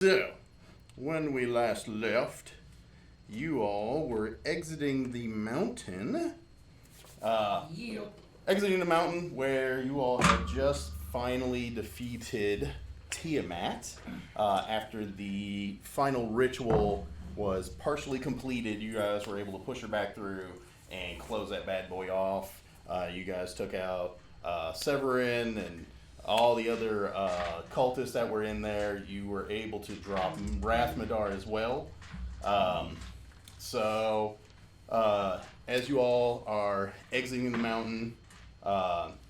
So, when we last left, you all were exiting the mountain. Yep. Exiting the mountain where you all had just finally defeated Tiamat. After the final ritual was partially completed, you guys were able to push her back through and close that bad boy off. You guys took out Severin and all the other cultists that were in there. You were able to drop Rathmadar as well. So, as you all are exiting the mountain,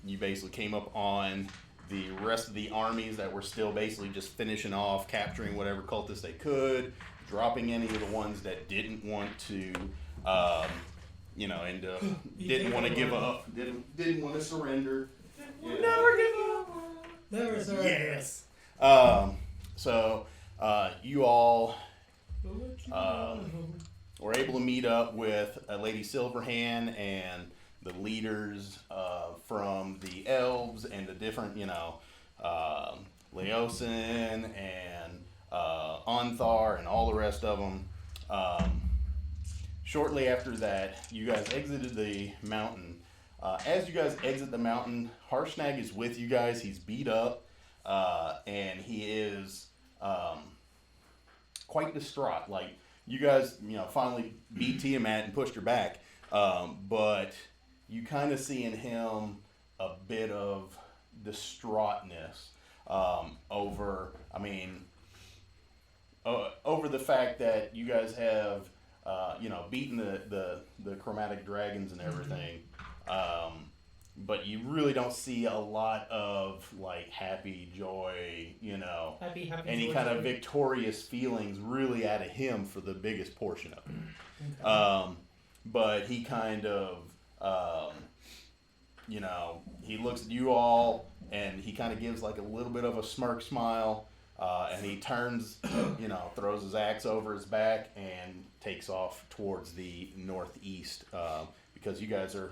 you basically came up on the rest of the armies that were still basically just finishing off, capturing whatever cultists they could, dropping any of the ones that didn't want to, and didn't want to give up, didn't want to surrender. Never give up. Never surrender. Yes. So you all were able to meet up with Lady Silverhand and the leaders from the elves and the different, Leosin and Onthar and all the rest of them. Shortly after that, you guys exited the mountain. As you guys exit the mountain, Harshnag is with you guys. He's beat up, and he is quite distraught. Like, you guys, finally beat Tiamat and pushed her back, but you kind of see in him a bit of distraughtness over the fact that you guys have, beaten the chromatic dragons and everything. But you really don't see a lot of happy joy, Happy any joy, kind of joy. victorious feelings really out of him for the biggest portion of it. Okay. But he kind of, he looks at you all and he kind of gives a little bit of a smirk smile, and he turns, throws his axe over his back and takes off towards the northeast, because you guys are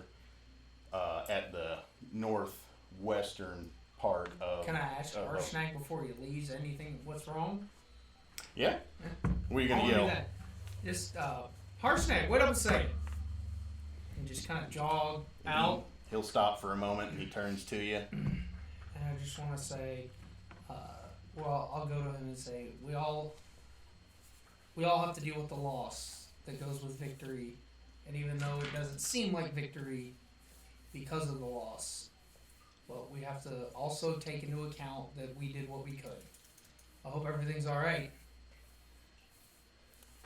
at the northwestern part of. Can I ask Harshnag before he leaves anything? What's wrong? Yeah. What are you I gonna wanna do yell? that. Just Harshnag, what up a second? And just kind of jog out. He'll stop for a moment and he turns to you. And I just want to say, I'll go to him and say, we all have to deal with the loss that goes with victory, and even though it doesn't seem like victory because of the loss, well, we have to also take into account that we did what we could. I hope everything's all right.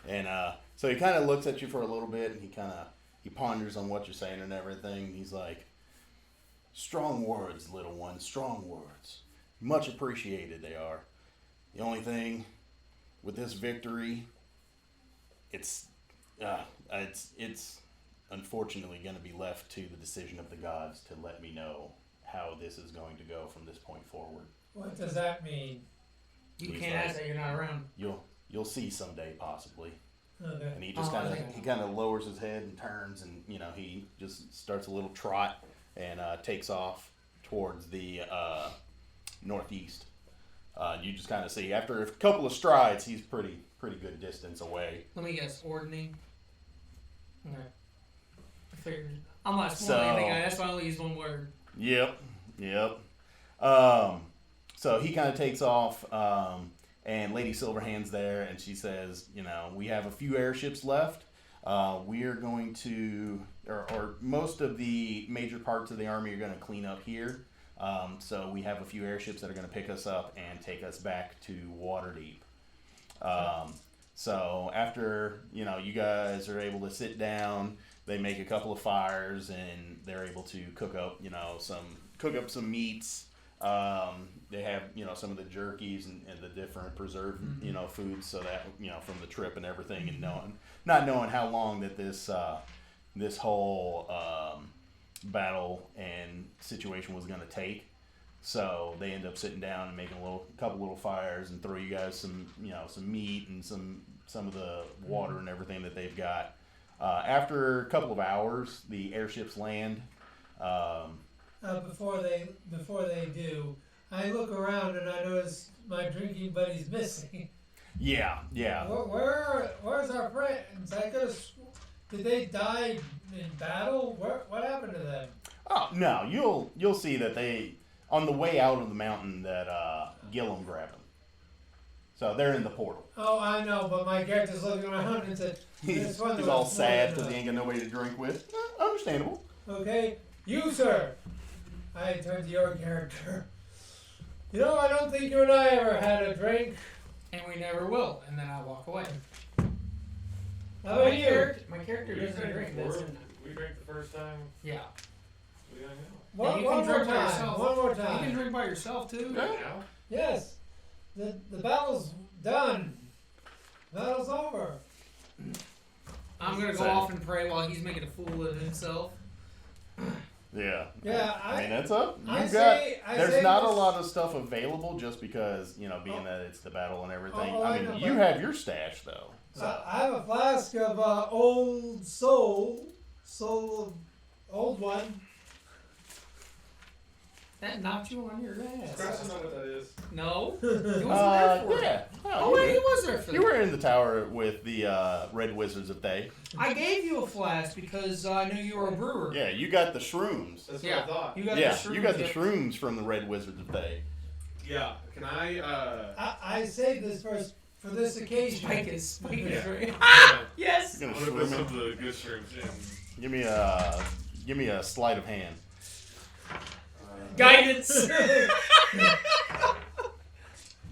And so he kind of looks at you for a little bit and he ponders on what you're saying and everything. He's like, "Strong words, little one, strong words. Much appreciated they are. The only thing with this victory, it's unfortunately going to be left to the decision of the gods to let me know how this is going to go from this point forward. What does that mean? You He's can't like- ask that you're not around. You'll see someday possibly." Okay. And he just Oh, I think- he kind of lowers his head and turns, and he just starts a little trot and takes off towards the northeast. You just kind of see after a couple of strides, he's pretty good distance away. Let me guess, Ordney. Okay. I figured. I'm not So- smart anything. That's why I only use one word. Yep. So he kind of takes off, and Lady Silverhand's there, and she says, we have a few airships left. We are going to, or most of the major parts of the army are going to clean up here. So we have a few airships that are going to pick us up and take us back to Waterdeep. So after, you guys are able to sit down, they make a couple of fires and they're able to cook up some meats. They have, some of the jerkies and the different preserved, foods, so that, from the trip and everything, and not knowing how long that this whole battle and situation was going to take. So they end up sitting down and making a couple little fires and throw you guys some meat and some of the water and everything that they've got. After a couple of hours, the airships land. Before they do, I look around and I notice my drinking buddy's missing. Yeah. Where's our friends? Did they die in battle? What happened to them? Oh no, you'll see that they on the way out of the mountain that Gillum grabbed them. So they're in the portal. Oh, I know, but my character's looking around and said, He's all sad because he ain't got nobody to drink with. Understandable. Okay, you, sir. I turn to your character. You know, I don't think you and I ever had a drink. And we never will. And then I walk away. How about you? My character We doesn't drank drink. before. That's We drank the first time. yeah. We hung out. One You can more drink by time. yourself. One more You can time. drink by yourself too. Yeah. Now? Yes. The battle's done. Battle's over. I'm gonna go Same. off and pray while he's making a fool of himself. Yeah, I mean, that's up. I You got. say There's not a this- lot of stuff available just because being that it's the battle and everything. Oh, I I mean, know, you but- have your stash though. So I have a flask of old soul of old one. That knocked you on your ass. Scratch know what that is. No, he wasn't there for it. yeah. Oh wait, he was there for You that. were in the tower with the Red Wizards of Thay. I gave you a flask because I knew you were a brewer. Yeah, you got the shrooms. That's Yeah. what I thought. You got Yeah, the shrooms. you got the yeah. shrooms from the Red Wizards of Thay. Yeah. Can I? I saved this for this occasion. Spike is Yeah. right. Yeah. Yes. You're I'm gonna gonna put shroom some it? of the good shrooms in. Give me a sleight of hand. Guidance.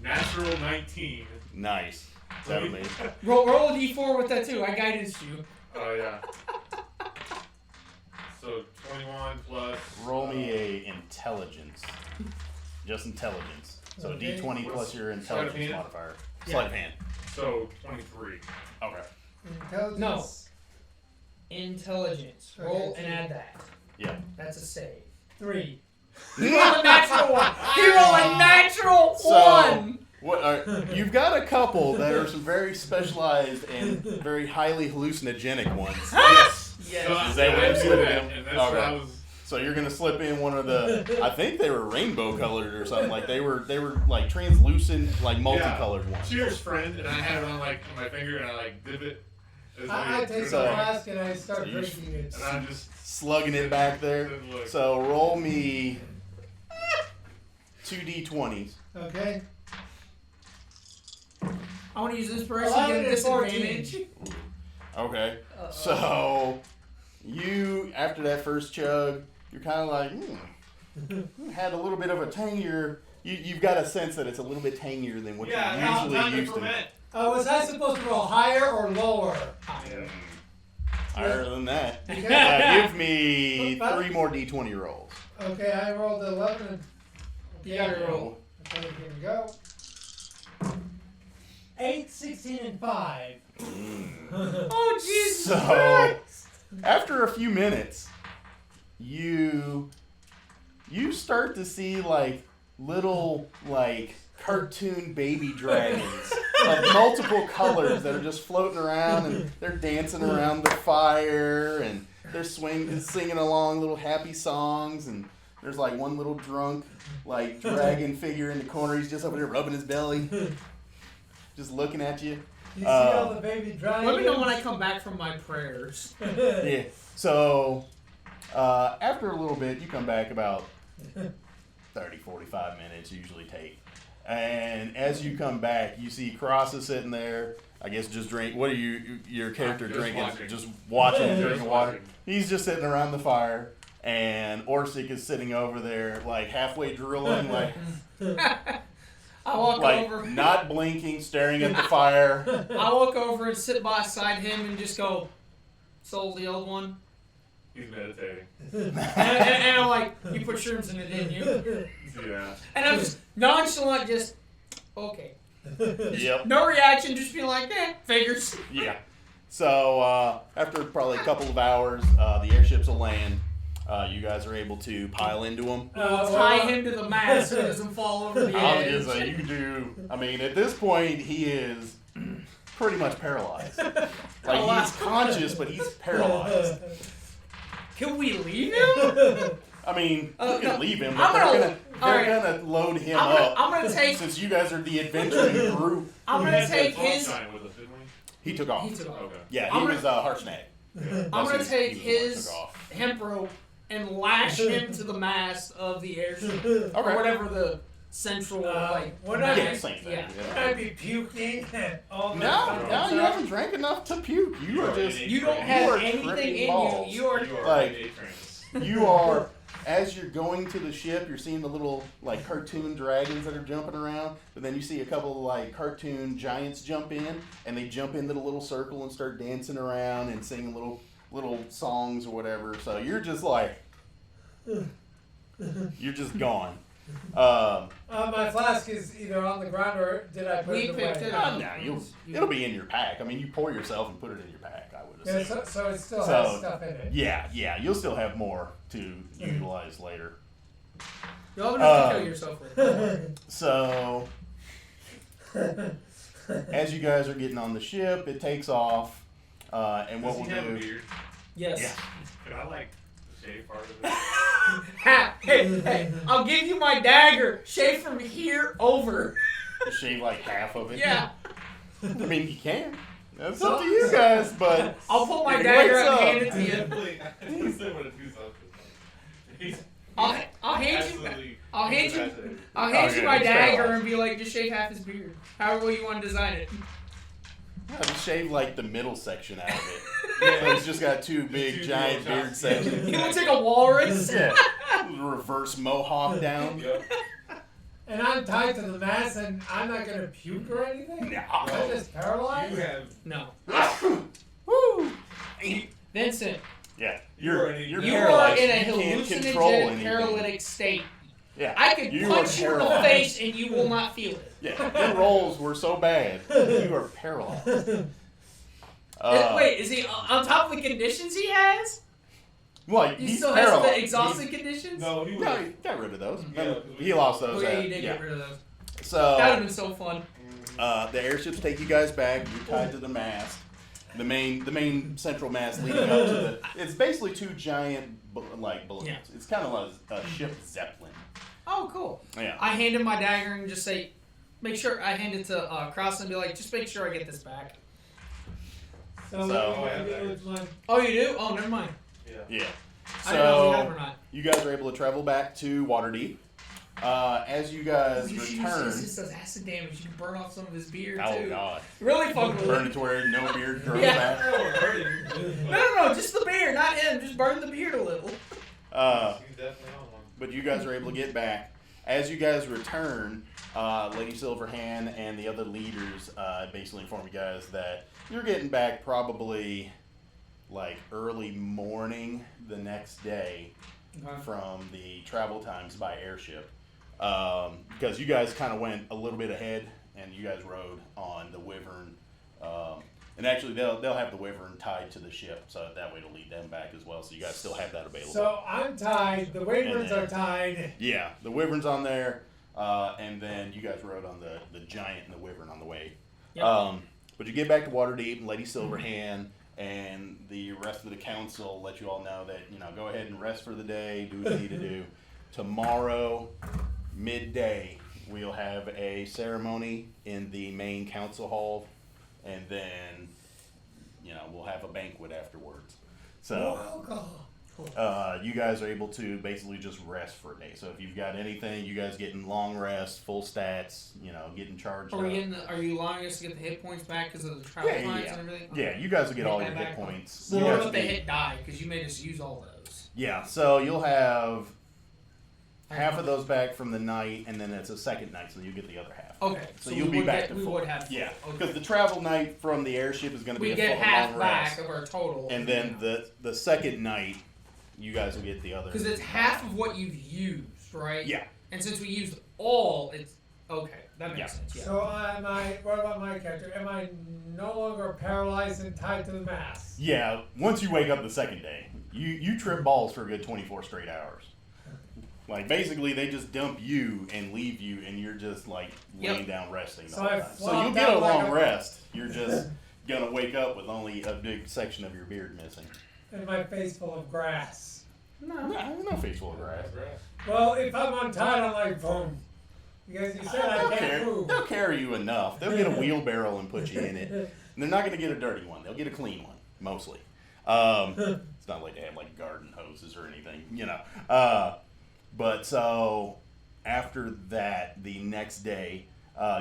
Natural 19. Nice. That amazing. roll a d4 with that too. I guidance you. Oh yeah. So 21 plus. Roll me a intelligence. Just intelligence. So Okay. D20 plus your intelligence hand? modifier. Yeah. Sleight of hand. So 23. Okay. Intelligence. Intelligence. Roll Okay, and two. add that. Yeah. That's a save. 3. You roll a natural one. You roll a natural So- one. You've got a couple that are some very specialized and very highly hallucinogenic ones. Yes. Yes. So Is that what I you knew said? that, and that's what Okay. I was. So you're gonna slip in one of the. I think they were rainbow colored or something. Like they were like translucent, like multicolored ones. Cheers, friend. And I had it on like my finger, and I like dip it. as I we- take the So- flask and I start so you- drinking it. And I'm just Slugging it back there. didn't look. So roll me 2d20s. Okay. I want to use inspiration Well, to I'm get a at 14. disadvantage. Okay. So you after that first chug, you're kind of like had a little bit of a tangier. You've got a sense that it's a little bit tangier than what yeah, you're now usually time to used to. ferment. Was I supposed to roll higher or lower? Yeah. Higher than that. Okay. Give me But- 3 more d20 rolls. Okay, I rolled 11. And You gotta roll. Okay, here we go. 8, 16, and 5. Oh Jesus So Christ! after a few minutes, you start to see like little like cartoon baby dragons of multiple colors that are just floating around and they're dancing around the fire and they're singing along little happy songs and there's like one little drunk like dragon figure in the corner. He's just over there rubbing his belly, just looking at you. You see all the baby dragons? Let me know when I come back from my prayers. Yeah. So after a little bit, you come back about 30, 45 minutes usually take. And as you come back, you see Cross is sitting there. I guess just drink. What are your character Just drinking? watching. Just watching and Just drinking water. watching. He's just sitting around the fire. And Orsic is sitting over there, like halfway drooling, like I walk over. not blinking, staring at the fire. I walk over and sit beside him and just go, "Sold the old one." He's meditating. And I'm like, "You put shrooms in it, didn't you?" Yeah. And I'm just nonchalant, just okay. Yep. No reaction, just being like, figures. Yeah. So after probably a couple of hours, the airships will land. You guys are able to pile into them. Tie him to the mast so he doesn't fall over the I was edge. gonna say you can do. I mean, at this point, he is pretty much paralyzed. Like he's conscious, but he's paralyzed. Can we leave him? I mean, you can no, leave him, I'm but gonna- they're right. gonna load him I'm up. gonna take. Since you guys are the adventuring group, I'm gonna take his. Sunshine with us, didn't we? he took off. He took off. Okay. Yeah, I'm he gonna- was Harshnag. I'm gonna take he was the one that his took off. hemp rope and lash him to the mast of the airship, or Okay. whatever the central like. What I- Yeah, mast- same thing. Yeah. Would I be puking and all that No, stuff no, inside? you haven't drank enough to puke. You are just, You don't You have are anything tripping in balls. you. You are. You are Like- a trance. you are, as you're going to the ship, you're seeing the little, like, cartoon dragons that are jumping around, but then you see a couple of, like, cartoon giants jump in, and they jump into the little circle and start dancing around and singing little songs or whatever, so you're just like, you're just gone. My flask is either on the ground or did I put We it away? picked it up. No, it'll be in your pack. I mean, you pour yourself and put it in your pack, I would Yeah, assume. so it still So- has stuff in it. Yeah, you'll still have more to utilize later. You'll have enough to kill yourself with. So, as you guys are getting on the ship, it takes off, and what Does we'll he have a do. beard? Yes. Yeah. Could I like the shave part of it? Ha, hey, I'll give you my dagger. Shave from here over. Shave like half of it. Yeah. I mean, you can. That's up to you guys, but I'll pull my He dagger wakes out up. and hand it to you. He's still gonna do something. He's I'll hand you. absolutely I'll hand you. fascinated. I'll hand Okay, you my it's dagger paralyzed. and be like, just shave half his beard. However you want to design it. just shave like the middle section out of it. So it's just got two big Two giant little beard chops. sections. He looks like a walrus. Yeah. Reverse mohawk down. Yep. And I'm tied to the mast and I'm not gonna puke or anything? I'm just paralyzed? You have. No. Woo! Vincent, Yeah. You are You're you are paralyzed. in a You can't control hallucinogenic anything. paralytic state. Yeah. I could You punch are you in the paralyzed. face and you will not feel it. Yeah. Your rolls were so bad. You are paralyzed. Wait, is he on top of the conditions he has? Well, He he's still has paralyzed. the exhausting conditions? No, he was. No, he got rid of those. Yeah. He lost those. Oh yeah, you did yeah. get rid of those. That would So have been so fun. the airships take you guys back. You're tied to the mast. The main central mast leading up to the. It's basically two giant balloons. Yeah. It's kind of like a ship zeppelin. Oh, cool. Yeah. I hand him my dagger and just say, make sure I hand it to Cross and be like, just make sure I get this back. So, So- what do I do with my... Oh, you do? Oh, never mind. Yeah. Yeah. I didn't know if you had So them or not. you guys are able to travel back to Waterdeep. As you guys You should return. use this does acid damage. You can burn off some of his beard Oh too. God! Really fuck with Burn it. it to where no beard grows Yeah. back. No, just the beard, not him. Just burn the beard a little. He's definitely on one. But you guys are able to get back. As you guys return, Lady Silverhand and the other leaders basically inform you guys that you're getting back probably like early morning the next day from the travel times by airship. Because you guys kind of went a little bit ahead and you guys rode on the Wyvern. And actually, they'll have the Wyvern tied to the ship, so that way it'll lead them back as well. So you guys still have that available. So I'm tied, the Wyverns And then- are tied. Yeah, the Wyvern's on there, and then you guys rode on the Giant and the Wyvern on the way. Yep. But you get back to Waterdeep, and Lady Silverhand and the rest of the council let you all know that, go ahead and rest for the day, do what you need to do. Tomorrow, midday, we'll have a ceremony in the main council hall, and then, we'll have a banquet afterwards. So... Alcohol. you guys are able to basically just rest for a day. So if you've got anything, you guys getting long rest, full stats, getting charged Are up. you allowing us to get the hit points back because of the travel times and everything? Yeah, you guys will get all Get your that hit back. points. So You what guys if will they be- hit die because you made us use all those? Yeah, so you'll have half of those back from the night, and then it's a second night, so you get the other half. Okay, So so you'll we be would back get, to we full. would have full. Yeah, Okay. because the travel night from the airship is going to be We a get full half long back rest. of our total. And then the second night, you guys will get the other. Because it's half of what you've used, right? Yeah. And since we used all, it's okay. That makes Yeah. sense. Yeah. So what about my character? Am I no longer paralyzed and tied to the mast? Yeah, once you wake up the second day, you trip balls for a good 24 straight hours. Like, basically, they just dump you and leave you, and you're just, like, laying Yep. down resting the So whole I time. So flopped you'll get a out like long a- rest. You're just gonna wake up with only a big section of your beard missing. And my face full of grass. No. No face full of grass. Well, if I'm untied, I'm like, boom. Because you said I can't move. They'll carry you enough. They'll get a wheelbarrow and put you in it. And they're not going to get a dirty one. They'll get a clean one, mostly. It's not like they have like garden hoses or anything, you know. But so after that, the next day,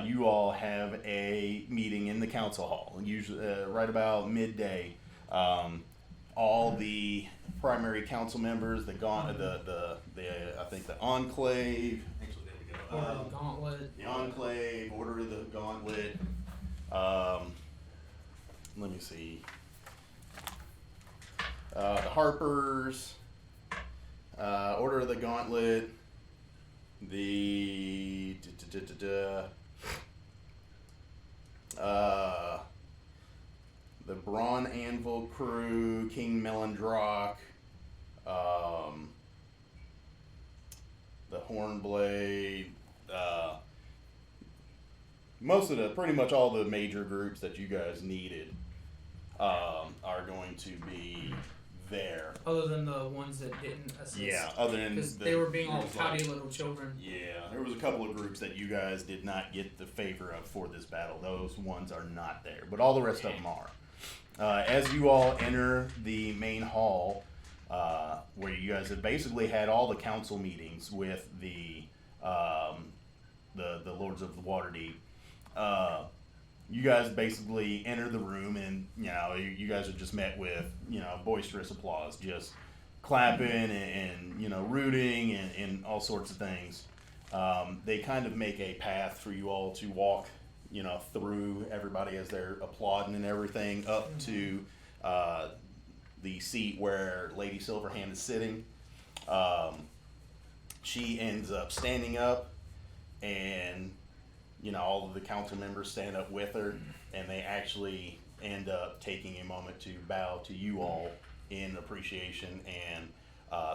you all have a meeting in the council hall. Usually, right about midday. All the primary council members, I think the enclave. Actually, there we go. Gauntlet. The enclave, order of the gauntlet. Let me see. The Harpers, order of the gauntlet. The Brawn Anvil crew, King Melendrock, the Hornblade, pretty much all the major groups that you guys needed are going to be there. Other than the ones that didn't assist. Yeah, other than because they were being all groups pouty little children. Yeah, there was a couple of groups that you guys did not get the favor of for this battle. Those ones are not there, but all the rest of them are. As you all enter the main hall, where you guys have basically had all the council meetings with the Lords of the Waterdeep, you guys basically enter the room, and you guys are just met with boisterous applause, just clapping and rooting and all sorts of things. They kind of make a path for you all to walk through everybody as they're applauding and everything up to the seat where Lady Silverhand is sitting. She ends up standing up, and all of the council members stand up with her, and they actually end up taking a moment to bow to you all in appreciation and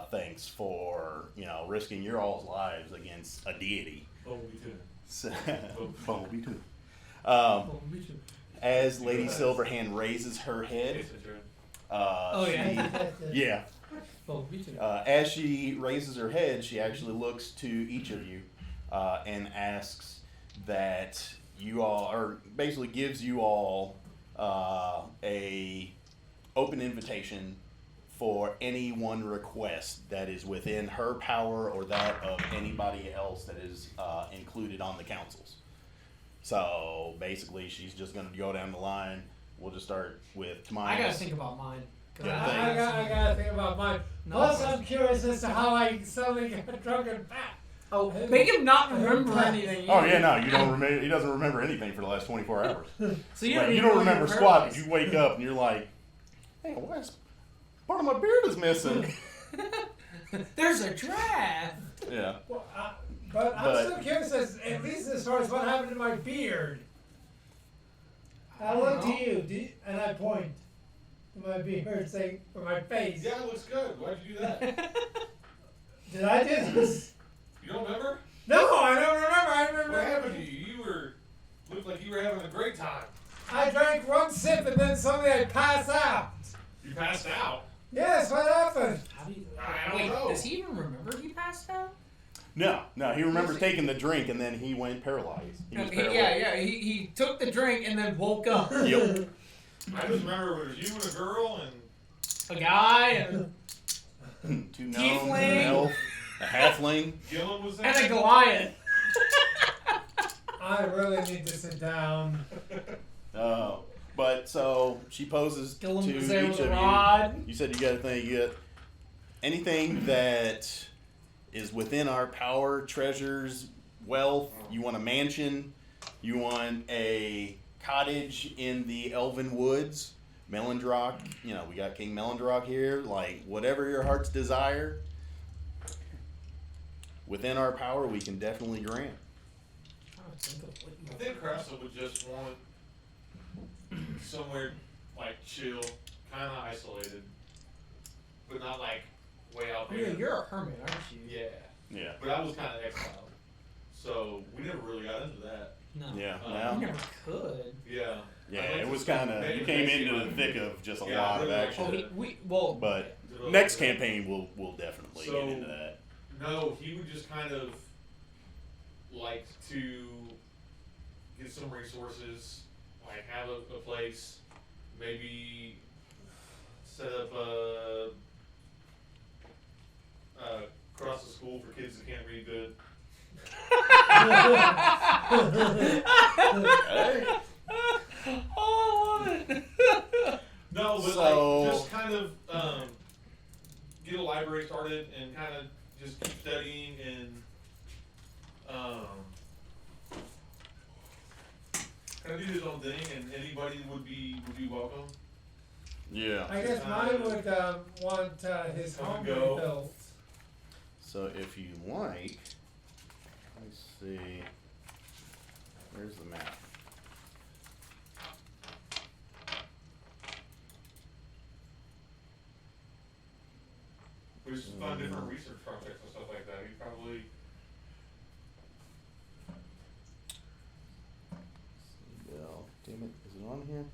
thanks for risking your all's lives against a deity. Bumblebee too. As Lady Silverhand raises her head, yeah. As she raises her head, she actually looks to each of you and asks that you all, or basically gives you all a open invitation for any one request that is within her power or that of anybody else that is included on the councils. So basically, she's just going to go down the line. We'll just start with Tiamat. I gotta think about mine. I gotta think about mine. Plus, I'm curious as to how I suddenly got drunk and fat. Oh, make him not remember anything. Oh yeah, no, you don't remember. He doesn't remember anything for the last 24 hours. So you don't remember squat. You wake up and you're like, "Hey, what's part of my beard is missing?" There's a draft. Yeah. Well, but I'm still curious, at least as far as what happened to my beard. I look to you, and I point to my beard, saying, for my face. Yeah, it looks good. Why'd you do that? Did I do this? You don't remember? No, I don't remember. I remember. What happened to you? Looked like you were having a great time. I drank one sip and then suddenly I passed out. You passed out? Yes, what happened? How do you, I don't wait, know. does he even remember he passed out? No, he remembers taking the drink and then he went paralyzed. He was paralyzed. He took the drink and then woke up. Yep. I just remember it was you and a girl and A guy and Two gnomes, Tiefling. an elf, a halfling. Gillen was there. and a Goliath. I really need to sit down. But so she poses Dylan to was there each with of a rod. you. You said you got to think. You got anything that is within our power, treasures, wealth. You want a mansion. You want a cottage in the Elven Woods. Melendrock. We got King Melendrock here. Like whatever your heart's desire. Within our power, we can definitely grant. I think Cressa would just want somewhere like chill, kind of isolated, but not like way out there. Yeah, you're a hermit, aren't you? Yeah. Yeah. But I was kind of exiled, so we never really got into that. No. Yeah. You No. never could. Yeah. Yeah. It was kind of. You came into the thick of just a lot of action. Well, But next campaign we'll definitely So- get into that. No, he would just kind of like to get some resources, like have a place, maybe set up across the school for kids that can't read good. Hey. Oh, I love it. No, but So- like just kind of get a library started and kind of just keep studying and kind of do his own thing, and anybody would be welcome. Yeah. I guess mine would want his Come home and go. rebuilt. So if you like, let's see. Where's the map? We just fund different research projects and stuff like that. He probably Well, damn it, is it on here?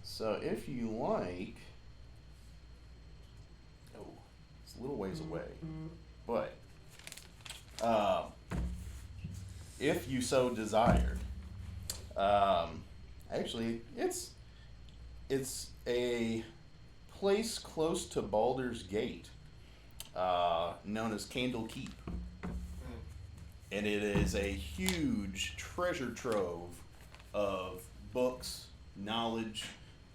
So if you like, oh, it's a little ways away, but if you so desired, actually, it's a place close to Baldur's Gate, known as Candle Keep. And it is a huge treasure trove of books, knowledge,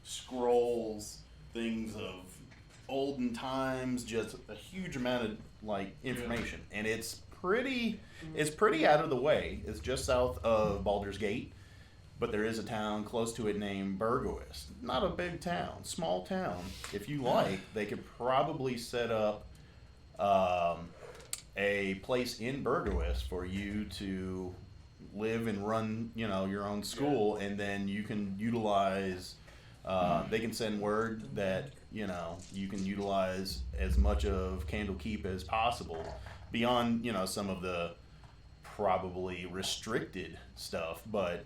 scrolls, things of olden times, just a huge amount of like information. And it's pretty out of the way. It's just south of Baldur's Gate, but there is a town close to it named Burgoist. Not a big town, small town. If you like, they could probably set up a place in Burgoist for you to live and run, your own school, and then you can utilize. They can send word that you can utilize as much of Candlekeep as possible, beyond some of the probably restricted stuff. But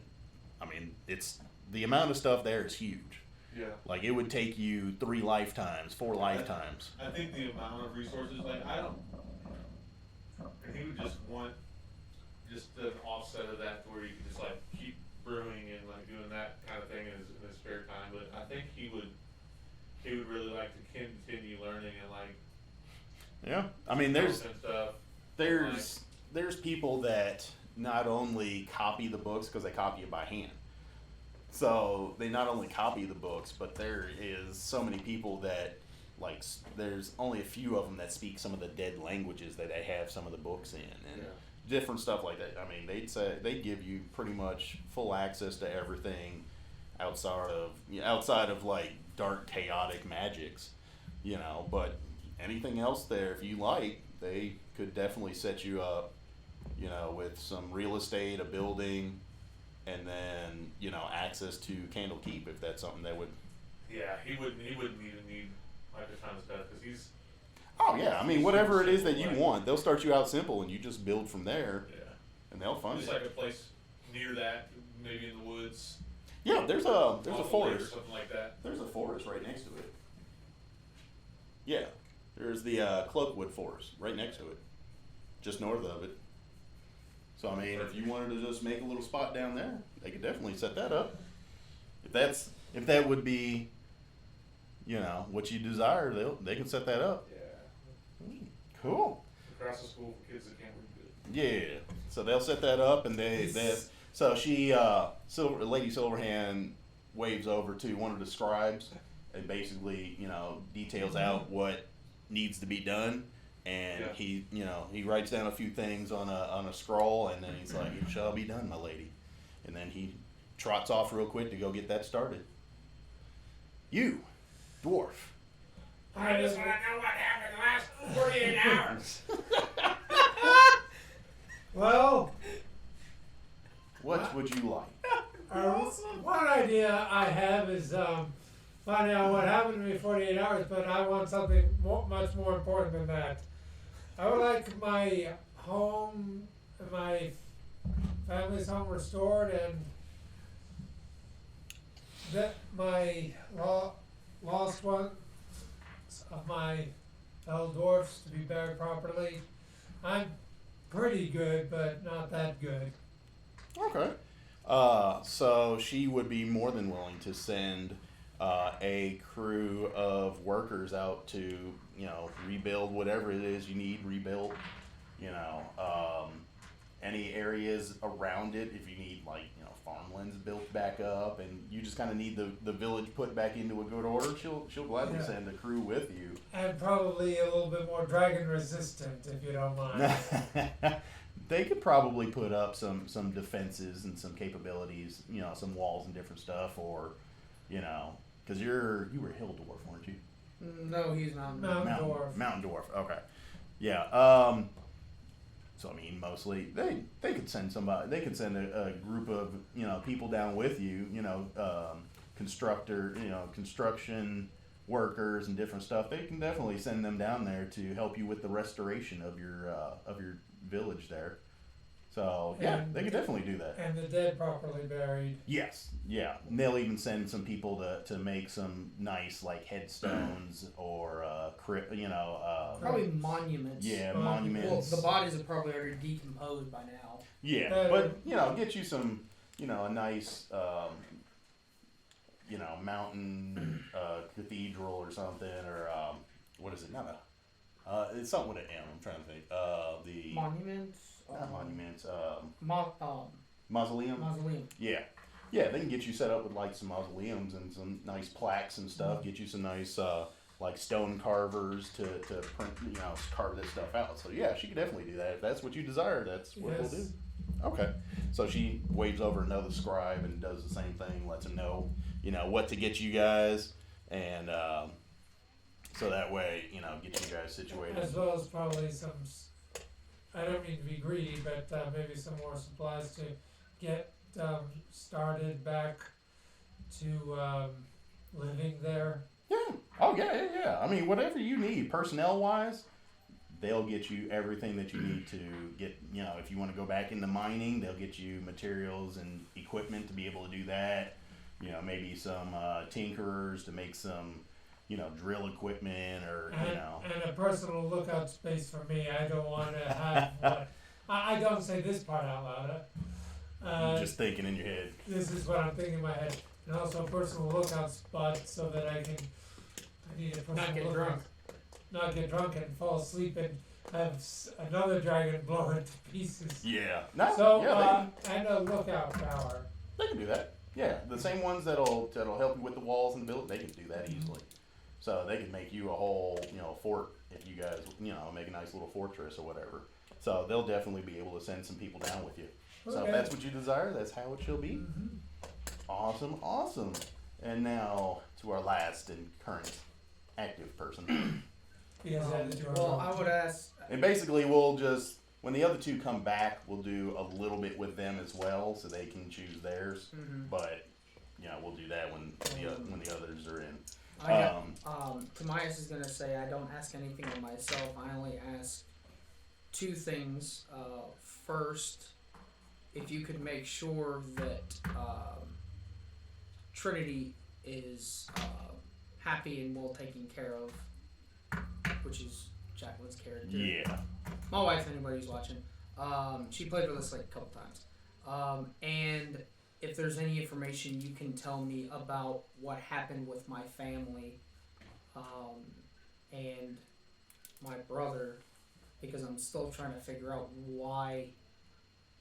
I mean, it's the amount of stuff there is huge. yeah. Like it would take you 3 lifetimes, 4 lifetimes. I think the amount of resources, like he would just want just an offset of that where you could just like keep brewing and like doing that kind of thing in his spare time. But I think he would really like to continue learning and like Yeah, I mean, there's and stuff. there's people that not only copy the books because they copy it by hand. So they not only copy the books, but there is so many people that like there's only a few of them that speak some of the dead languages that they have some of the books in and different stuff like that. I mean, they'd give you pretty much full access to everything outside of like dark chaotic magics, but anything else there, if you like, they could definitely set you up, with some real estate, a building, and then, access to Candlekeep if that's something that would. Yeah, he wouldn't even need like a ton of stuff because he's. Oh yeah, I mean whatever it is that you want, they'll start you out simple and you just build from there, Yeah. and they'll fund Just it. like a place near that, maybe in the woods. Yeah, there's a off the lake or forest. something like that. There's a forest right next to it. Yeah, there's the Cloakwood Forest right next to it, just north of it. So I mean, if you wanted to just make a little spot down there, they could definitely set that up. If that would be, what you desire, they can set that up. Yeah. Cool. Across the school for kids that can't read good. Yeah. So they'll set that up, and so she Lady Silverhand waves over to one of the scribes and basically details out what needs to be done, and he writes down a few things on a scroll, and then he's like, "It shall be done, my lady," and then he trots off real quick to go get that started. You, dwarf. I just want to know what happened the last 48 hours. Well, What would you like? one idea I have is finding out what happened to me 48 hours, but I want something much more important than that. I would like my home, my family's home restored, and my lost one of my fellow dwarfs to be buried properly. I'm pretty good, but not that good. Okay. So she would be more than willing to send a crew of workers out to, rebuild whatever it is you need rebuilt. Any areas around it, if you need farmlands built back up, and you just kind of need the village put back into a good order, she'll gladly send a crew with you. And probably a little bit more dragon resistant, if you don't mind. They could probably put up some defenses and some capabilities, some walls and different stuff, or, because you were a hill dwarf, weren't you? No, he's not. Mountain dwarf. Mountain dwarf. Okay. Yeah. So I mean, mostly they could send somebody. They could send a group of people down with you. Construction workers and different stuff. They can definitely send them down there to help you with the restoration of your village there. So yeah, they could definitely do that. And the dead properly buried. Yes, yeah. And they'll even send some people to make some nice headstones or probably monuments. Yeah, monuments. Well, the bodies are probably already decomposed by now. Yeah, but get you some a nice mountain cathedral or something, or what is it? It's something with an M. I'm trying to think. The monuments. Not monuments. Mausoleum. Yeah, they can get you set up with some mausoleums and some nice plaques and stuff. Get you some nice stone carvers to print, carve this stuff out. So yeah, she could definitely do that if that's what you desire. That's what we'll do. Okay, so she waves over another scribe and does the same thing. Lets him know, what to get you guys, and so that way, get you guys situated. As well as probably some. I don't mean to be greedy, but maybe some more supplies to get started back to living there. Yeah. Oh, yeah. I mean, whatever you need, personnel-wise, they'll get you everything that you need to get, if you want to go back into mining, they'll get you materials and equipment to be able to do that. Maybe some tinkerers to make some, drill equipment or, And a personal lookout space for me. I don't want to have I don't say this part out loud. Just thinking in your head. This is what I'm thinking in my head. And also a personal lookout spot so that I need a personal Not get lookout. drunk. Not get drunk and fall asleep and have another dragon blow it to pieces. Yeah. No, So, yeah, and a lookout tower. they can do that. Yeah, the same ones that'll help you with the walls and the building, they can do that easily. So they can make you a whole, fort if you guys, make a nice little fortress or whatever. So they'll definitely be able to send some people down with you. So if Okay. that's what you desire, that's how it shall be. Mm-hmm. Awesome. And now to our last and current active person. Because that is your Well, I would ask. And basically we'll just, when the other two come back, we'll do a little bit with them as well so they can choose theirs. Mhm. But, we'll do that when the others are in. Tobias is gonna say I don't ask anything of myself. I only ask two things. First, if you could make sure that Trinity is happy and well taken care of, which is Jacqueline's character. Yeah. My wife, anybody who's watching, she played with us a couple times. And if there's any information you can tell me about what happened with my family and my brother, because I'm still trying to figure out why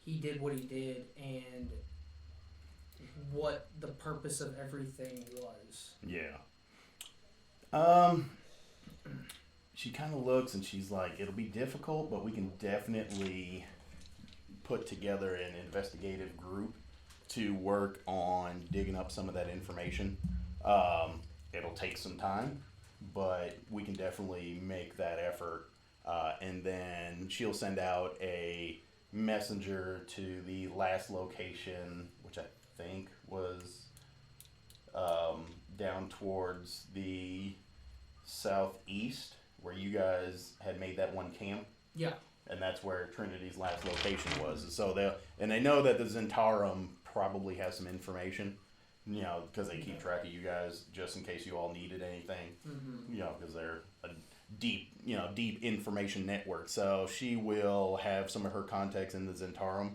he did what he did and what the purpose of everything was. Yeah. She kind of looks and she's like, it'll be difficult, but we can definitely put together an investigative group to work on digging up some of that information. It'll take some time, but we can definitely make that effort. And then she'll send out a messenger to the last location, which I think was down towards the southeast, where you guys had made that one camp. Yeah. And that's where Trinity's last location was. So they know that the Zentarum probably has some information. you know, because they keep track of you guys just in case you all needed anything, Mm-hmm. you know, because they're a deep information network. So she will have some of her contacts in the Zentarum,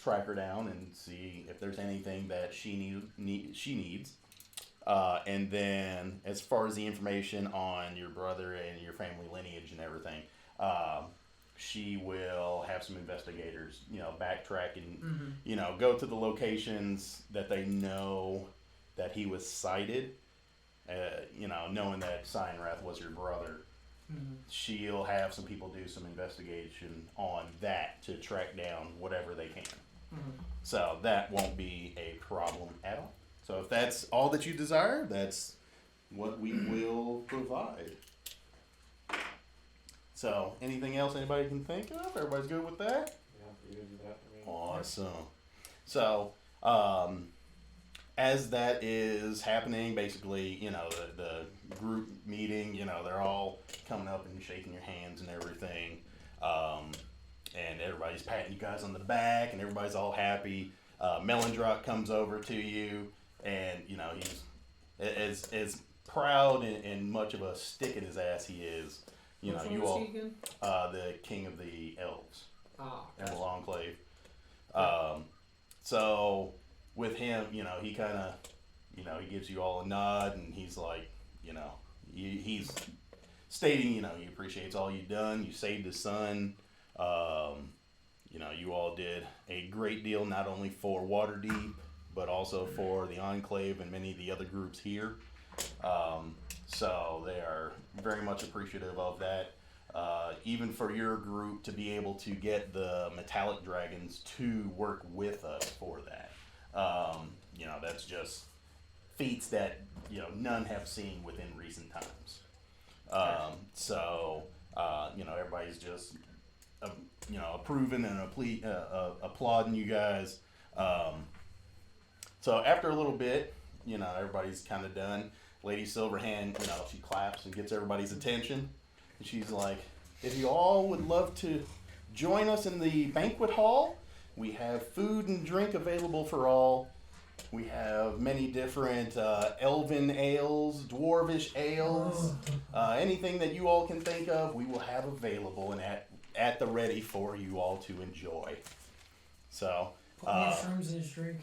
track her down and see if there's anything that she needs. And then, as far as the information on your brother and your family lineage and everything, she will have some investigators, you know, backtrack and, Mm-hmm. you know, go to the locations that they know that he was sighted. You know, knowing that Cyanrath was your brother, Mm-hmm. she'll have some people do some investigation on that to track down whatever they can. Mm-hmm. So that won't be a problem at all. So if that's all that you desire, that's what we will provide. So anything else anybody can think of? Everybody's good with that? Yeah, pretty good with that. I mean, Awesome. So, as that is happening, basically, you know, the group meeting, you know, they're all coming up and shaking your hands and everything. And everybody's patting you guys on the back and everybody's all happy. Melindrock comes over to you and, you know, he's as proud and much of a stick in his ass he is. You Which know, one you was all, he again? the king of the elves. Ah, And the gotcha. Enclave. So with him, you know, he kind of, you know, he gives you all a nod, and he's like, you know, he's stating, you know, he appreciates all you've done. You saved his son. You know, you all did a great deal, not only for Waterdeep, but also for the Enclave and many of the other groups here. So they are very much appreciative of that. Even for your group to be able to get the metallic dragons to work with us for that. You know, that's just feats that, you know, none have seen within recent times. You know, everybody's just, you know, approving and applauding you guys. So after a little bit, you know, everybody's kind of done. Lady Silverhand, you know, she claps and gets everybody's attention. And she's like, if you all would love to join us in the banquet hall, we have food and drink available for all. We have many different elven ales, dwarvish ales, anything that you all can think of, we will have available and at the ready for you all to enjoy. So, Put mushrooms in his drink.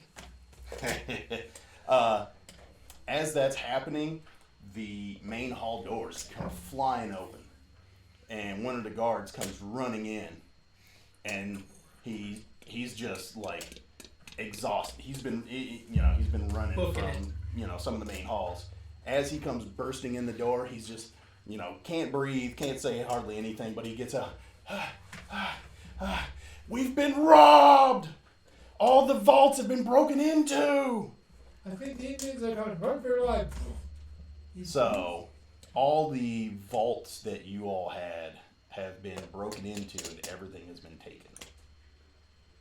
as that's happening, the main hall doors come flying open, and one of the guards comes running in, and he's just like exhausted. He's been running Booking it. from, you know, some of the main halls. As he comes bursting in the door, he's just, you know, can't breathe, can't say hardly anything, but he gets a, we've been robbed! All the vaults have been broken into! I think the Indians are coming. Run for your life. So, all the vaults that you all had have been broken into and everything has been taken.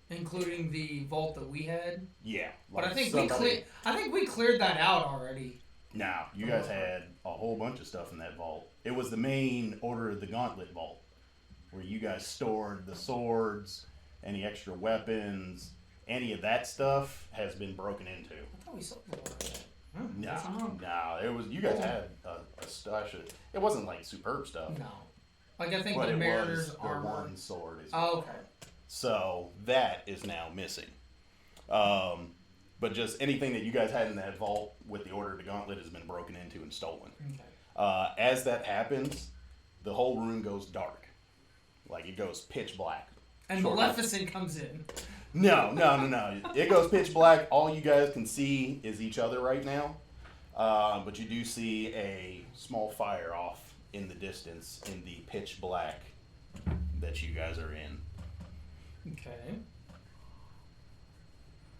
Including the vault that we had. Yeah. But like I think somebody- we cleared that out already. Now, you guys had a whole bunch of stuff in that vault. It was the main Order of the Gauntlet vault, where you guys stored the swords, any extra weapons, any of that stuff has been broken into. I thought we sold the vault. No, it was, you guys had a stash of, it wasn't like superb stuff, No. Like I think but the it was Mariner's the armor. one sword. Is Oh, okay. So that is now missing. But just anything that you guys had in that vault with the Order of the Gauntlet has been broken into and stolen. Okay. As that happens, the whole room goes dark. Like it goes pitch black. And Shortly. Maleficent comes in. No. It goes pitch black. All you guys can see is each other right now. But you do see a small fire off in the distance in the pitch black that you guys are in. Okay.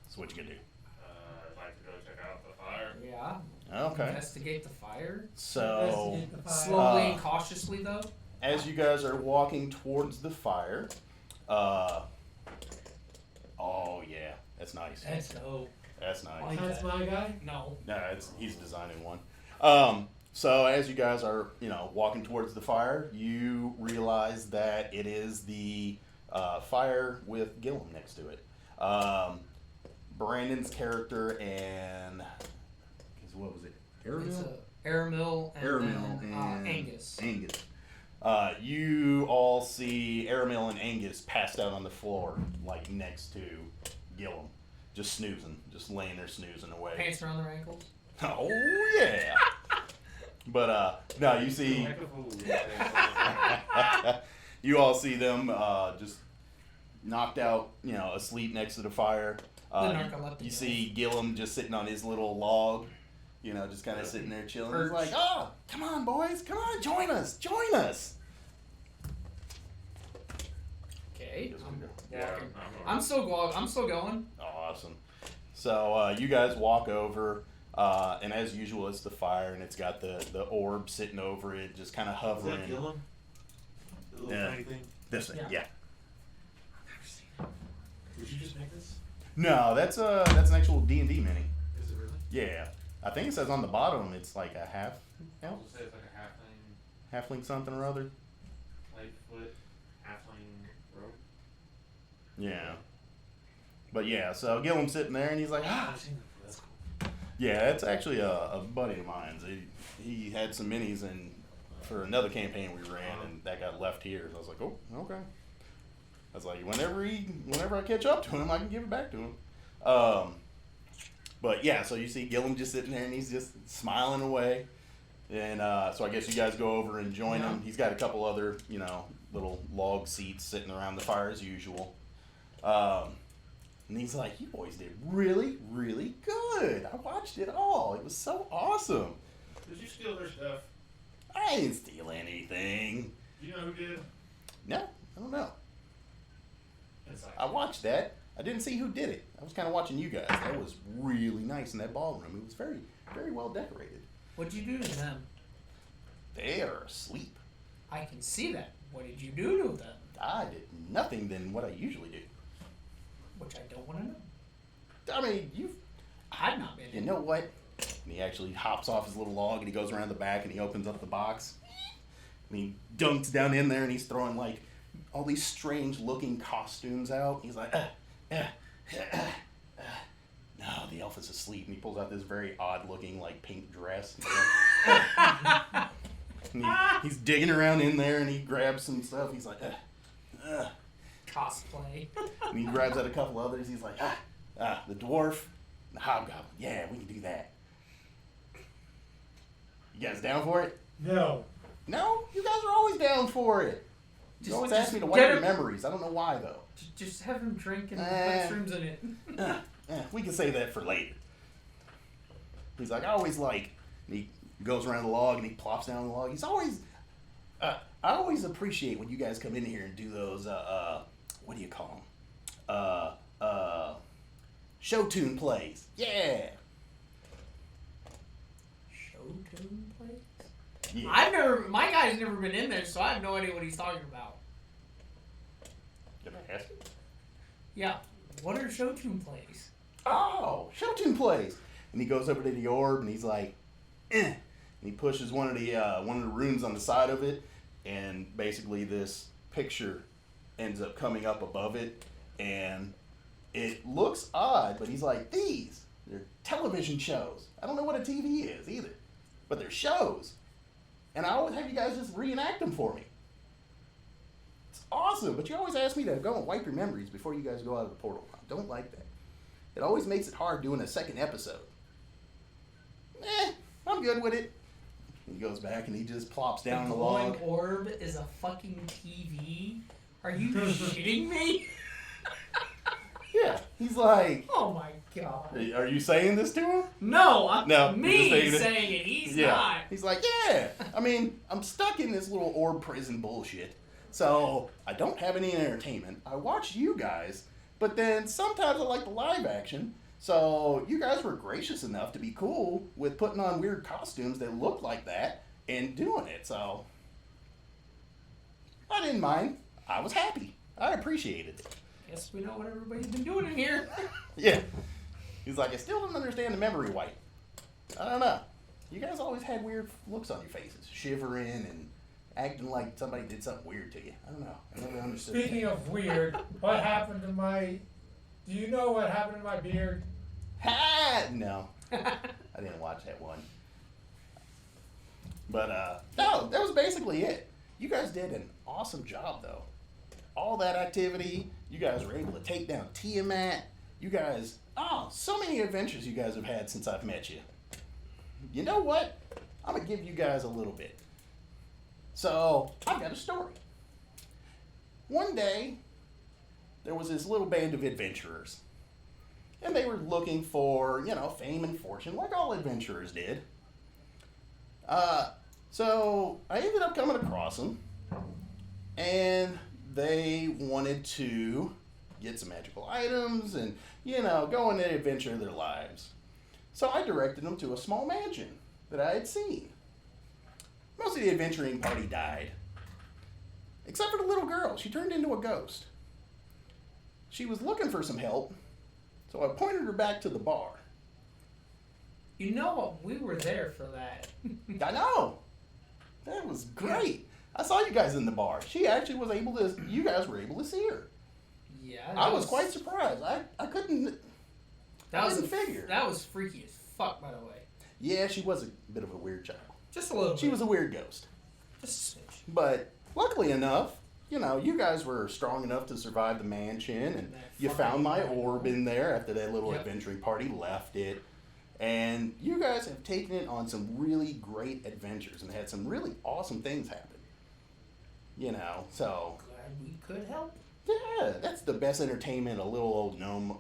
So what you gonna do? I'd like to go check out the fire. Yeah. Okay. Investigate the fire. So Investigate the fire. Slowly and cautiously, though. as you guys are walking towards the fire, oh yeah, that's nice. That's dope. That's nice. Like That's that. my guy. No. No, he's designing one. So as you guys are, walking towards the fire, you realize that it is the fire with Gillum next to it. Brandon's character and what was it? It's Aramil and, Aramil then, and Angus. Angus. You all see Aramil and Angus passed out on the floor, like next to Gillum, just snoozing, just laying there snoozing away. Pants around their ankles. Oh yeah. But no, you see, you all see them just knocked out, asleep next to the fire. You see Gillum just sitting on his little log, just kind of sitting there chilling. He's like, "Oh, come on, boys, come on, join us." Okay. Yeah, I'm still going. Awesome. So you guys walk over, and as usual, it's the fire, and it's got the orb sitting over it, just kind of Is hovering. that Gillum? The little Yeah. tiny thing? This thing, Yeah. yeah. I've never seen it. Did you just make this? No, that's an actual D&D mini. Is it really? Yeah, I think it says on the bottom it's like a half I elf, was gonna say it's like a halfling something or other. Lightfoot, halfling rogue. Yeah. But yeah, so Gillum's sitting there and he's like, I've seen that before. That's cool. yeah, it's actually a buddy of mine's. He had some minis for another campaign we ran, and that got left here. So I was like, oh, okay. I was like, whenever I catch up to him, I can give it back to him. But yeah, so you see Gillum just sitting there and he's just smiling away. And so I guess you guys go over and join him. He's got a couple other, little log seats sitting around the fire as usual. And he's like, you boys did really, really good. I watched it all. It was so awesome. Did you steal their stuff? I didn't steal anything. Do you know who did? No, I don't know. It's like, I watched that. I didn't see who did it. I was kind of watching you guys. That was really nice in that ballroom. It was very, very well decorated. What'd you do to them? They are asleep. I can see that. What did you do to them? I did nothing than what I usually do. Which I don't want to know. I mean, I've not been you in. know what? And he actually hops off his little log and he goes around the back and he opens up the box. And he dunks down in there and he's throwing like all these strange looking costumes out. He's like, no, the elf is asleep. And he pulls out this very odd looking like pink dress. And he's digging around in there and he grabs some stuff. He's like, Cosplay. and he grabs out a couple others. He's like, the dwarf, the hobgoblin. Yeah, we can do that. You guys down for it? No. No, you guys are always down for it. You always ask me to wipe get your him- memories. I don't know why though. Just have him drink and put shrooms in it. We can save that for later. He's like, I always like, and he goes around the log and he plops down the log. He's always, I always appreciate when you guys come in here and do those, what do you call them? Show tune plays. Yeah. Show tune plays? Yeah. My guy's never been in there, so I have no idea what he's talking about. Did I ask you? Yeah. What are show tune plays? Oh, show tune plays. And he goes over to the orb and he's like, and he pushes one of the runes on the side of it, and basically this picture ends up coming up above it, and it looks odd, but he's like, they're television shows. I don't know what a TV is either, but they're shows, and I always have you guys just reenact them for me. It's awesome, but you always ask me to go and wipe your memories before you guys go out of the portal. I don't like that. It always makes it hard doing a second episode. I'm good with it. He goes back and he just plops down the glowing log. orb is a fucking TV? Are you shitting me? Yeah, he's like, Oh my god. are you saying this to him? No, No, me you're just saying it. He's Yeah. not. He's like, yeah. I mean, I'm stuck in this little orb prison bullshit. So I don't have any entertainment. I watch you guys, but then sometimes I like the live action. So you guys were gracious enough to be cool with putting on weird costumes that look like that and doing it. So I didn't mind. I was happy. I appreciated it. Guess we know what everybody's been doing in here. Yeah. He's like, I still don't understand the memory wipe. I don't know. You guys always had weird looks on your faces, shivering and acting like somebody did something weird to you. I don't know. I never understood. Speaking of weird, what happened to my Do you know what happened to my beard? Ha! No, I didn't watch that one. But no, that was basically it. You guys did an awesome job, though. All that activity, you guys were able to take down Tiamat. You guys, so many adventures you guys have had since I've met you. You know what? I'm gonna give you guys a little bit. So I've got a story. One day, there was this little band of adventurers, and they were looking for, fame and fortune, like all adventurers did. So I ended up coming across them, and they wanted to get some magical items and, go on an adventure of their lives. So I directed them to a small mansion that I had seen. Most of the adventuring party died, except for the little girl. She turned into a ghost. She was looking for some help, so I pointed her back to the bar. You know what? We were there for that. I know. That was great. I saw you guys in the bar. She actually was able to, you guys were able to see her. Yeah. I was quite surprised. I couldn't figure. That was freaky as fuck, by the way. Yeah, she was a bit of a weird child. Just a little She bit. was a weird ghost. Just a smidge. But luckily enough, you guys were strong enough to survive the mansion, and you found my orb in there after that little adventuring party left it. And you guys have taken it on some really great adventures and had some really awesome things happen. So Glad we could help. yeah, that's the best entertainment a little old gnome,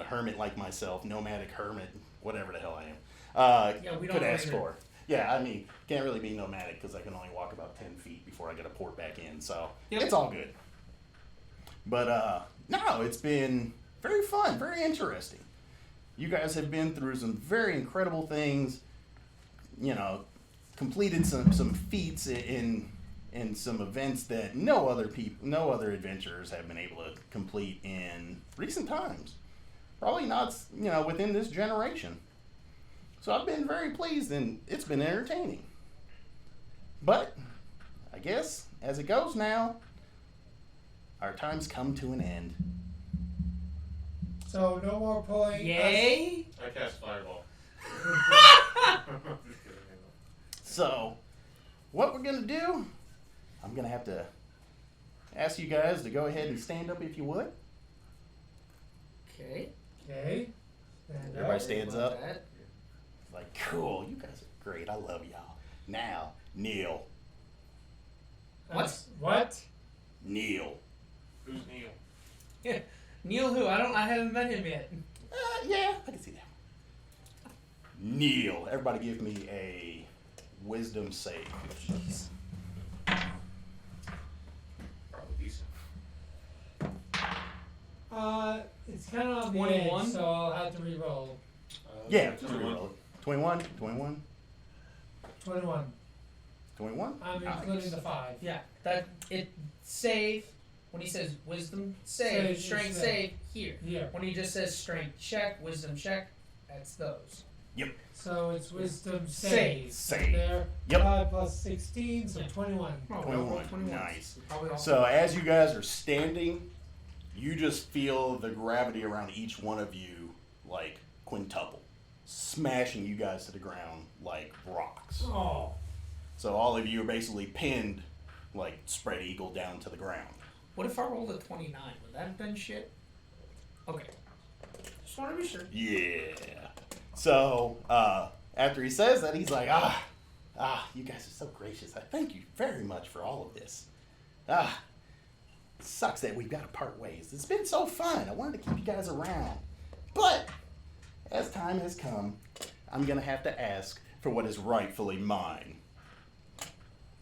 hermit like myself, nomadic hermit, whatever the hell I am, Yeah, we don't could know ask either. for. Yeah, I mean, can't really be nomadic because I can only walk about 10 feet before I get a port back in, so Yep. it's all good. But no, it's been very fun, very interesting. You guys have been through some very incredible things, completed some feats in some events that no other adventurers have been able to complete in recent times. Probably not, within this generation. So I've been very pleased, and it's been entertaining. But I guess as it goes now, our time's come to an end. So no more pulling. Yay! I cast Fireball. Just kidding. So what we're gonna do, I'm gonna have to ask you guys to go ahead and stand up if you would. Okay. Okay. Stand Everybody up. stands About up. that. Like, cool, you guys are great. I love y'all. Now, kneel. What? Kneel. Who's Neil? Yeah. Neil who? I haven't met him yet. Yeah, I can see that. Kneel. Everybody give me a wisdom save. Jeez. Probably decent. It's kind of on the 21? edge, so I'll have to re-roll. Yeah, just reroll it. 21, 21, 21. 21. I'm Nice. including the 5. Yeah. Save. When he says wisdom save, Save, strength save. save, here. Here. When he just says strength check, wisdom check, that's those. So it's wisdom Save. save. Save. There. Yep. 5 plus 16, so 21. Oh, 21. Nice. Probably all So as you guys are standing, you just feel the gravity around each one of you like quintuple, smashing you guys to the ground like rocks. Oh. So all of you are basically pinned like spread eagle down to the ground. What if I rolled a 29? Would that have been shit? Okay. Just want to be sure. Yeah. So after he says that, he's like, you guys are so gracious. I thank you very much for all of this. Sucks that we've got to part ways. It's been so fun. I wanted to keep you guys around. But as time has come, I'm going to have to ask for what is rightfully mine.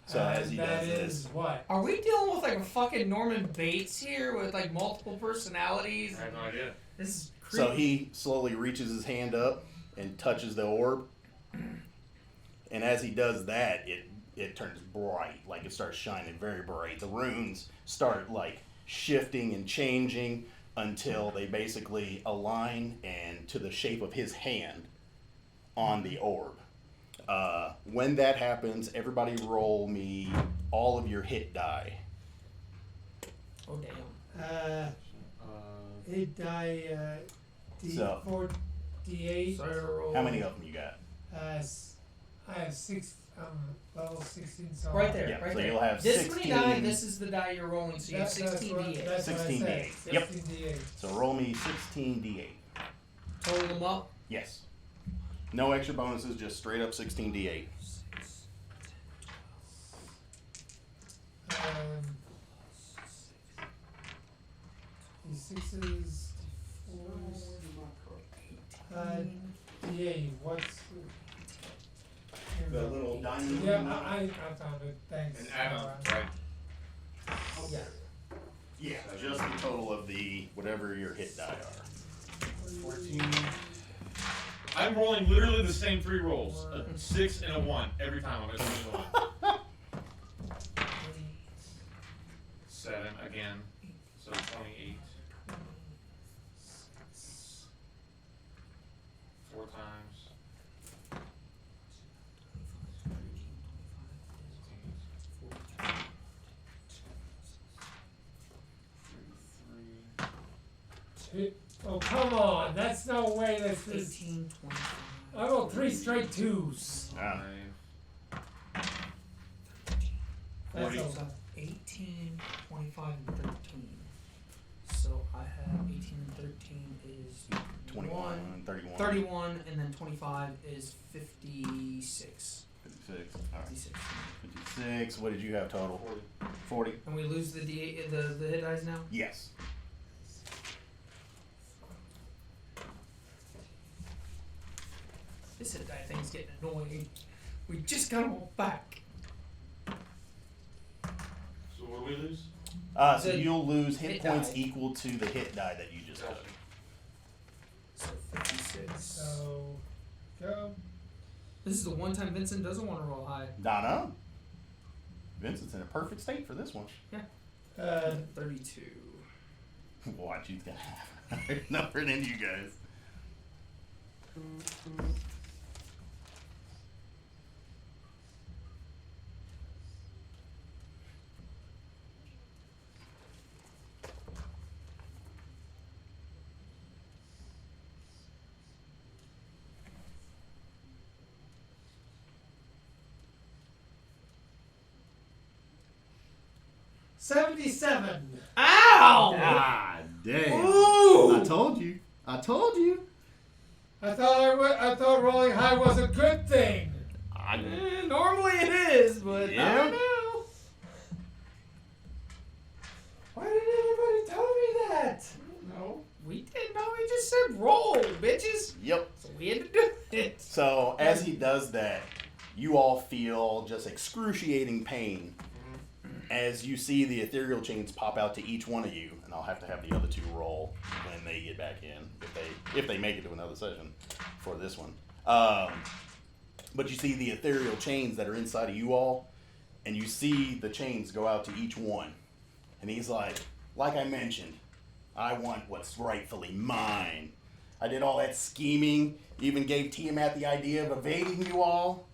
So as he that does is this, what? Are we dealing with like a fucking Norman Bates here with like multiple personalities? I have no idea. This is creepy. so he slowly reaches his hand up and touches the orb. And as he does that, it turns bright, like it starts shining very bright. The runes start like shifting and changing until they basically align and to the shape of his hand on the orb. When that happens, everybody roll me all of your hit die. Oh damn. hit die, So- D4, D8. So I roll How many of them you got? I have 6, level 16, so right there, Yeah, right so there. you'll have this 16. many die. This is the die you're rolling. So you have 16 d8. That's what I 16 said. D8. Yep. 16 D8. So roll me 16 d8. Total them up. Yes. No extra bonuses, just straight up 16 d8. D6s, D4s, D8. What's The little diamond. Yeah, I found it. Thanks. And add on, Alright. right? Yeah. Yeah, just the total of the whatever your hit die are. 14. I'm rolling literally the same 3 rolls. A 6 and a 1 every time I'm at 21. 7 again. So 28. 4 times. 33. Oh, come on. That's no way this is. 18, 25. I rolled 3 straight 2s. Ah. 40. That's So 18, 25, and 13. So I have 18 and 13 is 21, 31. 31, and then 25 is 56. 56. All right. 56. 56. What did you have total? 40. And we lose the D8, the hit dice now? Yes. This hit die thing's getting annoying. We just got them all back. So what do we lose? So The you'll lose hit hit points die. equal to the hit die that you just took. So 56. So, go. This is the one time Vincent doesn't want to roll high. Donna. Vincent's in a perfect state for this one. 32. Watch, he's gonna have a higher number than you guys. $77. Ow! God damn. Ooh! I told you. I told you. I thought rolling high was a good thing. Normally it is, but Yeah. I don't know. Why didn't anybody tell me that? No, we didn't know. We just said roll, bitches. Yep. So we had to do it. So as he does that, you all feel just excruciating pain as you see the ethereal chains pop out to each one of you, and I'll have to have the other two roll when they get back in, if they make it to another session for this one. But you see the ethereal chains that are inside of you all, and you see the chains go out to each one, and he's like I mentioned, I want what's rightfully mine. I did all that scheming, even gave Tiamat the idea of evading you all.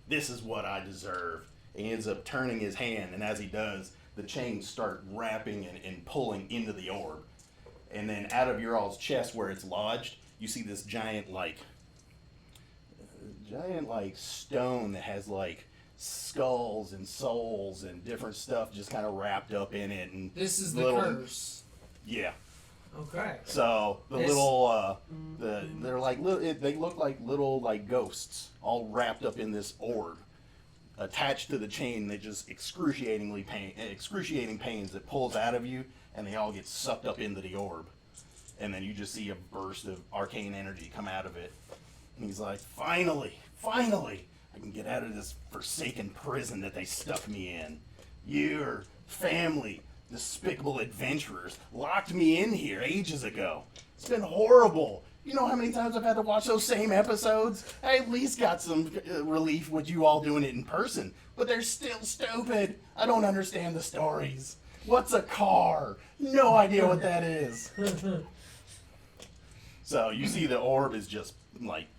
This is what I deserve. And he ends up turning his hand, and as he does, the chains start wrapping and pulling into the orb. And then out of your all's chest where it's lodged, you see this giant stone that has skulls and souls and different stuff just kind of wrapped up in it. And This is the little- curse. Yeah. Okay. So the This- little, they're they look like little ghosts, all wrapped up in this orb, attached to the chain. They just excruciating pains that pulls out of you, and they all get sucked up into the orb, and then you just see a burst of arcane energy come out of it. And he's like, finally, I can get out of this forsaken prison that they stuck me in. Your family, despicable adventurers, locked me in here ages ago. It's been horrible. You know how many times I've had to watch those same episodes? I at least got some relief with you all doing it in person. But they're still stupid. I don't understand the stories. What's a car? No idea what that is. So you see the orb is just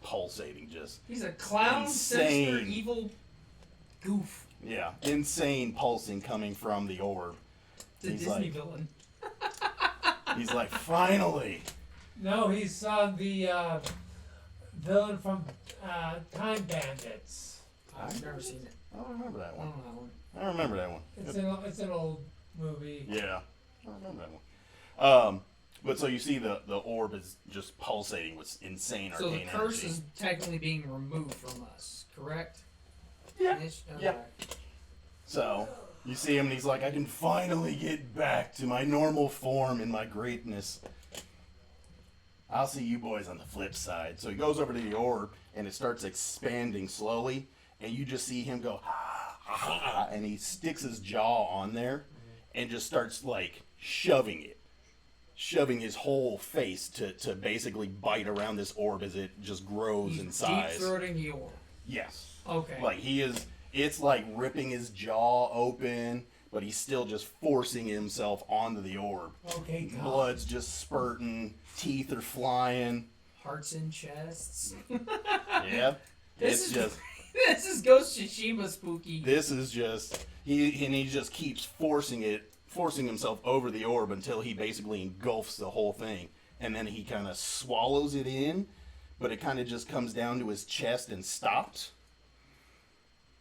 pulsating, just He's a clown, sinister, Insane. evil goof. insane pulsing coming from the orb. The He's Disney like- villain. He's like, finally. No, he's the villain from Time Bandits. I've never seen it. I don't remember that I one. don't know that one. I don't remember that one. It's an old movie. Yeah, I don't remember that one. But so you see the orb is just pulsating with insane So the arcane curse energy. is technically being removed from us, correct? Yeah. Ish? Okay. Yeah. So you see him and he's like, I can finally get back to my normal form and my greatness. I'll see you boys on the flip side. So he goes over to the orb and it starts expanding slowly, and you just see him go, and he sticks his jaw on there and just starts like shoving his whole face to basically bite around this orb as it just grows He's in size. deep throating the orb. Yes. Okay. Like it's like ripping his jaw open, but he's still just forcing himself onto the orb. Okay, Tom. Blood's just spurting, teeth are flying. Hearts in chests. Yeah. This It's is- just This is Ghost Tsushima spooky. this is just he just keeps forcing himself over the orb until he basically engulfs the whole thing. And then he kind of swallows it in, but it kind of just comes down to his chest and stops.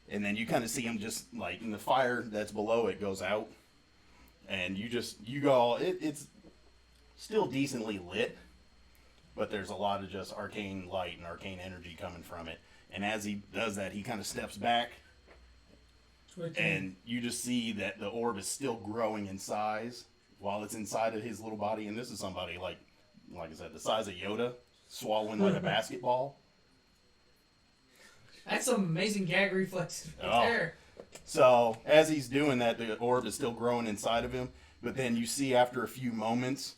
And then you kind of see him just like in the fire that's below it goes out. And it's still decently lit, but there's a lot of just arcane light and arcane energy coming from it. And as he does that, he kind of steps back, Twitching. and you just see that the orb is still growing in size while it's inside of his little body. And this is somebody like I said, the size of Yoda, swallowing like a basketball. That's some amazing gag reflexes right Oh. there. So as he's doing that, the orb is still growing inside of him. But then you see after a few moments,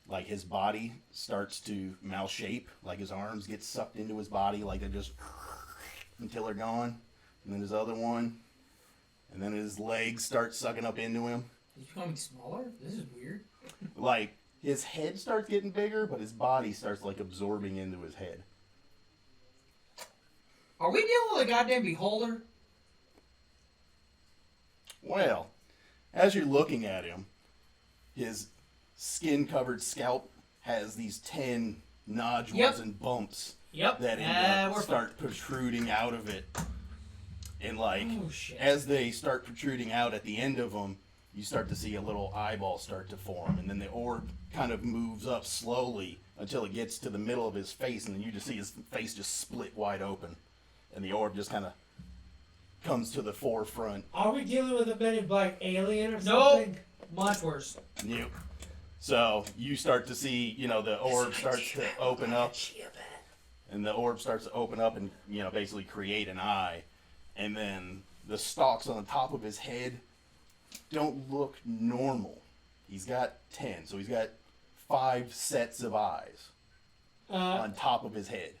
like his body starts to malshape, like his arms get sucked into his body, like they're just until they're gone. And then his other one, and then his legs start sucking up into him. He's becoming smaller? This is weird. Like his head starts getting bigger, but his body starts like absorbing into his head. Are we dealing with a goddamn beholder? Well, as you're looking at him, his skin-covered scalp has these 10 nodules Yep. and bumps Yep. that start protruding out of it. And like, Oh, shit. as they start protruding out at the end of them, you start to see a little eyeball start to form. And then the orb kind of moves up slowly until it gets to the middle of his face. And then you just see his face just split wide open. And the orb just kind of comes to the forefront. Are we dealing with a Men in Black alien or Nope. something? Much worse. Yep. So you start to see, the orb starts to open up. And the orb starts to open up and, basically create an eye. And then the stalks on the top of his head don't look normal. He's got 10, so he's got 5 sets of eyes on top of his head,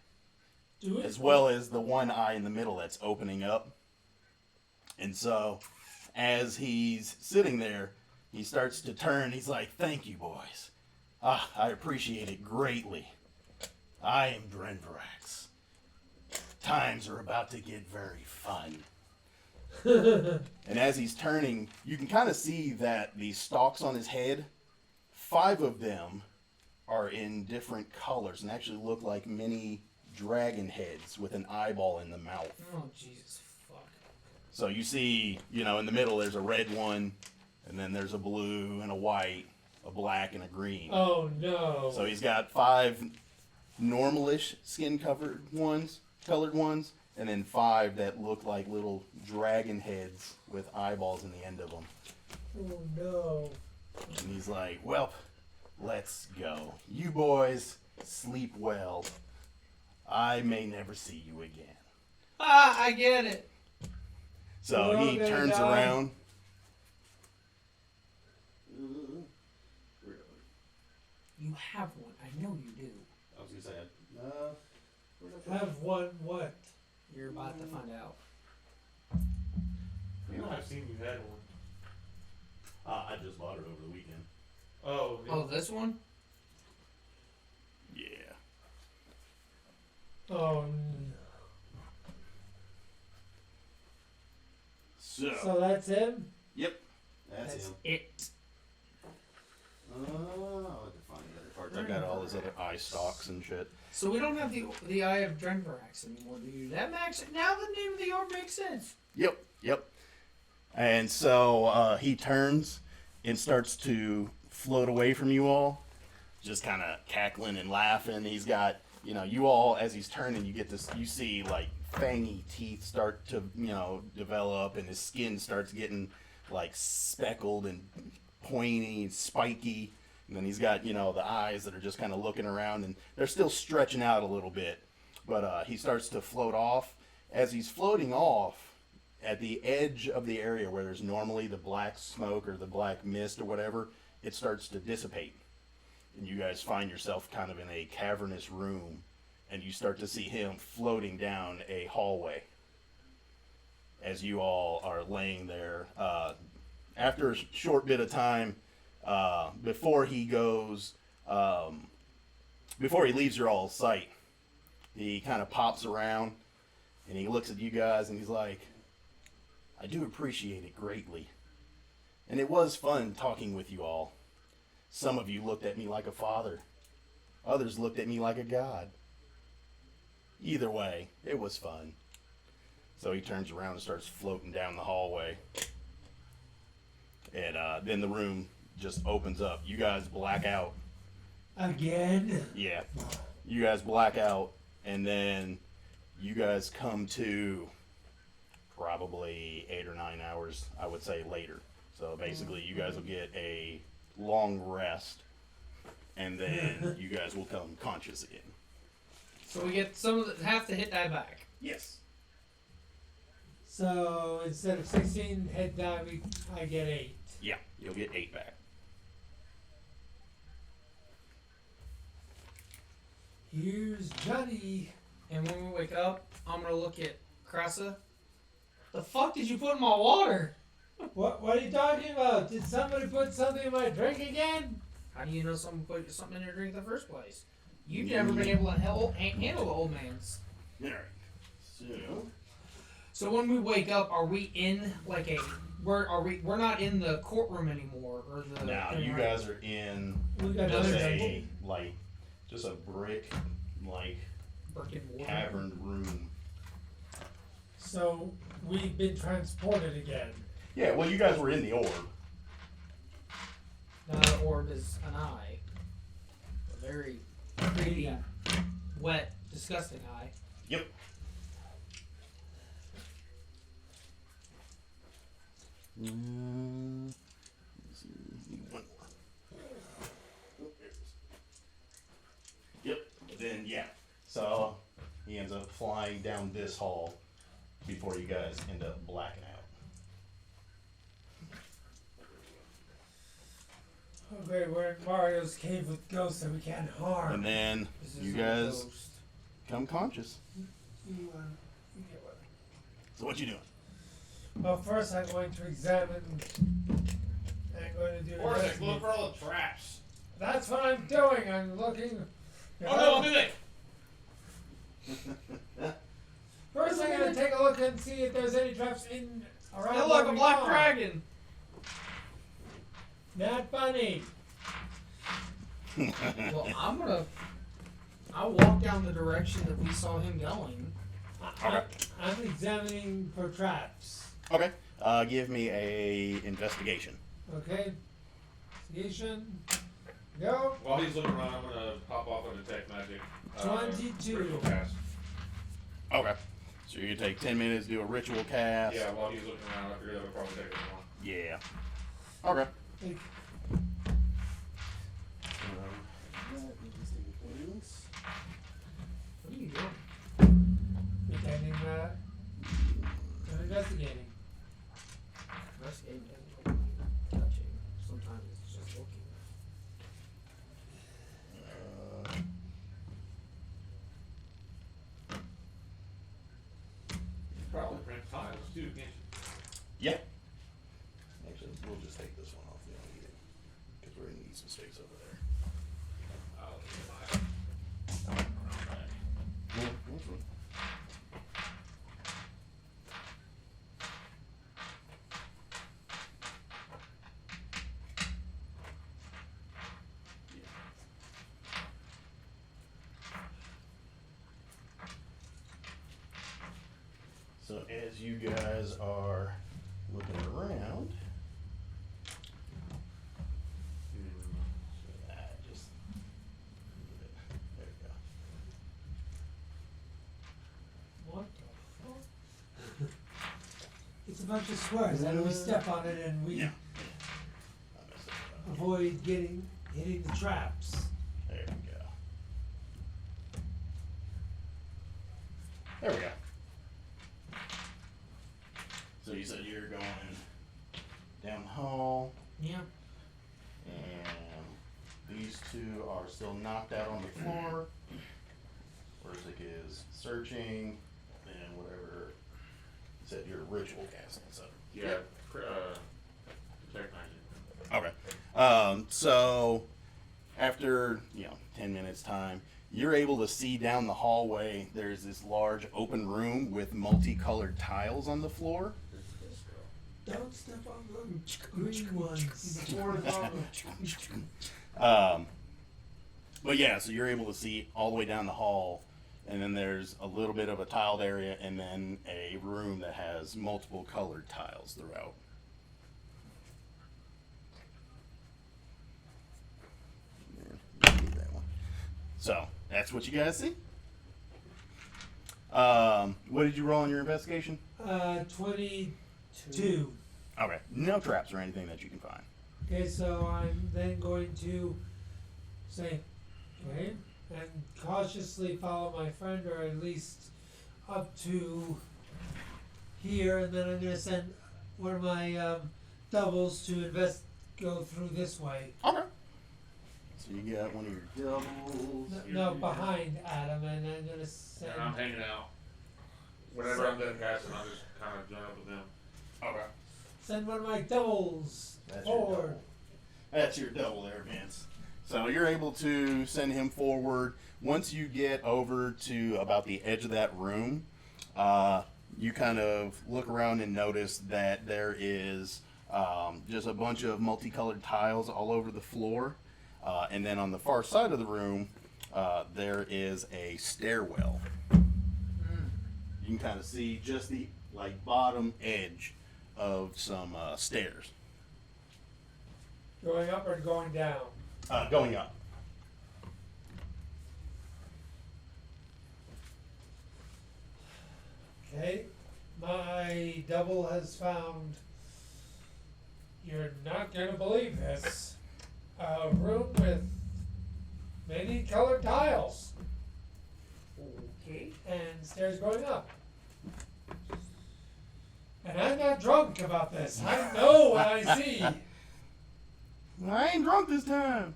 Do it. as well as the one eye in the middle that's opening up. And so, as he's sitting there, he starts to turn. He's like, "Thank you, boys. I appreciate it greatly. I am Drenvarax. Times are about to get very fun." And as he's turning, you can kind of see that the stalks on his head, 5 of them are in different colors and actually look like mini dragon heads with an eyeball in the mouth. Oh, Jesus fuck. So you see, in the middle there's a red one, and then there's a blue and a white, a black and a green. Oh no. So he's got 5 normalish colored ones, and then 5 that look like little dragon heads with eyeballs in the end of them. Oh no. And he's like, "Well, let's go. You boys sleep well. I may never see you again." Ah, I get it. So We're all he gonna turns die. around. You have one. I know you do. I was gonna say, Have one what? You're about to find out. I've seen you had one. I just bought it over the weekend. Oh, yeah. Oh, this one? Yeah. Oh no. So, So that's him? yep, that's him. it. I got all his other eye stalks and shit. So we don't have the Eye of Drenvarax anymore, do you? That makes now the name of the orb makes sense. Yep. And so he turns and starts to float away from you all, just kind of cackling and laughing. He's got, you all, as he's turning, you get this, you see like fangy teeth start to, develop, and his skin starts getting like speckled and pointy and spiky. And then he's got, the eyes that are just kind of looking around, and they're still stretching out a little bit. But he starts to float off. As he's floating off, at the edge of the area where there's normally the black smoke or the black mist or whatever, it starts to dissipate. And you guys find yourself kind of in a cavernous room, and you start to see him floating down a hallway as you all are laying there. After a short bit of time, before he goes, before he leaves your all's sight, he kind of pops around and he looks at you guys and he's like, I do appreciate it greatly. And it was fun talking with you all. Some of you looked at me like a father. Others looked at me like a god. Either way, it was fun. So he turns around and starts floating down the hallway. And then the room just opens up. You guys black out. Again? Yeah. You guys black out, and then you guys come to probably 8 or 9 hours, I would say, later. So basically, you guys will get a long rest, and then you guys will come conscious again. So we get half the hit die back. Yes. So instead of 16 hit die, I get 8. Yeah, you'll get 8 back. Here's Johnny. And when we wake up, I'm gonna look at Cressa. The fuck did you put in my water? What are you talking about? Did somebody put something in my drink again? How do you know someone put something in your drink in the first place? You've never been able to handle the old man's. Alright. So... So when we wake up, are we in like a? We're not in the courtroom anymore, or the. Now you guys are in We got just another a brick cavern room. So we've been transported again. Yeah, well, you guys were in the orb. Now the orb is an eye, a very creepy, wet, disgusting eye. Yep. Let's see, need one more. Oh, there it is. Yep. Then yeah. So he ends up flying down this hall before you guys end up blacking out. Okay, we're in Mario's cave with ghosts that we can't harm. And then This you is a guys ghost. come conscious. You get one. So what you doing? Well, first I'm going to examine. I'm going to do. Or investigate. look for all the traps. That's what I'm doing. I'm looking. Oh no, mimic! First, I'm going to take a look and see if there's any traps around. Hey, look, where a we black are. dragon. Not funny. Well, I'll walk down the direction that we saw him going. I'm examining for traps. Okay. Give me a investigation. Okay. Investigation. Go. While he's looking around, I'm gonna pop off on detect magic. 22. Ritual cast. Okay. So you take 10 minutes to do a ritual cast. Yeah, while he's looking around, I figured that would probably take a while. Yeah. Okay. Like, What are you doing? pretending that. I'm investigating. Investigating doesn't mean touching. Sometimes it's just looking. Probably print tiles too, can't you? Yeah. Actually, we'll just take this one off. We don't need it. Because we're going to need some space over there. I'll get mine. Yeah, that's fine. So as you guys are looking around, just there you go. What the fuck? It's a bunch of squares, and we step on it and we Yeah. avoid hitting the traps. There we go. There we go. So you said you're going down the hall, Yeah. and these two are still knocked out on the floor. Orzik is searching, and whatever. You said you're ritual casting, so. Yeah, protect magic. Okay. So after 10 minutes time, you're able to see down the hallway. There's this large open room with multicolored tiles on the floor. Don't step on the green ones. But yeah, so you're able to see all the way down the hall, and then there's a little bit of a tiled area, and then a room that has multiple colored tiles throughout. That one. So that's what you guys see. What did you roll in your investigation? 22. Okay, no traps or anything that you can find. Okay, so I'm then going to say, okay, and cautiously follow my friend, or at least up to here, and then I'm going to send one of my doubles to go through this way. Okay. So you got one of your doubles. No, behind Adam, and I'm going to send. And I'm hanging out. Whenever I'm done casting, I'll just kind of join up with them. Okay. Send one of my doubles That's your forward. double. That's your double there, Vince. So you're able to send him forward. Once you get over to about the edge of that room, you kind of look around and notice that there is just a bunch of multicolored tiles all over the floor. And then on the far side of the room, there is a stairwell. You can kind of see just the bottom edge of some stairs. Going up or going down? Going up. Okay, my double has found, you're not going to believe this, a room with many colored tiles Okay. and stairs going up. And I'm not drunk about this. I know what I see. I ain't drunk this time.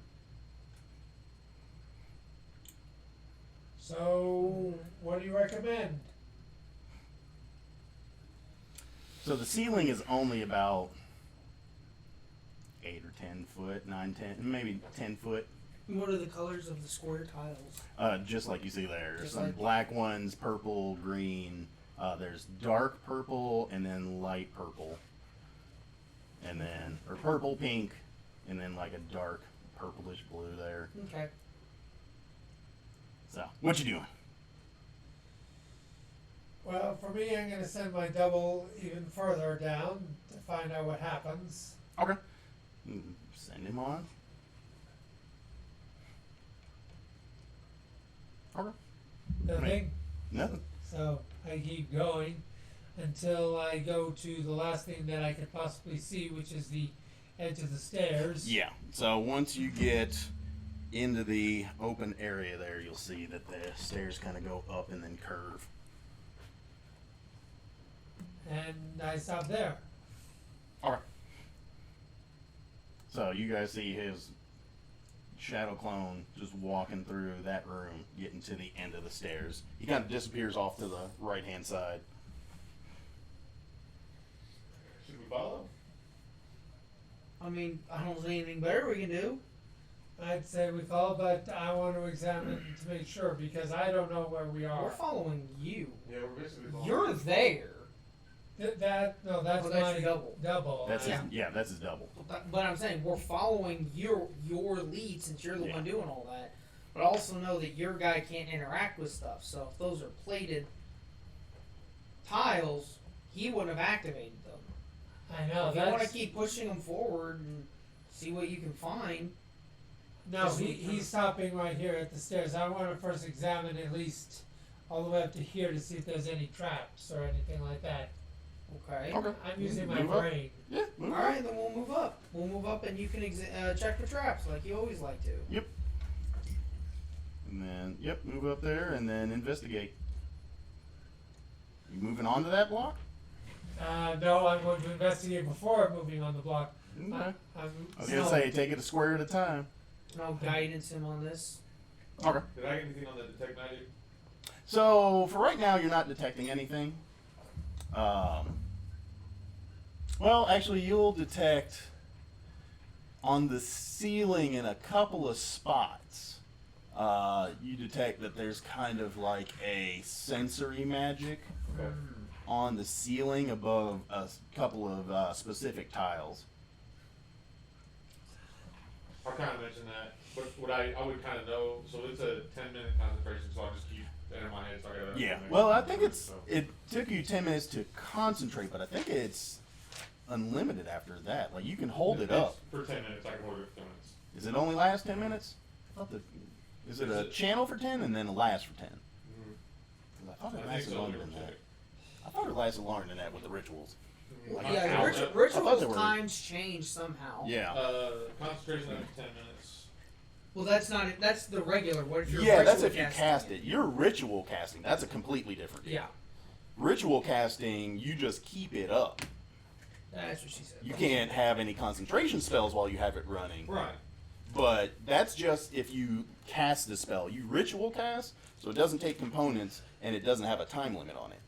So, what do you recommend? So the ceiling is only about 8 or 10 foot, 9, 10, maybe 10 foot. What are the colors of the square tiles? Just like you see there. Just Some like- black ones, purple, green. There's dark purple and then light purple. And then, or purple, pink, and then like a dark purplish blue there. Okay. So, what you doing? Well, for me, I'm going to send my double even further down to find out what happens. Okay. Send him on. Okay. Nothing. Nothing. So I keep going until I go to the last thing that I could possibly see, which is the edge of the stairs. Yeah. So once you get into the open area there, you'll see that the stairs kind of go up and then curve. And I stop there. All right. So you guys see his shadow clone just walking through that room, getting to the end of the stairs. He kind of disappears off to the right-hand side. Should we follow? I mean, I don't see anything better we can do. I'd say we follow, but I want to examine to make sure because I don't know where we We're are. following you. Yeah, we're basically following. You're there. That's Oh, that's my your double. double. That's Yeah. that's his double. But I'm saying we're following your lead since you're the Yeah. one doing all that. But also know that your guy can't interact with stuff. So if those are plated, tiles, he wouldn't have activated them. I know, If you want to that's... keep pushing them forward and see what you can find. No, he's stopping right here at the stairs. I want to first examine at least all the way up to here to see if there's any traps or anything like that. Okay. Okay. I'm using my Move up. brain. Yeah. Move All on. right, then we'll move up. We'll move up, and you can check for traps like you always like to. Yep. And then, yep, move up there and then investigate. You moving on to that block? No, I'm going to investigate before moving on the block. Okay. I'm I was gonna say, take it a square at a time. I'll guidance him on this. Okay. Did I get anything on the detect magic? So for right now, you're not detecting anything. Well, actually, you'll detect on the ceiling in a couple of spots. You detect that there's kind of like a sensory magic Okay. on the ceiling above a couple of specific tiles. I'll kind of mention that, but what I would kind of know, so it's a 10-minute concentration, so I'll just keep that in my head, so I gotta... Yeah. Well, I think it took you 10 minutes to concentrate, but I think it's unlimited after that. Like you can hold it up. For 10 minutes, I can hold it for 10 minutes. Does it only last 10 minutes? I thought is it a channel for 10 and then a last for 10? Mm-hmm. 'Cause I thought it I think lasted so, longer than that. I thought it lasted longer than that with the rituals. Mhm. Like, Yeah, I the thought rituals they were- times change somehow. Yeah. Concentration after 10 minutes. Well, that's not it. That's the regular. What if you're Yeah, that's ritual if you casting cast it. Your ritual casting, that's a completely different deal. Yeah, Ritual casting, you just keep it up. that's what she said. You can't have any concentration spells while you have it running. Right. But that's just if you cast the spell. You ritual cast, so it doesn't take components and it doesn't have a time limit on it.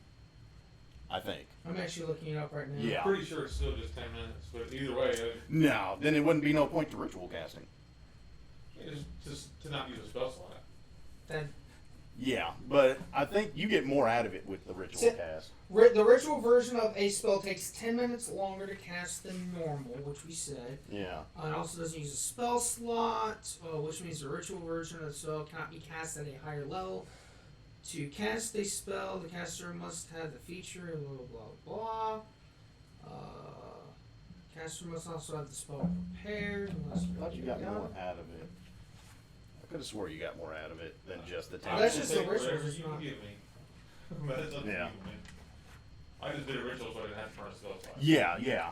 I think. I'm actually looking it up right now. Yeah. Pretty sure it's still just 10 minutes, but either way, No, then it wouldn't be no point to ritual casting. it's just to not use a spell slot. Then Yeah, but I think you get more out of it with the ritual Sit. cast. the ritual version of a spell takes 10 minutes longer to cast than normal, which we said. Yeah. It also doesn't use a spell slot, which means the ritual version of the spell cannot be cast at a higher level. To cast a spell, the caster must have the feature, blah blah blah. Caster must also have the spell prepared. I thought you got more out of it. I could have swore you got more out of it than just the Well, time. that's just the Take rituals, whatever it's you not- can give me. But it's up to Yeah. you, man. I just did a ritual so I didn't have to burn a spell slot. Yeah, yeah.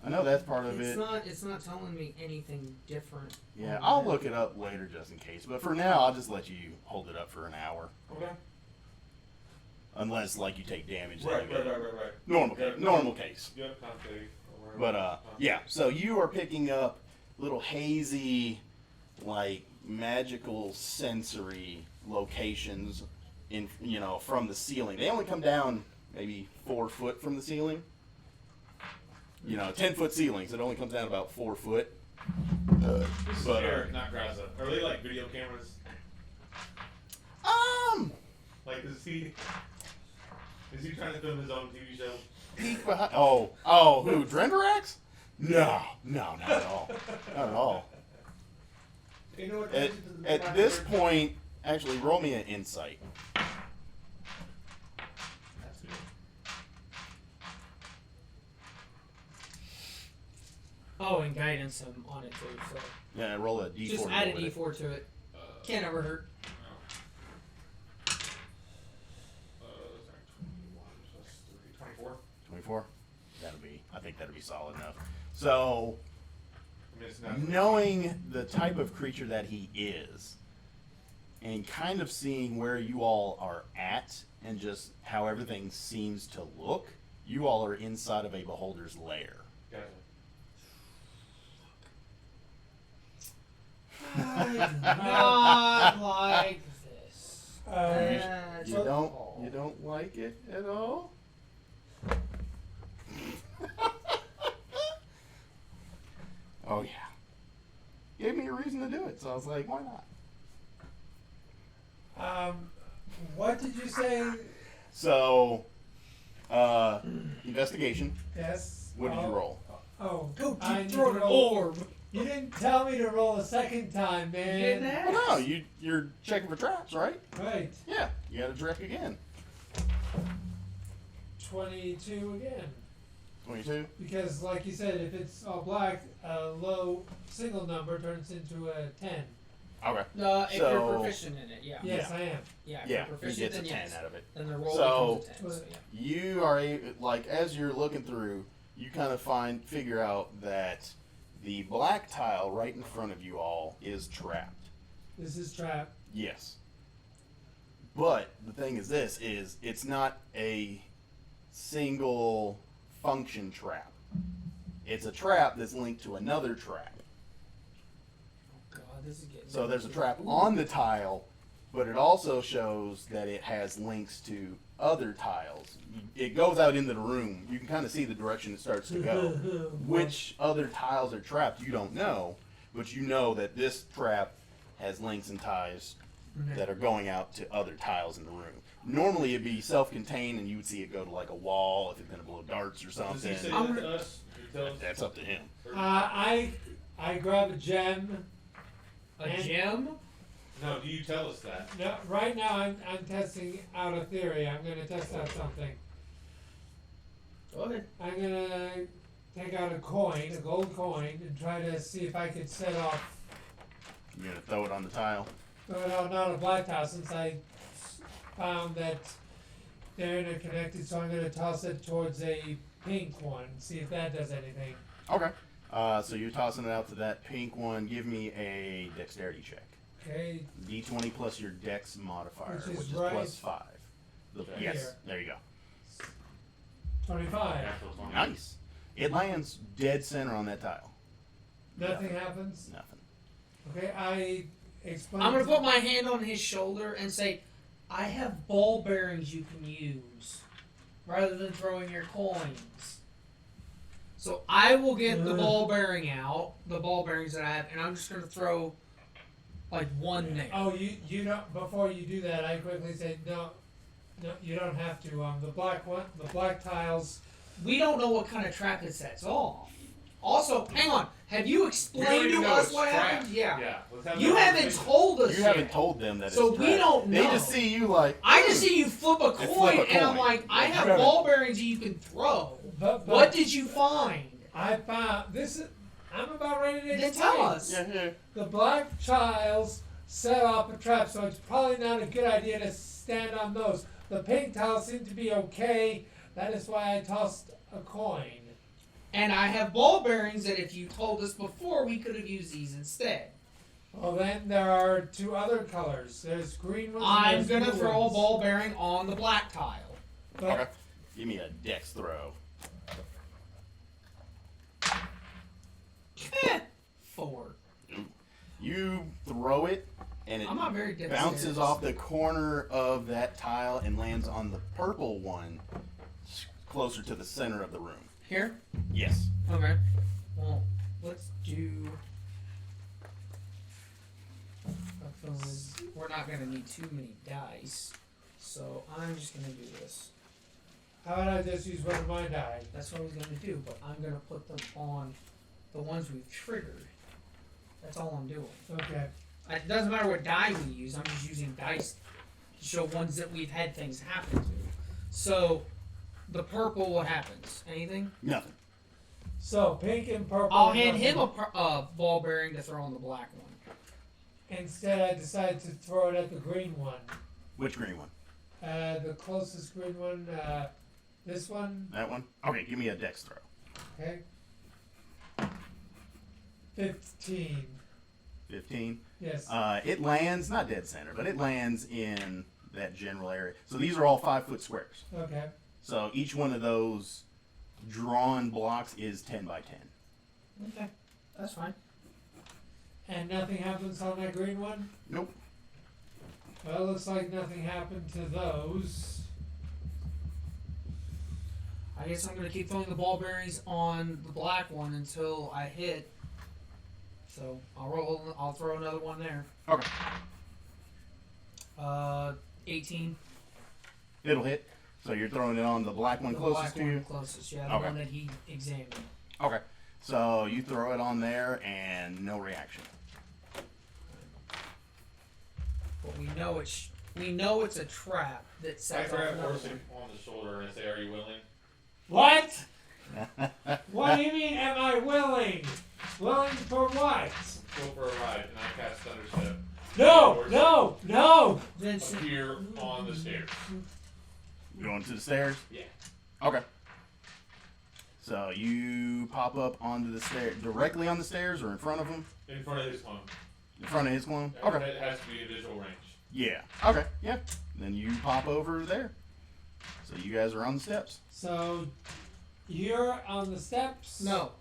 I know that's part of It's it. not. It's not telling me anything different. Yeah, on I'll that. look it up later just in case. But for now, I'll just let you hold it up for an hour. Okay. Unless, like, you take damage. then Right, you go- right. Normal, Yeah. normal case. Yep, concave. or whatever. But yeah. So you are picking up little hazy, like magical sensory locations in from the ceiling. They only come down maybe 4 foot from the ceiling. 10-foot ceilings. It only comes down about 4 foot. This is but, Eric, not Graza. Are they like video cameras? Like, is he trying to film his own TV show? Peek behind. Who? Drendrax? No, not at all. Not at all. You know what? At this point, actually, roll me an insight. Oh, and guidance him on it too. So Yeah, roll a d4. just to add go a with it. d4 to it. Can't ever hurt. Sorry, 21 plus 3, 24. 24. I think that'll be solid enough. So, I mean, it's not. knowing the type of creature that he is, and kind of seeing where you all are at, and just how everything seems to look, you all are inside of a beholder's lair. Gotcha. I do not like this. That's You a don't. call. You don't like it at all. Oh yeah. Gave me a reason to do it, so I was like, why not? What did you say? So, investigation. Yes. What did you roll? Oh, Go I deep need throat to an roll. orb. You didn't tell me to roll a second time, man. You didn't ask. Well, no, you're checking for traps, right? Right. Yeah, you got to check again. 22 again. 22. Because, like you said, if it's all black, a low single number turns into a 10. Okay. No, if So- you're proficient in it, yeah. Yes, I am. Yeah, if Yeah, you're he proficient, gets a then 10 yes. out of it. Then the roll So- becomes a 10. So, yeah. You are like as you're looking through, you kind of figure out that the black tile right in front of you all is trapped. This is trap. Yes. But the thing is this is it's not a single function trap. It's a trap that's linked to another trap. God, this is getting. So there's a trap on the tile, but it also shows that it has links to other tiles. It goes out into the room. You can kind of see the direction it starts to go. Which other tiles are trapped, you don't know, but you know that this trap has links and ties that are going out to other tiles in the room. Normally it'd be self-contained and you would see it go to like a wall if it's going to blow darts or Does something. he say I'm that to us? Or tell us? That's up to him. I grab a gem. A gem? No, do you tell us that? No, right now I'm testing out a theory. I'm going to test out something. Go ahead. I'm going to take out a coin, a gold coin, and try to see if I could set off, You're going to throw it on the tile. not a black tile, since I found that they're interconnected, so I'm going to toss it towards a pink one, see if that does anything. Okay. So you're tossing it out to that pink one. Give me a dexterity check. Okay, D20 plus your dex modifier, Which is plus right 5. Okay. Yes, Here. there you go. 25. Natural 20. Nice. It lands dead center on that tile. Nothing happens. Nothing. Okay, I explain. I'm gonna put my hand on his shoulder and say, I have ball bearings you can use, rather than throwing your coins. So I will get the ball bearing out, the ball bearings that I have, and I'm just gonna throw like one there. Oh, you don't. Before you do that, I quickly say no, you don't have to. The black tiles. We don't know what kind of trap it sets off. Also, hang on. Have you We don't explained even to know us it's what trapped. happened? Yeah. Yeah. Let's have You that haven't conversation. told us You yet. haven't told them that So it's we trapped. don't They know. just see you like. I just see you flip a flip coin, a and I'm coin. like, I Yeah, have you haven't- ball bearings you can throw. But What did you find? I found this? I'm about ready to Then explain. tell us. Yeah. The black tiles set off a trap, so it's probably not a good idea to stand on those. The pink tiles seem to be okay. That is why I tossed a coin. And I have ball bearings that if you told us before, we could have used these instead. Well, then there are two other colors. There's green ones. I'm and there's gonna blue throw a ones. ball bearing on the black tile. But Okay. Give me a dex throw. 4. You throw it, and it I'm not very dexterous. bounces off the corner of that tile and lands on the purple one, closer to the center of the room. Here? Yes. Okay. Well, let's do. We're not gonna need too many dice, so I'm just gonna do this. how about I just use one of my die? That's what I was gonna do, but I'm gonna put them on the ones we've triggered. That's all I'm doing. Okay. It doesn't matter what die we use. I'm just using dice to show ones that we've had things happen to. So, the purple, what happens? Anything? Nothing. So pink and purple. I'll and hand him nothing. a ball bearing to throw on the black one. Instead, I decided to throw it at the green one. Which green one? The closest green one. This one. That one? Okay, give me a dex throw. Okay. 15. 15. Yes. It lands, not dead center, but it lands in that general area. So these are all 5-foot squares. Okay. So each one of those drawn blocks is 10 by 10. Okay, that's fine. And nothing happens on that green one? Nope. Well, it looks like nothing happened to those. I guess I'm gonna keep throwing the ball bearings on the black one until I hit. So I'll throw another one there. Okay. 18. It'll hit. So you're throwing it on the black one The closest black to one you? closest, yeah, the Okay. one that he examined. Okay. So you throw it on there and no reaction. But we know we know it's a trap that I sets off grab another Orson one. on the shoulder and I say, "Are you willing?" What? What do you mean, am I willing? Willing for what? Go for a ride, and I cast Thunderstep. No, no, no! Then s- Appear on the stairs. Going to the stairs? Yeah. Okay. So you pop up onto the stair, directly on the stairs or in front of him? In front of his clone. In front of his clone? Okay. It has to be in visual range. Yeah. Okay. Yeah. Then you pop over there. So you guys are on the steps. So, you're on the steps? no,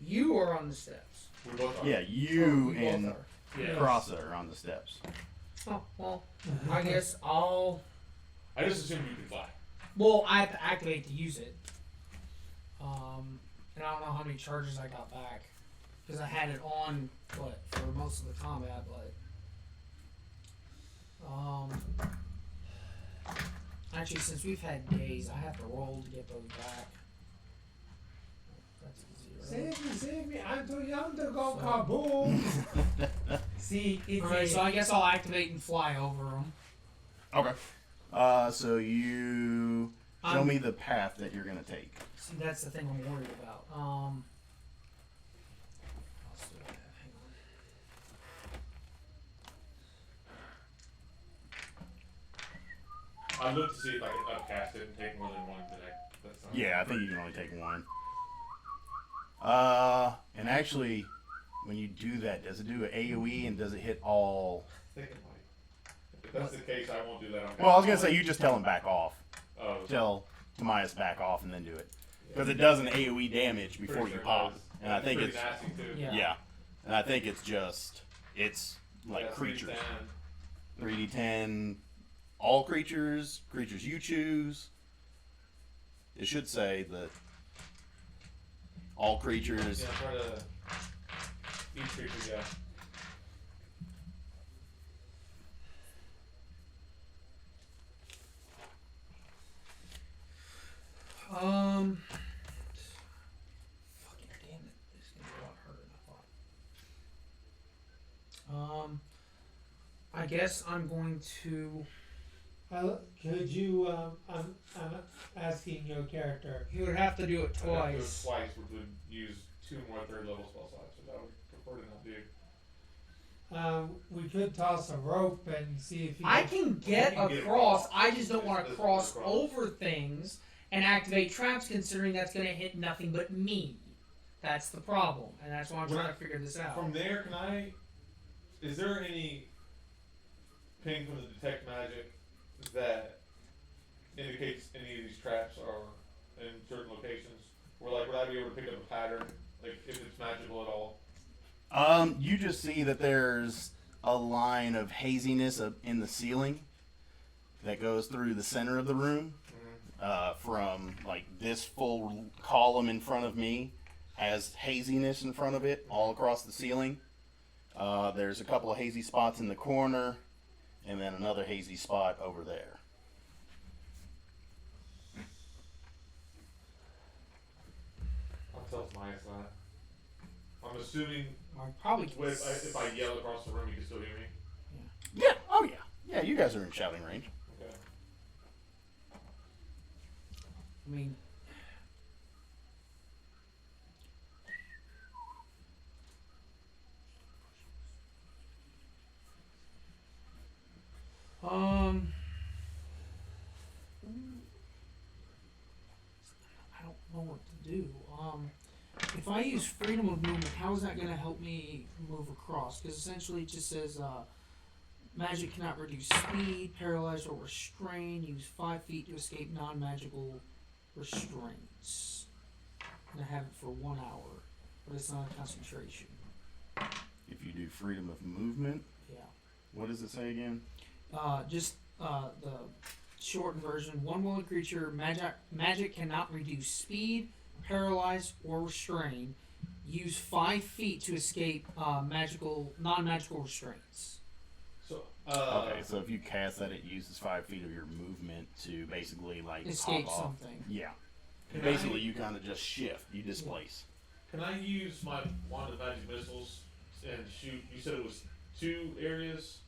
you are on the steps. We both are. Yeah, you We both and are. Yeah. Crossa are on the steps. Oh, well, I guess I'll. I just assumed you could fly. Well, I have to activate to use it. And I don't know how many charges I got back because I had it on for most of the combat, but actually, since we've had days, I have to roll to get those back. That's a 0. Save me, I'm too young to go So- kaboom! See, it's Alright, a- so I guess I'll activate and fly over them. Okay. So you show I'm- me the path that you're gonna take. See, that's the thing I'm worried about. I'll see what I have. Hang on. I looked to see if I could upcast it and take more than one today. That's not Yeah, I think you can only take one. And actually, when you do that, does it do an AoE and does it hit all? I think it might. If that's the case, I won't do that on Well, I was gonna say you just tell him back off. Oh, Tell Tomias back off and then do it. Because it does an AoE damage before pretty you sure it pop. does. And I think pretty it's nasty too. Yeah. yeah. And I think it's like Yeah, creatures. 310. 3d10, all creatures you choose. It should say that all creatures. Yeah, try to each creature, yeah. Fucking damn it! This is gonna be a lot harder than I thought. I guess I'm going to. could you, I'm asking your character. He would have to do it I'd have to do it twice. twice, which would use 2 more 3rd level spell slots, which I would prefer to not do. We could toss a rope and see if you I can get You can get across. across. I just don't want to Just cross across. over things and activate traps, considering that's going to hit nothing but me. That's the problem, and that's why I'm When trying I- to figure this out. From there, is there any ping from the detect magic that indicates any of these traps are in certain locations? Or like, would I be able to pick up a pattern, like if it's magical at all? You just see that there's a line of haziness in the ceiling that goes through the center of the room. From like this full column in front of me has haziness in front of it all across the ceiling. There's a couple of hazy spots in the corner, and then another hazy spot over there. I'll tell Tomias that. I'm assuming I probably can. if I yell across the room, you can still hear me. Yeah. Oh yeah. Yeah. You guys are in shouting range. Okay. I mean, I don't know what to do. If I use freedom of movement, how is that going to help me move across? Because essentially it just says magic cannot reduce speed, paralyze, or restrain. Use 5 feet to escape non-magical restraints. And I have it for 1 hour, but it's not a concentration. If you do freedom of movement, Yeah. what does it say again? Just the shortened version. One willing creature, magic cannot reduce speed, paralyze, or restrain. Use 5 feet to escape non-magical restraints. So, Okay, so if you cast that, it uses 5 feet of your movement to basically like Escape pop off. something. Yeah. Can Basically, I- you kind of just shift. You displace. Can I use my wand of magic missiles and shoot? You said it was 2 areas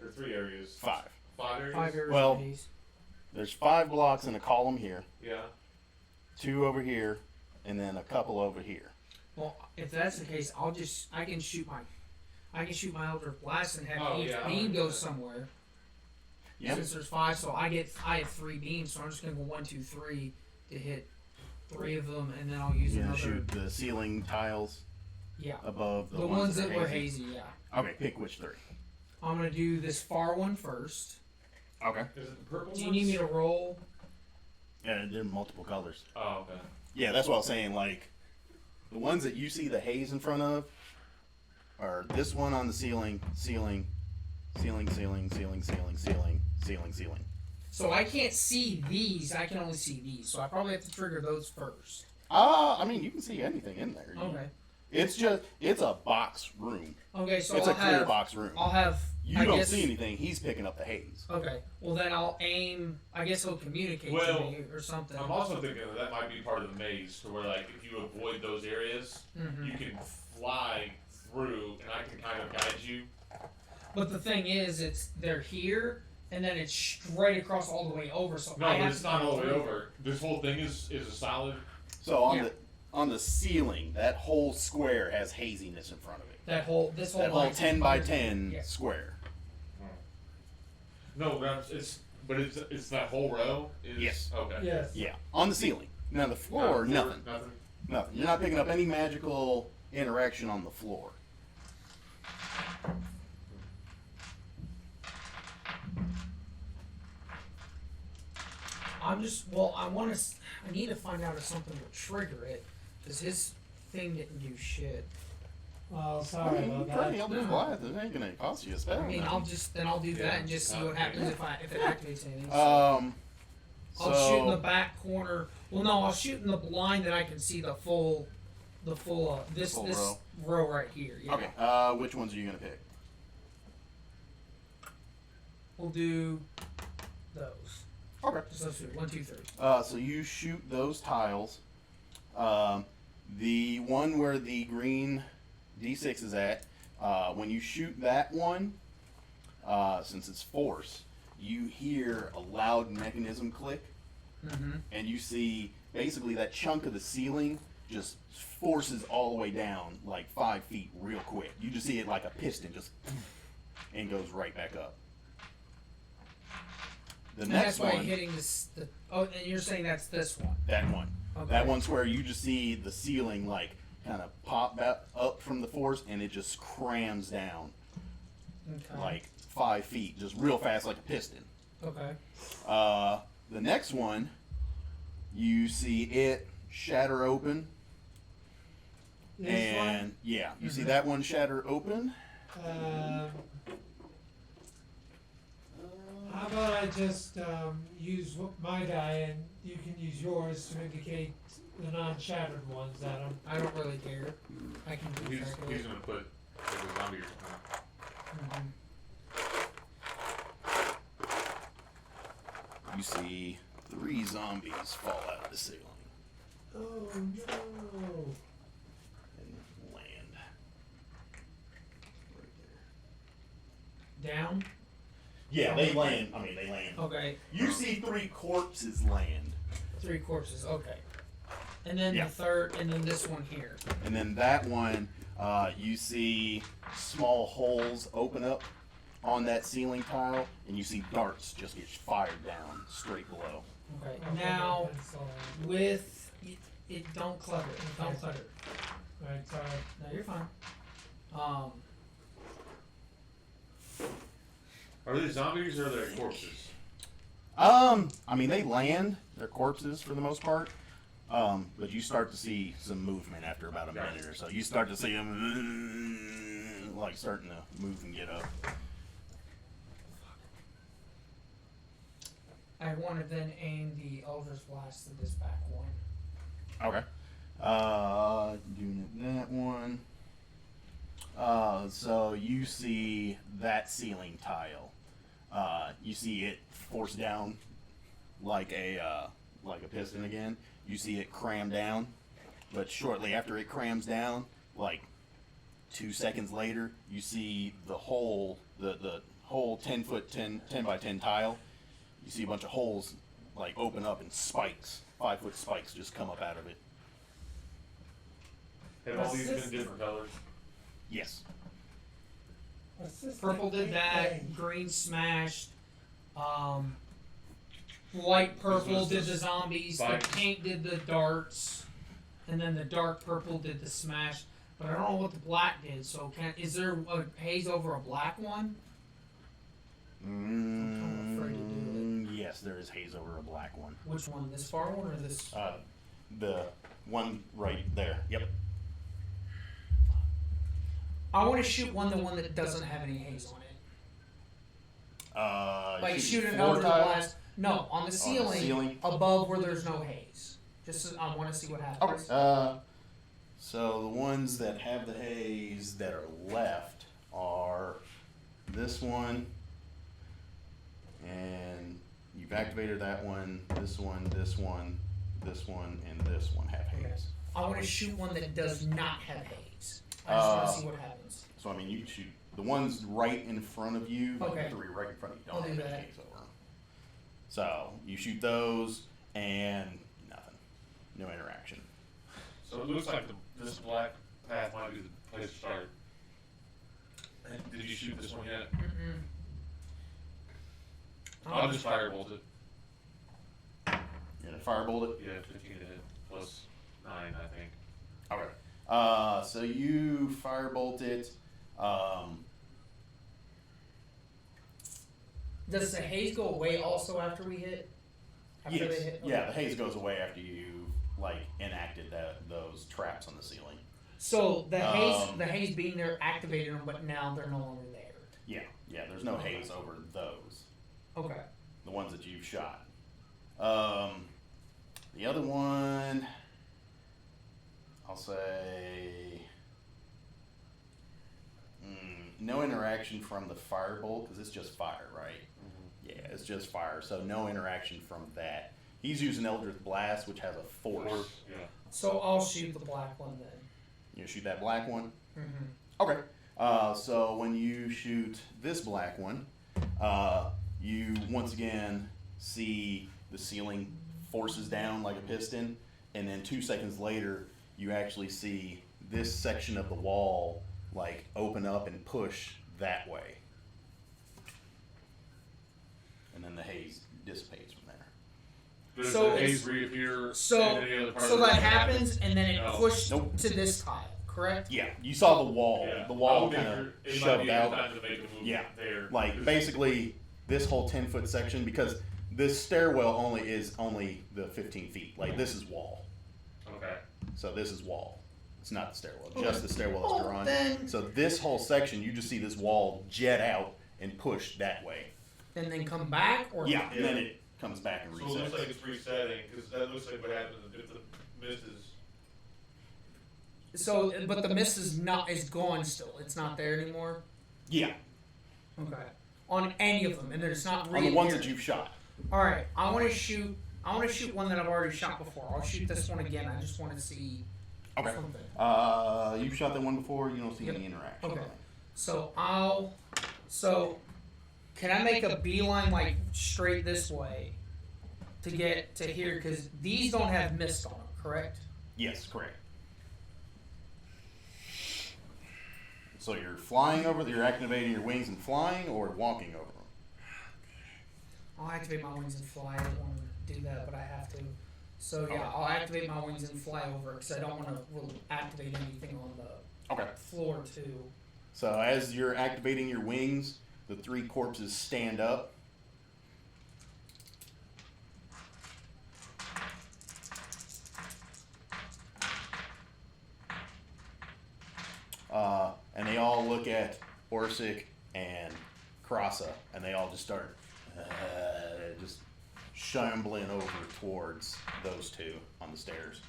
or 3 areas. 5. 5 areas? 5 areas Well- of haze. There's 5 blocks in a column here, Yeah. 2 over here, and then a couple over here. Well, if that's the case, I can shoot my Eldritch Blast and have Oh, each yeah, I beam like go that. somewhere. Yep. Since there's 5, so I have 3 beams, so I'm just gonna go 1, 2, 3 to hit 3 of them, and then I'll use You're gonna another. shoot the ceiling tiles Yeah, above the ones that were hazy. Yeah, Okay, pick which 3. I'm gonna do this far one first. Okay. Is it the purple Do you ones? need me to roll? Yeah, they're multiple colors. Oh, okay. Yeah, that's what I was saying. Like, the ones that you see the haze in front of are this one on the ceiling, ceiling, ceiling, ceiling, ceiling, ceiling, ceiling, ceiling, ceiling. So I can't see these. I can only see these. So I probably have to trigger those first. I mean, you can see anything in there. Okay. It's a box room. Okay, so It's I'll a clear have. box room. I'll have. You I don't guess, see anything. He's picking up the haze. Okay. Well, then I'll aim. I guess he'll communicate to Well, me or something. I'm also thinking that might be part of the maze, to where like if you avoid those areas, Mhm. you can fly through, and I can kind of guide you. But the thing is, they're here, and then it's straight across all the way over. So No, I but have it's to not all the way through. over. This whole thing is a solid. So Yeah. on the ceiling, that whole square has haziness in front of it. That whole this whole That whole line- 10 by 10 Yeah. square. No, but it's that whole row. Is, Yes. Okay. Yes. Yeah, on the ceiling. Now the floor, nothing. Nothing. Nothing. You're not picking up any magical interaction on the floor. I'm just I need to find out if something will trigger it, because his thing didn't do shit. Well, I sorry mean, about you try that. Eldritch Blast. It ain't gonna cost you a spell. I mean, man. I'll do that and just see what happens if it activates anything. I'll I'll shoot in the back corner. Well, no, I'll shoot in the blind that I can see the full this Full this row. row right here. Yeah. Okay. Which ones are you gonna pick? We'll do those. Okay. Just those 2. 1, 2, 3. So you shoot those tiles. The one where the green D6 is at, when you shoot that one, since it's force, you hear a loud mechanism click, Mm-hmm. and you see basically that chunk of the ceiling just forces all the way down like 5 feet real quick. You just see it like a piston just and goes right back up. The And next that's why one, hitting and you're saying that's this one. that one. Okay. That one's where you just see the ceiling like kind of pop back up from the force, and it just crams down Okay. like 5 feet, just real fast like a piston. Okay. The next one, you see it shatter open, This and yeah, you see Mhm. that one shatter open. one, how about I just use my die and you can use yours to indicate the non-shattered ones, Adam. I don't really care. I can do He's exactly. gonna put the zombie on. Mhm. You see 3 zombies fall out of the ceiling Oh no! and land right there. Down. Yeah, they land. I mean, they land. Okay. You see 3 corpses land, 3 corpses. Okay. And then Yeah. the third, and then this one here. and then that one, you see small holes open up on that ceiling tile, and you see darts just get fired down straight below. Okay. I'll Now put my pencil on. with it don't clutter. It don't Okay. clutter. Right, sorry. No, you're fine. Are they zombies or are they corpses? I mean, they land. They're corpses for the most part. But you start to see some movement after about a minute or so. You start to see them like starting to move and get up. I want to then aim the Eldritch Blast to this back one. Okay. Doing it that one. So you see that ceiling tile. You see it force down like a piston again. You see it cram down, but shortly after it crams down, like 2 seconds later, you see the hole whole 10-foot 10 by 10 tile, you see a bunch of holes like open up and spikes, 5-foot spikes just come up out of it. Have all these been different colors? Yes. Purple did that. Green smashed. Light purple did the zombies. The spikes. pink did the darts, and then the dark purple did the smash. But I don't know what the black did. So is there a haze over a black one? I'm afraid to do Yes, there is haze over a black one. Which one? This far one or this? The one right there. Yep. I want to shoot the one that doesn't have any haze on it. Like shoot it floor over the tile? glass. No, on the ceiling, above where there's no haze. Just I want to see what happens. Okay. So the ones that have the haze that are left are this one, and you've activated that one, this one, this one, this one, and this one have haze. Okay. I want to shoot one that does not have haze. I just want to see what happens. So I mean, you can shoot the ones right in front of you, like Okay. the three right in front of you, I'll don't do have that. haze over them. So you shoot those, and nothing, no interaction. So it looks like this black path might be the place to start. And did you shoot this one yet? Mm-mm. I'll just firebolt it. You're gonna firebolt it. Yeah, 15 to hit plus 9, I think. Okay. So you firebolt it. Does the haze go away also after we hit? After Yes. they hit? Yeah, Okay. the haze goes away after you like enacted those traps on the ceiling. So the haze being there activated them, but now they're no longer there. Yeah, there's no haze over those. Okay. The ones that you've shot. The other one, I'll say, no interaction from the firebolt because it's just fire, right? Mm-hmm. Yeah, it's just fire, so no interaction from that. He's using Eldritch Blast, which has a force. Yeah. So I'll shoot the black one then. You shoot that black one. Mm-hmm. Okay. So when you shoot this black one, you once again see the ceiling forces down like a piston, and then 2 seconds later, you actually see this section of the wall like open up and push that way, and then the haze dissipates from there. Does So the it's- haze reappear So in any other part so of the that room? happens, and then it No. pushed Nope. to this tile, correct? Yeah, you saw the wall. Yeah. The wall I kind would of think it might shoved be out. time to make a move Yeah. there. Like basically this whole 10-foot section, because this stairwell is only the 15 feet. Like this is wall. Okay. So this is wall. It's not the stairwell, just the stairwell that Well, you're on. then- So this whole section, you just see this wall jet out and push that way. And then come back, or Yeah, and then it comes back and So it looks like resets. it's resetting, because that looks like what happens if the mist is. So, but the mist is gone still. It's not there anymore. Yeah, Okay. On any of them, and there's not on the ones that reappearing. you've shot. All right. I want to shoot one that I've already shot before. I'll shoot this one again. I just want to see Okay. something. You've shot that one before. You don't see Yep. any interaction. Okay. So can I make a beeline like straight this way to get to here? Because these don't have mist on them, correct? Yes, correct. So you're flying over. You're activating your wings and flying, or walking over them. I'll activate my wings and fly. I don't want to do that, but I have to. So yeah, I'll activate my wings and fly over because I don't want to activate anything on the Okay. floor too. So as you're activating your wings, the 3 corpses stand up. And they all look at Orsic and Krasa, and they all just start just shambling over towards those two on the stairs.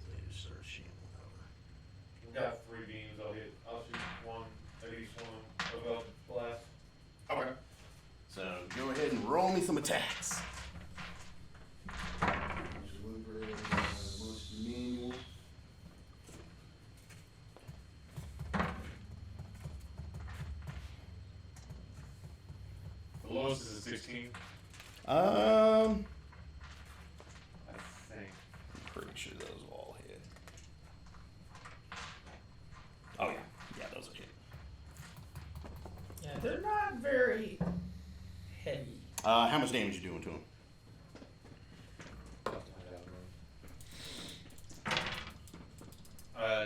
They just start shambling over. We've got 3 beams. I'll shoot one at each one above the blast. Okay. So go ahead and some attacks. The lowest is a 16. Um, I think. I'm pretty sure those will all hit. Oh yeah, yeah, those will hit. Yeah, they're not very heavy. How much damage you doing to him?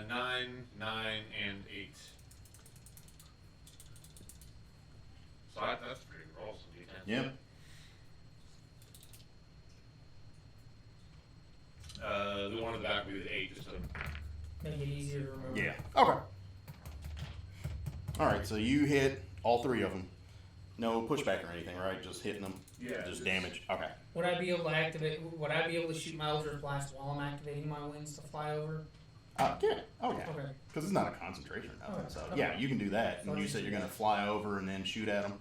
Nine, 9, and 8. So that's pretty roll. Some D10. Yep. The one in the back would be the 8, just to. Make it easier to remember. Yeah. Okay. All right, so you hit all 3 of them. No pushback or anything, right? Just hitting them. Yeah. Just damage. Okay. Would I be able to activate? Would I be able to shoot my Eldritch Blast while I'm activating my wings to fly over? Yeah. Oh yeah. Okay. Because it's not a concentration or nothing. Okay. So Okay. yeah, you can do that. And you said you're gonna fly over and then shoot at them.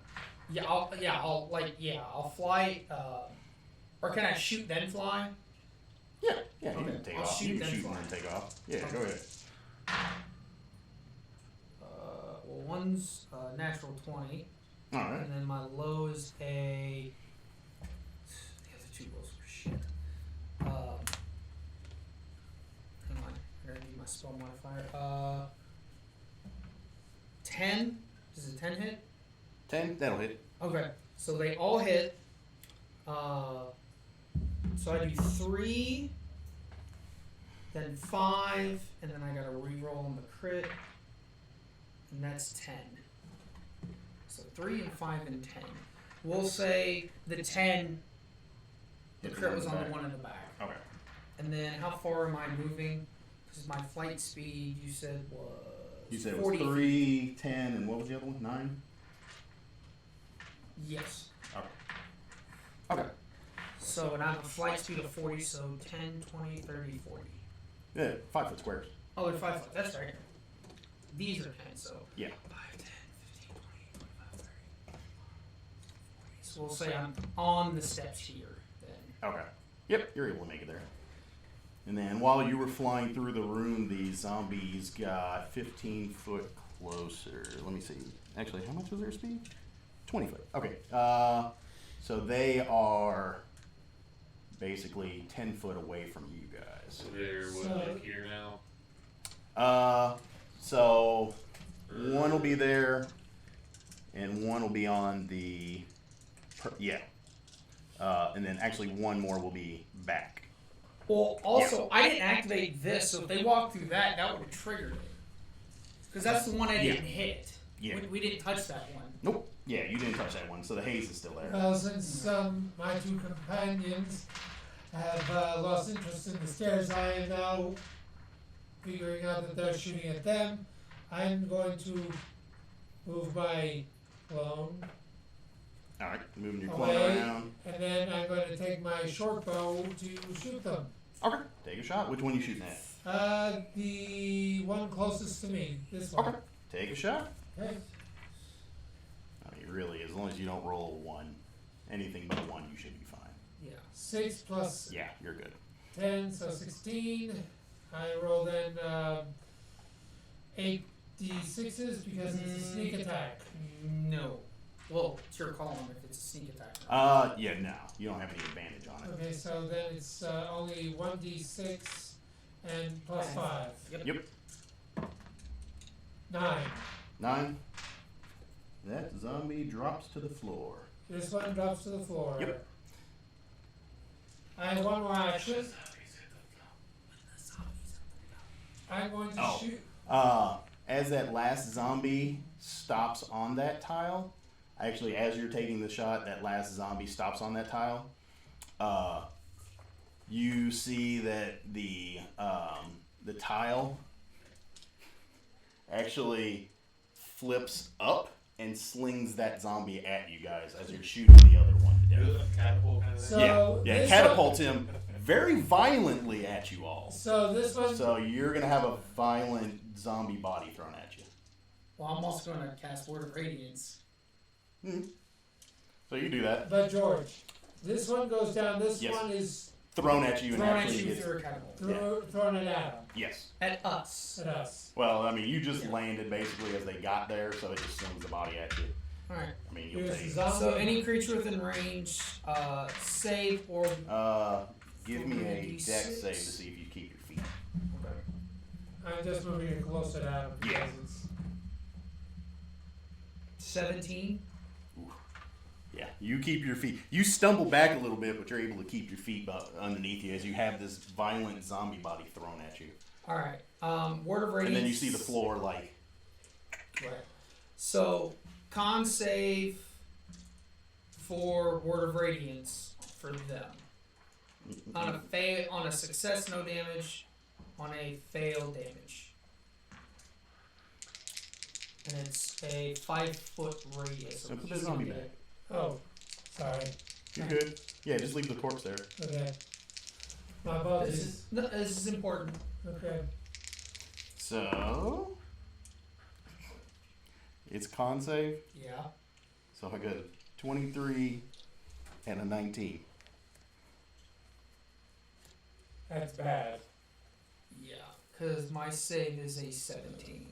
Yeah, I'll fly. Or can I shoot then fly? Yeah. Yeah. You Okay. can take I'll off. shoot You can then shoot fly. and then take off. Yeah. Go ahead. Well, one's natural 20, All right. and then my low is a. The other 2 rolls were shit. Hang on, I gotta need my spell modifier. 10. Does a 10 hit? 10. That'll hit. Okay, so they all hit. So I do 3, then 5, and then I gotta re-roll on the crit, and that's 10. So 3 and 5 and 10. We'll say the 10. The Hit the crit one was in the on the back. one in the back. Okay. And then how far am I moving? Because my flight speed you said was. You said it was 40 3, 10, and what was the other one? 9. Yes. Okay. Okay. So and I have a flight speed of 40, so 10, 20, 30, 40. Yeah. 5 foot squares. Oh, they're 5 foot. That's right. These are 10, so. Yeah. 5, 10, 15, 20, 25, 30. So we'll say I'm on the steps here then. Okay. Yep, you're able to make it there. And then while you were flying through the room, these zombies got 15 foot closer. Let me see. Actually, how much was their speed? 20 foot. Okay. So they are basically 10 foot away from you guys. So they're like here now. So one will be there, and one will be on the. And then actually one more will be back. Well, also, I didn't activate this, so if they walk through that, that would have triggered it. Because that's the one I didn't hit. Yeah. We didn't touch that one. Nope. Yeah, you didn't touch that one, so the haze is still there. Well, since my 2 companions have lost interest in the stairs, I am now figuring out that they're shooting at them. I'm going to move my clone All right, moving your clone away, around. and then I'm going to take my short bow to shoot them. Okay, take a shot. Which one you shooting at? The one closest to me, this one. Okay, take a shot. Okay. I mean, really, as long as you don't roll a 1, anything but a 1, you should be fine. Yeah. 6 plus Yeah, you're good. 10, so 16. I roll then 8 d6s because it's a sneak attack. No. Well, it's your call on if it's a sneak attack. Yeah, no, you don't have any advantage on it. Okay, so then it's only 1d6 and plus 5. Yep. 9. 9. That zombie drops to the floor. This one drops to the floor. Yep. I have one more action. I'm going to Oh. shoot. As that last zombie stops on that tile, actually, as you're taking the shot, that last zombie stops on that tile. You see that the tile actually flips up and slings that zombie at you guys as you're shooting the other one to Is death. it like a catapult kind of thing? So Yeah, this catapults him very violently at you all. So this one. So you're gonna have a violent zombie body thrown at you. Well, I'm also going to cast Word of Radiance. So you do that. But George, this one goes down. This Yes. one is Thrown at you and Thrown at actually you gets. through a catapult. thrown it at him. Yes. At us. At us. Well, I mean, you just Yeah. landed basically as they got there, so it just swings the body at you. Alright. I mean, you'll Here's take. the zombie. So any creature within range, save or. Give me a D6. dex save to see if you keep your feet. I'm just moving it closer to Adam because Yeah. it's 17. Yeah, you keep your feet. You stumble back a little bit, but you're able to keep your feet underneath you as you have this violent zombie body thrown at you. Alright. Word of Radiance. And then you see the floor like. Right. So, con save for Word of Radiance for them. On a success, no damage. On a fail, damage. And it's a 5-foot radius. So put the zombie back. oh, sorry. You're good. Yeah, just leave the corpse there. Okay. My apologies. This is important. Okay. So. It's con save. Yeah. So I got a 23 and a 19. That's bad. Yeah. Because my save is a 17.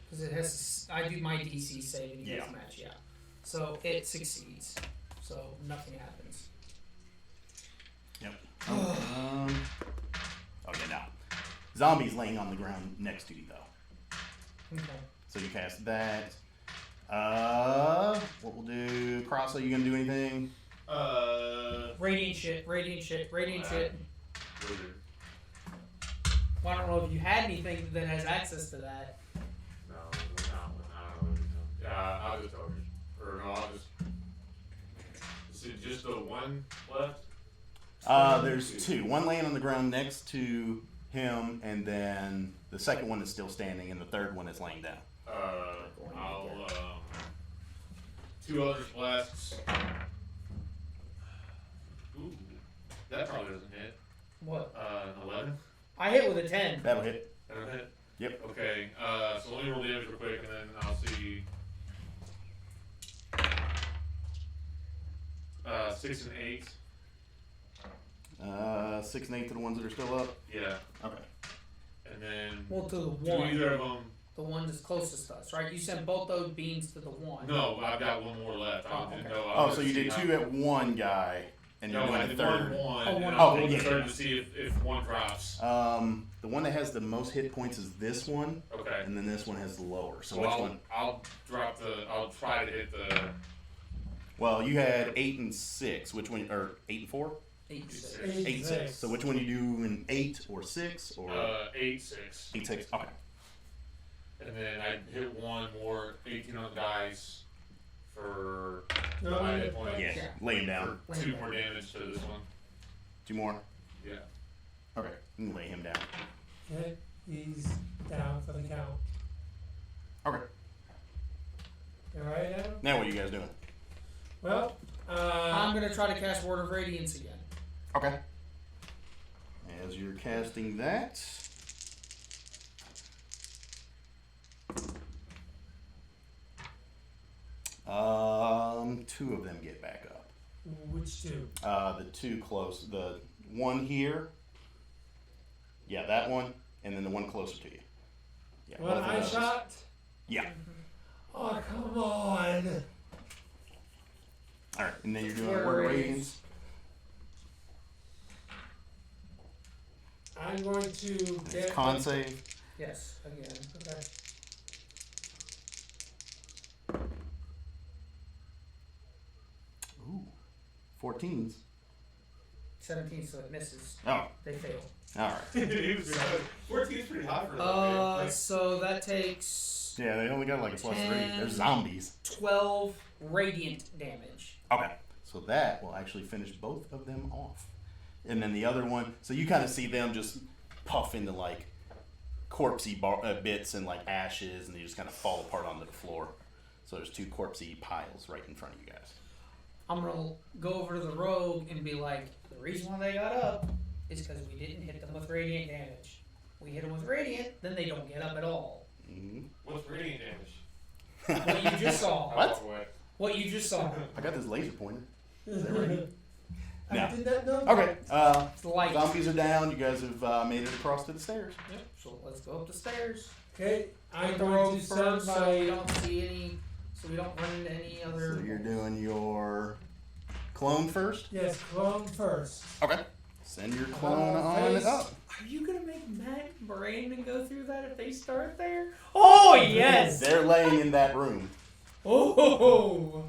Because it has. I do my DC save and you guys match, yeah. So it succeeds. So nothing happens. Yep. Oh yeah, now. Zombies laying on the ground next to you though. Okay. So you cast that. What we'll do? Cross, are you gonna do anything? Radiant shit. Wizard. Wizard. Well, I don't know if you had anything that has access to that. No, I don't know. Yeah, I'll just over. Or no, I'll just. Is it just the one left? There's two. One laying on the ground next to him, and then the second one is still standing, and the third one is laying down. I'll, two Eldritch Blasts. Ooh, that probably doesn't hit. What? 11? I hit with a 10. That'll hit. That'll hit? Yep. Okay, so let me roll damage real quick and then I'll see. 6 and 8. 6 and 8 to the ones that are still up. Yeah. Okay. And then. Well, to the Do one. either of them. The one that's closest to us, right? You sent both those beams to the one. No, I've got one more left. I didn't okay. know. Oh, so you did two at one guy, and you're No, I doing a did third. one. Oh, And one. I'll Okay, roll the yeah. third to see if one drops. The one that has the most hit points is this one, Okay. and then this one has the lower. So So which I'll, one? I'll drop the. I'll try to hit the. Well, you had 8 and 6. Which one? Or 8 and 4? 8, 6. 8, 8 6. So which one you do in 8 or 6 or 8, 6. 8 6? Okay. And then I hit one more 18 on the dice for No, 5 I- hit points. Yeah. Yeah. Lay him down. For 2 more damage to this one. 2 more. Yeah. Okay. You can lay him down. Okay. He's down for the count. Okay. Alright, Adam? Now what are you guys doing? Well, I'm going to try to cast Word of Radiance again. Okay. As you're casting that. Two of them get back up. which two? The two close. The one here. Yeah, that one, and then the one closer to you. Yeah. One both of eye those. shot? Yeah. Oh, come on. All right, and then you're doing Word of Word of Radiance. Radiance. I'm going to It's get. con save. Yes, again. Okay. Ooh, 14s. 17, so it misses. Oh, They fail. all right. 14 is pretty hot for that. So that takes Yeah, they only got like a +3. They're 10. zombies. 12 radiant damage. Okay, so that will actually finish both of them off. And then the other one, so you kind of see them just puff into like corpsey bits and like ashes, and they just kind of fall apart onto the floor. So there's 2 corpsey piles right in front of you guys. I'm gonna go over to the rogue and be like, the reason why they got up is because we didn't hit them with radiant damage. We hit them with radiant, then they don't get up at all. Mm-hmm. What's radiant damage? What you just saw. What? Walk away. What you just saw. I got this laser pointer. Is that right? I No. did not know. Okay. It's the light. Zombies are down. You guys have made it across to the stairs. Yep. So let's go up the stairs. Okay, I'm Hit the going road to send first, so we my. don't see any. So we don't run into any other. So you're doing your clone first. Yes, clone first. Okay. Send your clone on face. up. Are you gonna make Matt and Brandon go through that if they start there? Oh yes. They're laying in that room. Oh.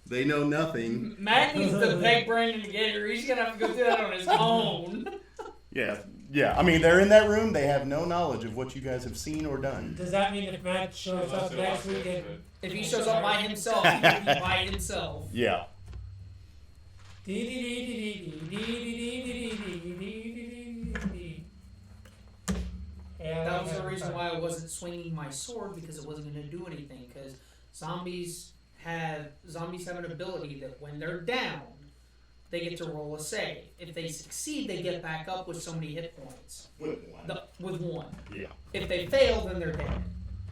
They know nothing. Matt needs to beg Brandon to get here. He's gonna have to go through that on his own. Yeah. I mean, they're in that room. They have no knowledge of what you guys have seen or done. Does that mean if Matt shows up next week and If he shows up by himself, he will be by himself. Yeah. That was the reason why I wasn't swinging my sword, because it wasn't going to do anything. Because zombies have an ability that when they're down, they get to roll a save. If they succeed, they get back up with so many hit points. With one. Yeah. If they fail, then they're dead.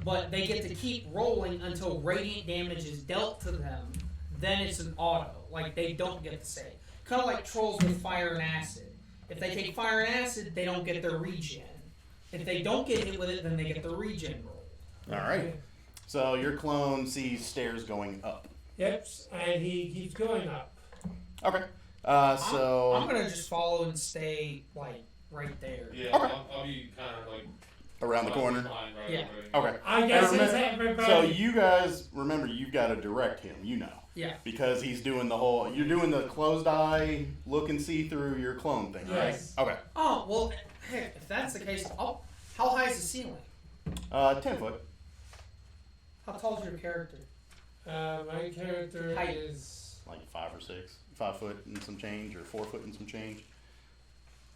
But they get to keep rolling until radiant damage is dealt to them. Then it's an auto. Like, they don't get to save. Kind of like trolls with fire and acid. If they take fire and acid, they don't get their regen. If they don't get hit with it, then they get the regen roll. All right. So your clone sees stairs going up. Yep, and he keeps going up. Okay. So I'm gonna just follow and stay like right there. Yeah, Okay. I'll be kind of like around the corner. behind, right Yeah. over there. Okay. I guess remember- it's everybody. So you guys remember you've got to direct him. You know. Yeah. Because he's doing the whole. You're doing the closed eye, look and see through your clone thing, right? Yes. Okay. Oh well, heck, if that's the case, how high is the ceiling? 10 foot. How tall is your character? My character Height. is. Like 5 or 6, 5 foot and some change, or 4 foot and some change.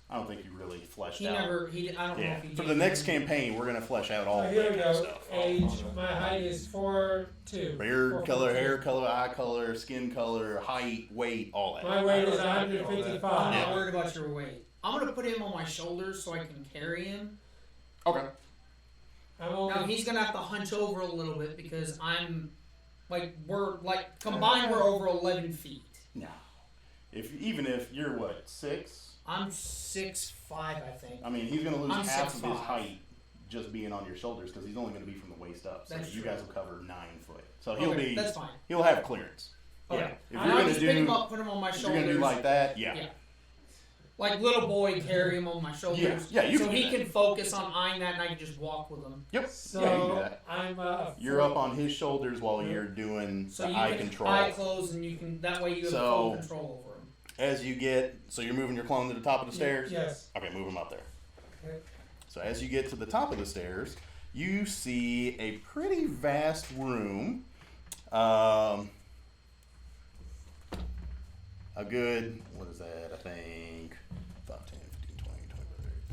I don't think you really fleshed He out. never. I don't know Yeah. if he For did. the next campaign, we're gonna flesh out all Oh, of here that we kind of go. stuff. Age. My height is 4'2". Beard color, 4'2". hair color, eye color, skin color, height, weight, all that. My weight is I'm 155. not Yeah. worried about your weight. I'm gonna put him on my shoulders so I can carry him. Okay. I'm only. Now he's gonna have to hunch over a little bit because we're combined we're over 11 feet. No. Even if you're what, 6? I'm 6'5", I think. I mean, he's gonna lose I'm half of his 6'5". height just being on your shoulders because he's only gonna be from the waist up. So That's you true. guys will cover 9 foot. So he'll Okay, be. that's fine. He'll have clearance. Okay. Yeah. If And you're I'll gonna just pick him do. up, put him on my If you're shoulders. gonna do like that, yeah. Yeah. Like little boy, carry him on my shoulders. Yeah, you so can do he that. can focus on eyeing that, and I can just walk with him. Yep. So yeah, you can do that. I'm. You're up on his shoulders while you're doing So the you eye can control. eye close, and you can that way you have full control over him. As you get, so you're moving your clone to the top of the stairs? Yes. Okay, move him up there. Okay. So as you get to the top of the stairs, you see a pretty vast room. A good, what is that, I think, 5, 10, 15, 20, 25,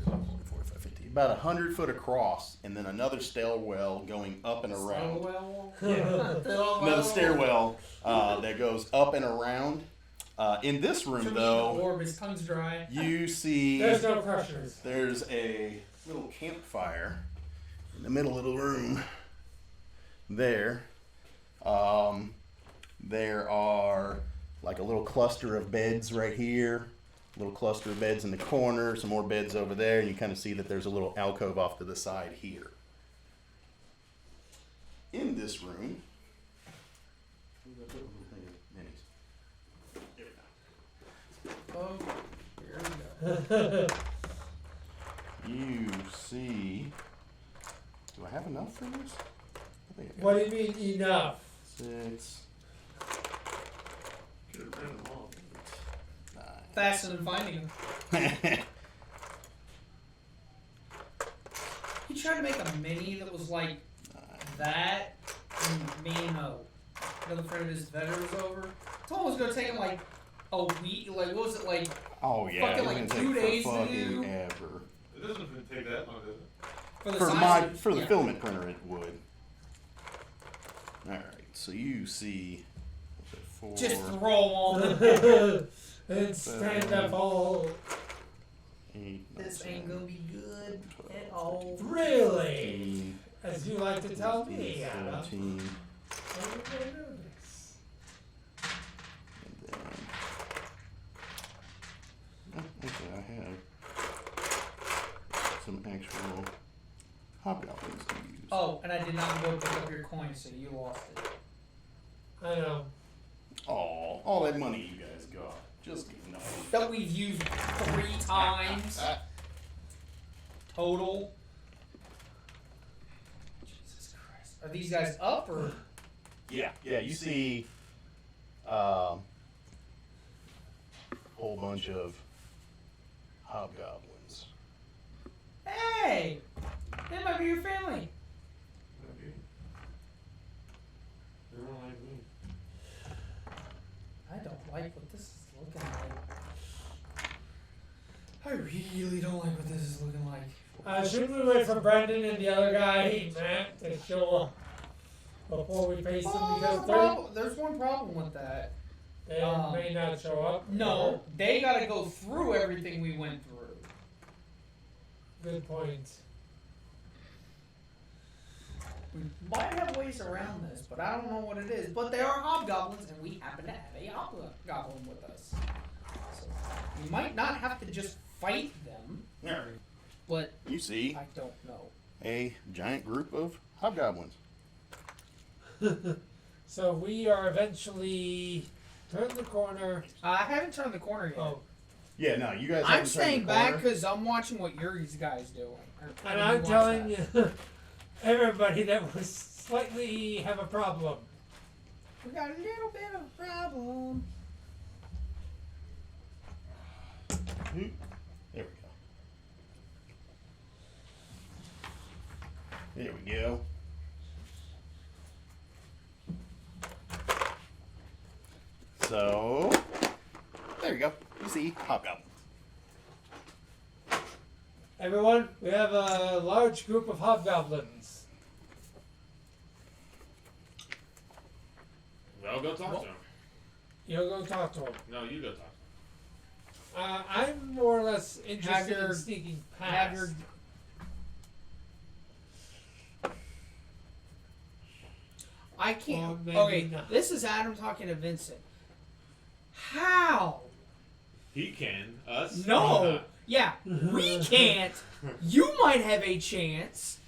30, 40, 45, 50, about 100 foot across, and then another stairwell going up and around. Another stairwell that goes up and around. In this room, though, Orb, his tongue's dry. you see There's no pressures. there's a little campfire in the middle of the room. There are like a little cluster of beds right here, a little cluster of beds in the corner, some more beds over there, and you kind of see that there's a little alcove off to the side here. In this room, Oh, here we go. you see. Do I have enough for this? I think I got What do you mean enough? 6, Faster than finding him. 9. He tried to make a mini that was like that, and me and another friend of his veteran was over. Told him it was gonna take him like a week. Like what was it like? Oh yeah, Fucking it's like gonna 2 take days to fucking do. ever. It doesn't take that long, does it? For the For size of- the yeah. filament printer, it would. All right, so you see, what's it, 4, Just throw them all. And stand up all. 8, This ain't 9, gonna be good at all. Really? 15, As you like to tell me, 16, Adam. 17. I didn't know this. some actual hobgoblins to use. Oh, and I did not go pick up your coin, so you lost it. I know. Oh, all that money you guys got. Just enough. That we've used 3 times total. Jesus Christ. Are these guys up or? Yeah, you see whole bunch of hobgoblins. Hey! That might be your family. Maybe. They don't like me. I don't like what this is looking like. I really don't like what this is looking like. Shouldn't we wait for Brandon and the other guy, Matt, to show up before we face them? Because There's one problem with that. they may not show up. No, they gotta go through everything we went through. Good point. We might have ways around this, but I don't know what it is. But they are hobgoblins, and we happen to have a hobgoblin with us. So we might not have to just fight them, Yeah. but You see I don't know. a giant group of hobgoblins. So we are eventually turn the corner. I haven't turned the corner yet. Oh, Yeah, no, you guys. I'm haven't turned staying the back corner. because I'm watching what Yuri's guys doing. and I'm telling you, everybody that was slightly have a problem. We got a little bit of a problem. There we go. There we go. So, there you go. You see hobgoblins. Everyone, we have a large group of hobgoblins. Well, go talk to him. You'll go talk to them. No, you go talk to him. I'm more or less interested your- in sneaking Have past. your. I can't. Well, maybe Okay, not. this is Adam talking to Vincent. How? He can. Us? No. Yeah, we can't. You might have a chance,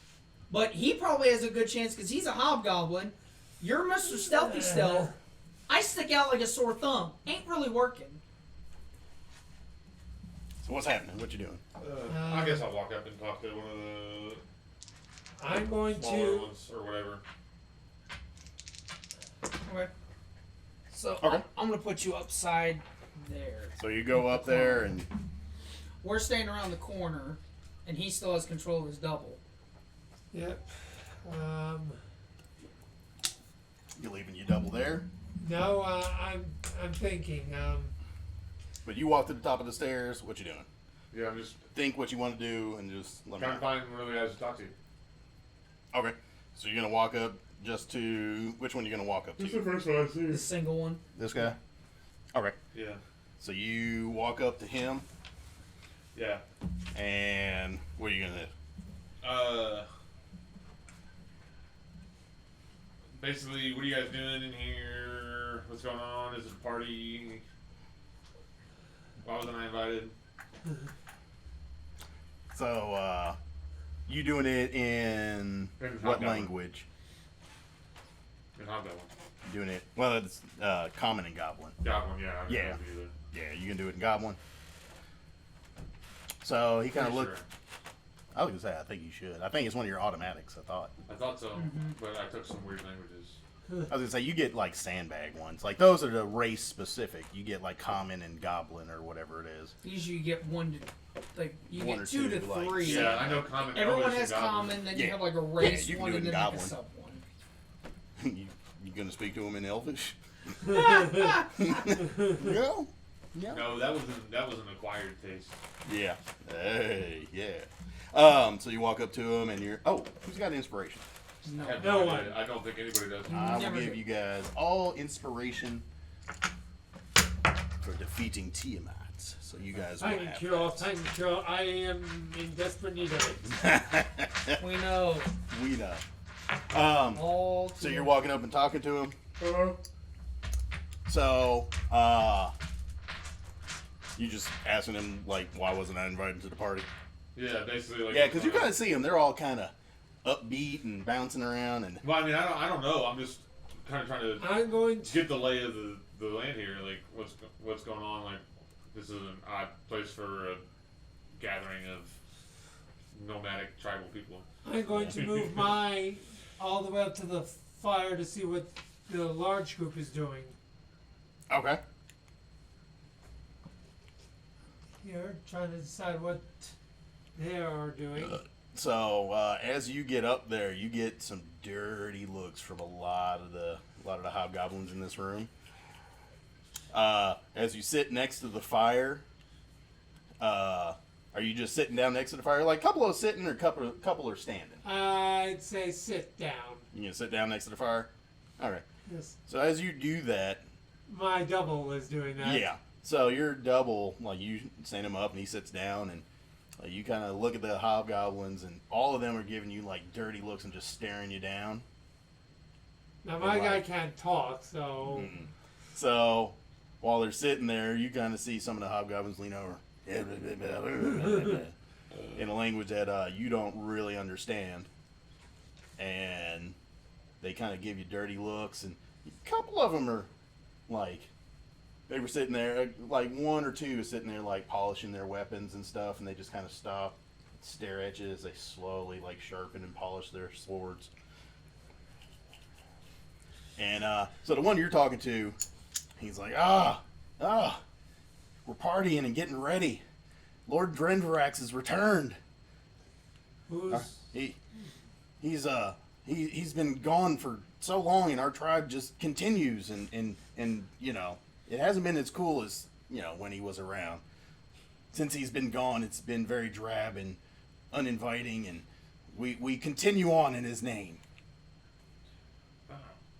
but he probably has a good chance because he's a hobgoblin. You're Mr. Stealthy Stealth. I stick out like a sore thumb. Ain't really working. So what's happening? What you doing? I guess I'll walk up and talk to one of the I'm going smaller to. ones or whatever. Okay. So Okay. I'm gonna put you upside there. So you go up there and We're staying around the corner, and he still has control of his double. Yep. you're leaving your double there. No, I'm thinking. But you walk to the top of the stairs. What you doing? Yeah, I'm just Think what you want to do and just let me trying to know. find one of the guys to talk to. Okay. So you're gonna walk up just to which one? You gonna walk up Who's to? the first one I see? The single one. This guy. Okay. Yeah. So you walk up to him, Yeah. and what are you gonna do? Basically, what are you guys doing in here? What's going on? Is it a party? Why wasn't I invited? So you doing it in In what Hobgoblin. language? In Hobgoblin. Doing it. Well, it's common and goblin. Goblin, yeah. I Yeah. don't know either. Yeah, you can do it in goblin. So he kind of Pretty looked. sure. I was gonna say, I think you should. I think it's one of your automatics. I thought. I thought so, but I took some weird languages. I was gonna say you get like sandbag ones. Like those are the race specific. You get like common and goblin or whatever it is. Usually you get one to, like, you One get or 2 to two, like, 3. Yeah, I know common. Everyone Elvish has and Goblin. common, then you Yeah. have like a race you can one, do it and in then like a goblin. sub one. you gonna speak to him in Elvish? Uh, No. Yeah. No, that was an acquired taste. Yeah. Hey, yeah. So you walk up to him and you're. Oh, who's got inspiration? No. I have No idea. one. I don't think anybody does. I will Never give do. you guys all inspiration for defeating Tiamat. So you guys will Thank you, thank you. I am in desperate need of it. have. We know. We know. All So too- you're walking up and talking to him. So, you just asking him like, why wasn't I invited to the party? Yeah, basically like. Yeah, because you kind of see them. They're all kind of upbeat and bouncing around. And Well, I mean, I don't know. I'm just kind of trying to I'm going to. get the lay of the land here. Like, what's going on? Like, this is an odd place for a gathering of nomadic tribal people. I'm going to move my all the way up to the fire to see what the large group is doing. okay. Here, trying to decide what they are doing. So as you get up there, you get some dirty looks from a lot of the hobgoblins in this room. As you sit next to the fire, are you just sitting down next to the fire? Like, a couple are sitting or a couple are standing? I'd say sit down. You gonna sit down next to the fire? All right. Yes. So as you do that, My double is doing that. yeah. So your double, like, you stand him up and he sits down, and you kind of look at the hobgoblins, and all of them are giving you like dirty looks and just staring you down. Now my guy Right. can't talk, so Mm. So while they're sitting there, you kind of see some of the hobgoblins lean over in a language that you don't really understand, and they kind of give you dirty looks, and a couple of them are like, they were sitting there, like one or two is sitting there like polishing their weapons and stuff, and they just kind of stop, stare at you as they slowly like sharpen and polish their swords. And so the one you're talking to, he's like, we're partying and getting ready. Lord Drenvarax has returned. who's He's been gone for so long, and our tribe just continues, and you know, it hasn't been as cool as, you know, when he was around. Since he's been gone, it's been very drab and uninviting, and we continue on in his name.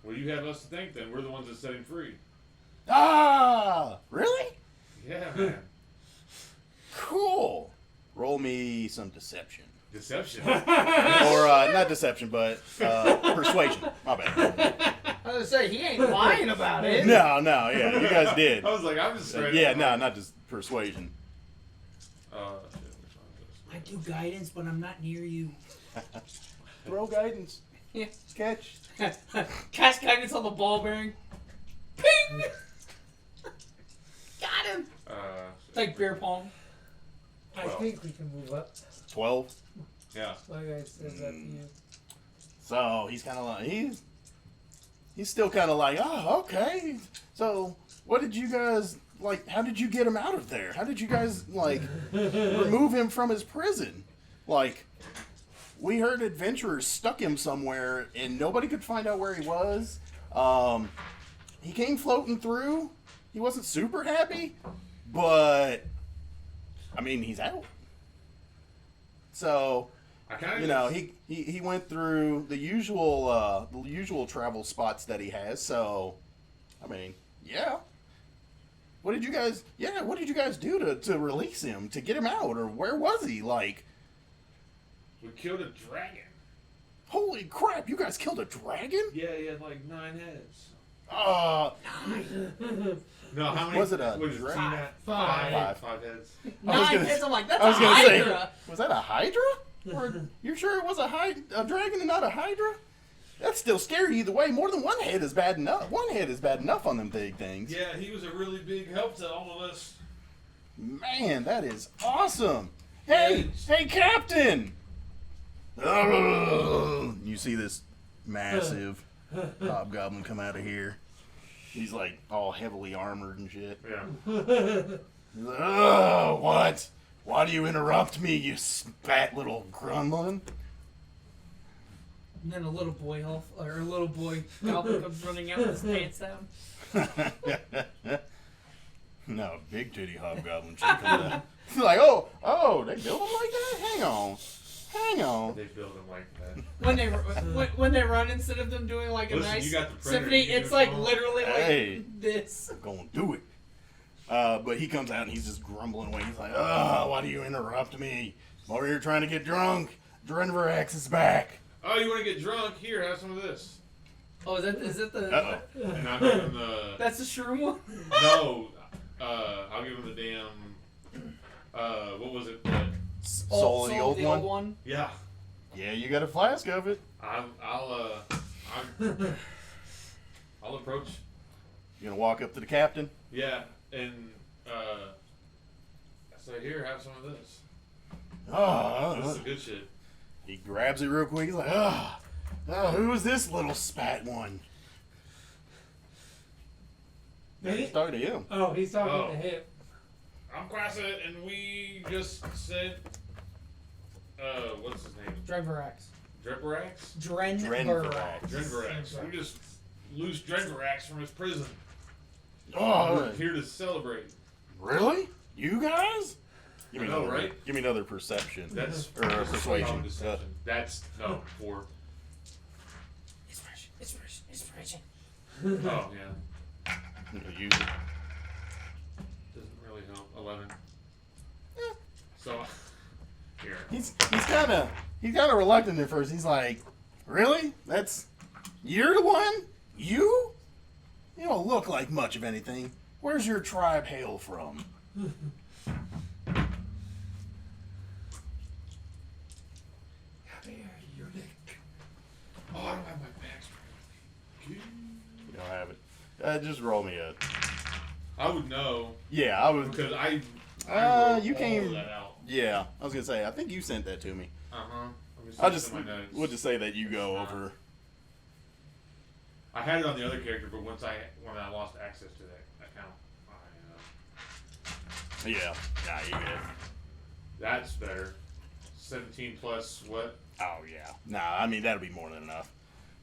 Well, you have us to thank then. We're the ones that set him free. Really? Yeah, man. Cool. Roll me some deception. Deception. Or not deception, but persuasion. My bad. I was gonna say he ain't lying about it. No, yeah, you guys did. I was like, I'm just straight. Yeah, no, not just persuasion. Shit, which one is I this? do guidance, but I'm not near you. Throw guidance. Yeah. Catch. Cast guidance on the ball bearing. Ping! Got him! Like beer pong. I think we can move up. 12. Yeah. Like I said that to you. So he's kind of like he's still kind of like, oh, okay. So what did you guys like? How did you get him out of there? How did you guys like remove him from his prison? Like, we heard adventurers stuck him somewhere and nobody could find out where he was. He came floating through. He wasn't super happy, but I mean, he's out. So, I kind of you know, he went through the usual travel spots that he has. So, I mean, yeah. What did you guys do to release him, to get him out, or where was he? Like, we killed a dragon. holy crap! You guys killed a dragon? Yeah, he had like 9 heads. No, how many? Was it a what is dragon? Tiamat? Five. Five heads. I was 9 gonna- heads. I'm like, that's I was a gonna hydra. say, was that a hydra? Or you sure it was a dragon and not a hydra? That's still scary either way. More than one head is bad enough. One head is bad enough on them big things. Yeah, he was a really big help to all of us. Man, that is awesome. Hey, Captain! You see this massive hobgoblin come out of here. He's like all heavily armored and shit. Yeah. He's like, oh, what? Why do you interrupt me, you spat little gremlin? And then a little boy goblin comes running out with his pants down. No, big titty hobgoblin chick coming out. He's like, oh, they build them like that? Hang on. They build him like that. When they run, instead of them doing like a Listen, nice you got the printer, symphony, you can it's do it like all. literally Hey. like this. I'm gonna do it. But he comes out and he's just grumbling away. He's like, oh, why do you interrupt me? I'm over here trying to get drunk. Drenvarax is back. Oh, you want to get drunk? Here, have some of this. Oh, is that the? Uh-oh. And I'll give him the. That's the shroom one. No, I'll give him the damn. What was it? Soul of the old one? Yeah. Yeah, you got a flask of it. I'll approach. You gonna walk up to the captain? Yeah, and I say, here, have some of this. This is the good shit. He grabs it real quick. He's like, who is this little spat one? Me? He's talking to him. Oh, he's talking Oh. to him. I'm Quasset, and we just sent, what's his name? Drenverax. Driperax? Drenverax. Drenverax. We just loosed Drenverax from his prison. Oh, We're here to celebrate. really? You guys? Give me I know, another, right? Give me another perception. That's Or persuasion. Deception. That's, no, 4. Inspiration. Oh, yeah. I'm gonna use it. Doesn't really help. 11. So, here. He's kind of reluctant at first. He's like, really? You're the one? You? You don't look like much of anything. Where's your tribe hail from? Oh, I don't have my bags. You don't have it. Just roll me a. I would know Yeah, I was. because I wrote You all came- of that out. Yeah, I was gonna say. I think you sent that to me. I'll We'll just say that you go over. I had it on the other character, but when I lost access to that account, Yeah, nah, you good. that's better. 17 plus what? Oh yeah. Nah, I mean that'll be more than enough.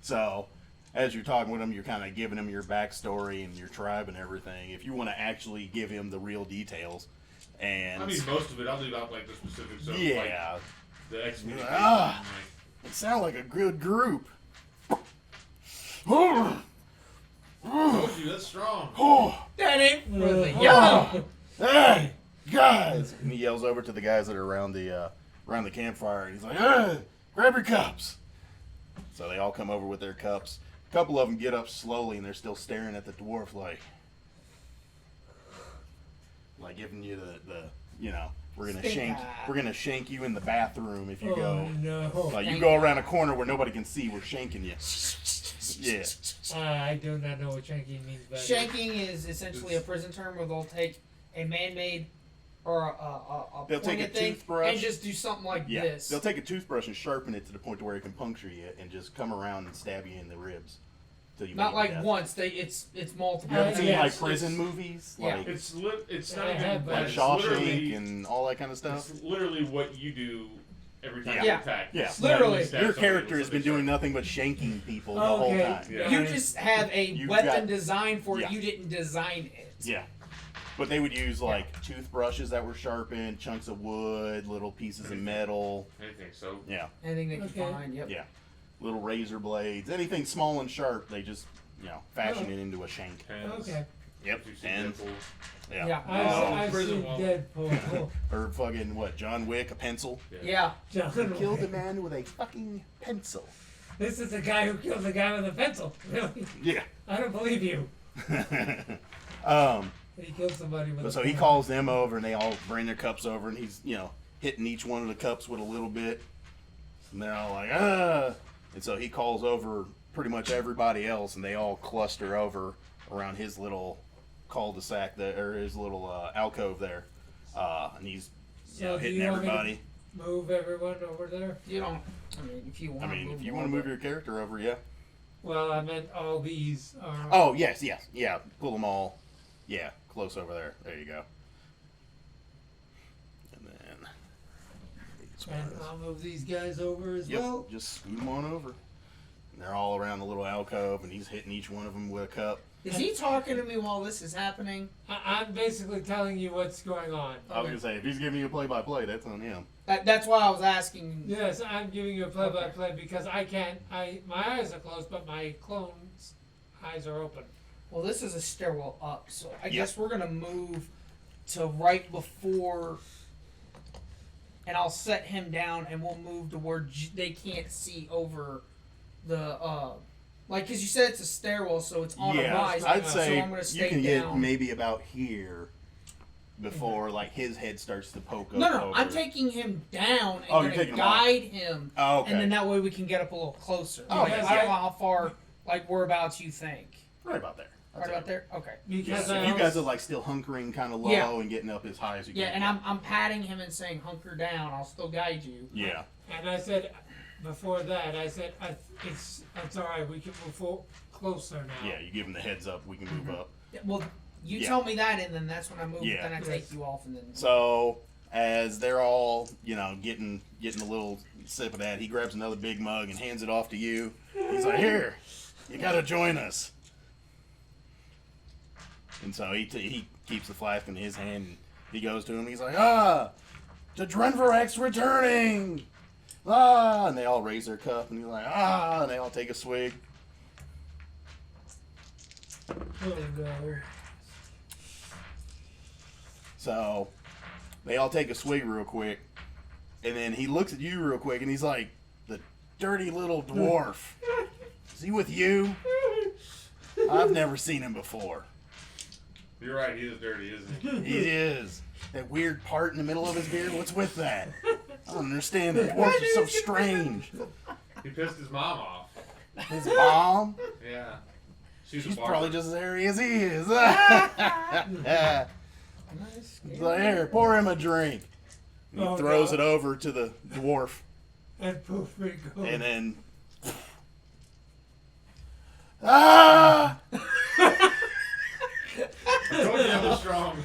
So, as you're talking with him, you're kind of giving him your backstory and your tribe and everything. If you want to actually give him the real details, and I mean, most of it. I'll leave out like the specifics of yeah, like the excommunication. Ah. Like, it sounds like a good group. told you that's strong. That ain't really Hey, guys! And he yells over to the guys that are around the campfire. And he's like, "Hey, grab your cups." So they all come over with their cups. A couple of them get up slowly, and they're still staring at the dwarf, like giving you the we're gonna shank you in the bathroom if you go. No. Like you go around a corner where nobody can see. We're shanking you. Yeah. I do not know what shanking means. But Shanking is essentially a prison term where they'll take a man-made or a They'll take a pointed thing toothbrush. and just do something like Yeah, this. they'll take a toothbrush and sharpen it to the point to where it can puncture you and just come around and stab you in the ribs. Till you Not bleed to like death. once. It's multiple. You ever seen Yeah, like it's- prison movies? Yeah. Like, It's not I even have, but like it's Shawshank literally- and all that kind of stuff. It's literally what you do every time Yeah. you Yeah. attack. Yeah. It's Literally. not stab Your somebody character with has been something doing sharp. nothing but shanking people the whole Okay. time. Yeah. You just have a You've weapon got- designed for it. Yeah. You didn't design it. Yeah. But they would use like toothbrushes that were sharpened, chunks of wood, little pieces of metal. Anything. So Yeah. Anything they can Okay. find. Yep. Yeah. Little razor blades. Anything small and sharp, they just, fashion it into a shank. pens. Okay. Yep. You see And Deadpool. yeah. Yeah. I've prison seen wall. Deadpool. Or fucking what? John Wick, a pencil. Yeah. John Killed a Wick. man with a fucking pencil. This is the guy who killed the guy with a pencil. Really? Yeah. I don't believe you. He killed somebody with a So he pen. calls them over, and they all bring their cups over, and he's hitting each one of the cups with a little bit, and they're all like and so he calls over pretty much everybody else, and they all cluster over around his little cul-de-sac there, or his little alcove there, and he's So do hitting you want me to everybody. Move everyone over there? You don't. I mean, if you want. I mean, if you want to move your character over, yeah. Well, I meant all these are. Oh yes, yeah. Pull them all. Yeah, close over there. There you go. And then these And ones. I'll move these guys over as Yep, well. just scoot them on over. And they're all around the little alcove, and he's hitting each one of them with a cup. Is he talking to me while this is happening? I'm basically telling you what's going on. I was gonna say, if he's giving you a play-by-play, that's on him. That's why I was asking. Yes, I'm giving you a play-by-play because I can't. My eyes are closed, but my clone's eyes are open. Well, this is a stairwell up, so I Yep. guess we're gonna move to right before, and I'll set him down, and we'll move to where they can't see over the like, cause you said it's a stairwell, so it's on a rise. I'd so say I'm gonna you stay can down. get maybe about here before like his head starts to poke up. No, over. I'm taking him down and Oh, you're gonna taking him guide him, Oh, okay. and then that way we can get up a little closer. Oh, Like, yeah. I don't know how far, like whereabouts you think. Right about there. Right about there. Okay. Because So I you guys also- are like still hunkering kind of low Yeah. and getting up as high as you Yeah, can. and I'm patting him and saying, "Hunker down. I'll still guide you." Yeah. And I said, before that, I said, it's all right. We can move closer now. Yeah, you give him the heads up. We can move up. Yeah, well, you Yeah. tell me that, and then that's when I move. Yeah. Then I Yes. take you off, and then. So as they're all, getting a little sip of that, he grabs another big mug and hands it off to you. He's like, "Here, you gotta join us." And so he keeps the flask in his hand. And he goes to him. He's like, the Drenvorex returning. And they all raise their cup, and he's like, and they all take a swig. Oh, no. So they all take a swig real quick, and then he looks at you real quick, and he's like, "The dirty little dwarf. Is he with you? I've never seen him before." You're right, he is dirty, isn't he? He is. That weird part in the middle of his beard, what's with that? I don't understand. The dwarf is so strange. He pissed his mom off. His mom, Yeah. She's she's a barber. probably just as hairy as he is. He's Nice. like, "Here, pour him a drink." And he Oh, throws no. it over to the dwarf, And poof, we go. and then... Ah! I told you I was strong.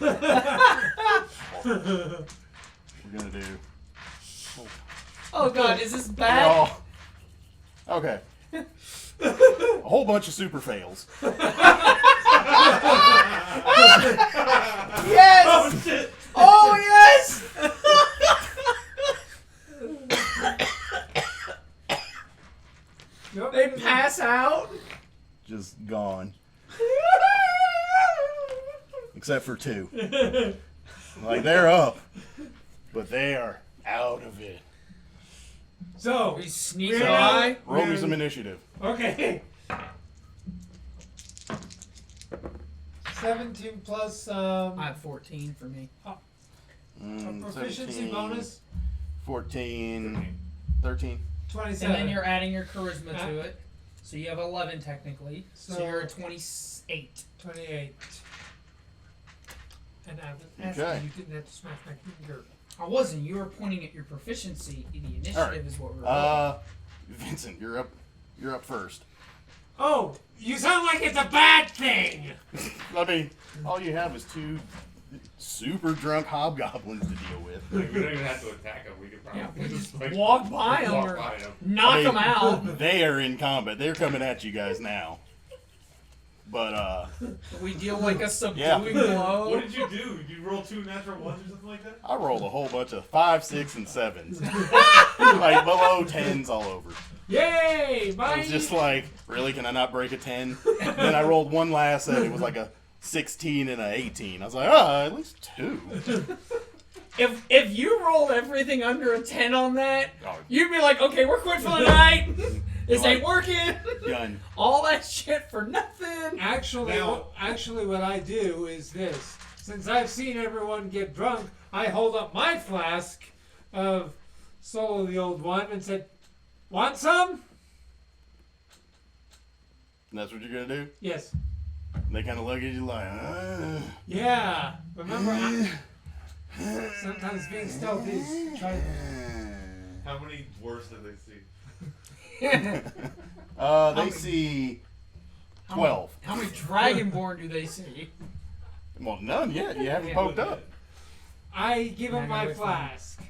We're gonna do... Oh God, is this They're bad? all- Okay. A whole bunch of super fails. Yes. Oh shit! Oh yes. Yep. They pass out. Just gone. Except for two. Like, they're up. But they are out of it. So, We sneak So, by. Roll me some initiative. okay. 17 plus I have 14 for me. a proficiency 17, bonus, 14, 13. 27. And then you're adding your charisma to it. So you have 11 technically. So So- you're at 28. 28. And I was asking, Okay. you didn't have to smash my finger. I wasn't. You were pointing at your proficiency. The initiative All right. is what we're Vincent, you're up. You're up first. Oh, you sound like it's a bad thing! I mean, all you have is two super drunk hobgoblins to deal with. Like, we don't even have to attack him. We could probably Yeah, we just like, walk by him walk or by him. knock I mean, them out. They are in combat. They're coming at you guys now. But We deal like a subduing Yeah. blow. What did you do? Did you roll 2 natural ones or something like that? I rolled a whole bunch of 5, 6, and 7s. Like below 10s all over. Yay! I Bye! was just like, really? Can I not break a 10? Then I rolled one last set. It was like a 16 and a 18. I was like, at least 2. If you rolled everything under a 10 on that, Oh, you'd be like, okay, we're quit for the night. This Like- ain't working. done. All that shit for nothing. Actually, what I do is this. Since I've seen everyone get drunk, I hold up my flask of Solo the Old One and said, "Want some?" And that's what you're going to do? Yes. And they kind of look at you like, Yeah. Remember, sometimes being stealthy is trying. How many dwarfs did they see? They see 12. How many Dragonborn do they see? Well, none yet. You haven't Yeah. poked up. I give him I know my it's flask.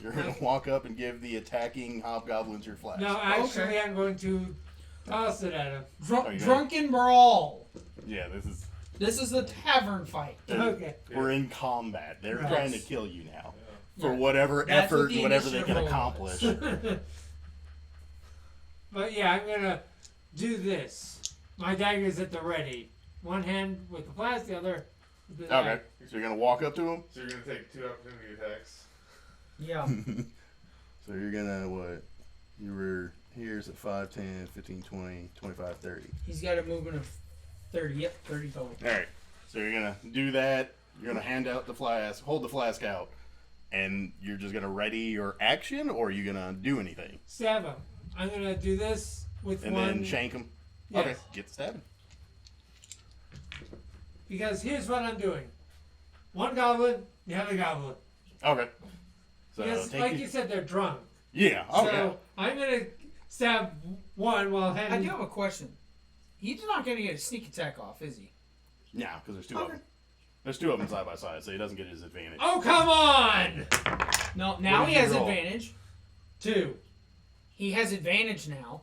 You're going to walk up and give the attacking hobgoblins your flask. No, actually, I'm going to toss it at him. Oh, yeah. Drunken brawl. Yeah, This is the tavern fight. Okay. we're in combat. They're Right. trying to kill you now. For Yeah. whatever That's what effort, the whatever they initiative can roll accomplish. But yeah, I'm gonna do this. My dagger's at the ready. One hand with the flask, the other with the Okay. dagger. So you're going to walk up to him? So you're gonna take 2 opportunity attacks. Yeah. So you're going to, what? You were, here's at 5, 10, 15, 20, 25, 30. He's got a movement of 30. Yep, 30 total. Alright. So you're going to do that. You're gonna hand out the flask, hold the flask out, and you're just gonna ready your action, or are you gonna do anything? Stab him. I'm gonna do this with And one. then shank him. Yes. Okay, get the stabbing. Because here's what I'm doing. One goblin, the other goblin. Okay. So Because, take like your- you said, they're drunk. Yeah. So Okay. I'm gonna stab one while I handing. do have a question. He's not going to get a sneak attack off, is he? Yeah, because there's two of them. There's two of them side by side, so he doesn't get his advantage. Oh, come on! No, now What he did you has roll? advantage. 2. He has advantage now.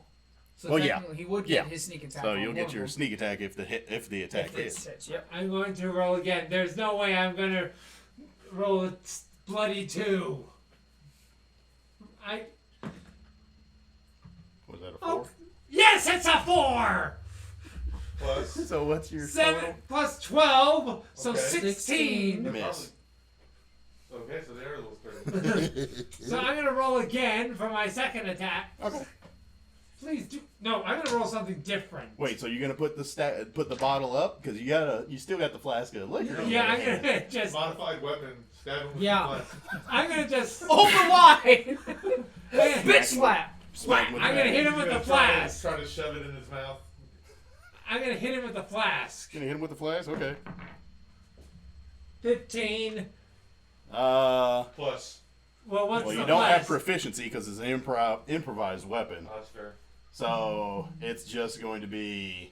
So Well, yeah. technically he would get Yeah. his sneak attack. So on you'll one get of your them. sneak attack if the attack If it hits. Yep. I'm going to roll again. There's no way I'm gonna roll a bloody 2. Was that a 4? Oh, yes, it's a 4! Plus, So what's your 7 total? plus 12, so Okay. 16. they're Miss. probably- okay, so they're a little sturdy. So I'm gonna roll again for my second attack. Okay. Please do. No, I'm gonna roll something different. Wait, so you're gonna put the bottle up because you still got the flask of liquor. Yeah, I'm gonna just. Modified weapon, stab him with Yeah. the flask. I'm gonna just. Over wide! I'm Bitch slap! Smack him with I'm the gonna hit bag. him with the He's gonna flask. Try to shove it in his mouth. I'm gonna hit him with the flask. Gonna hit him with the flask? Okay. 15. Plus, Well, what's Well, the you don't have flask? proficiency because it's an improvised weapon. oh, that's fair. So it's just going to be.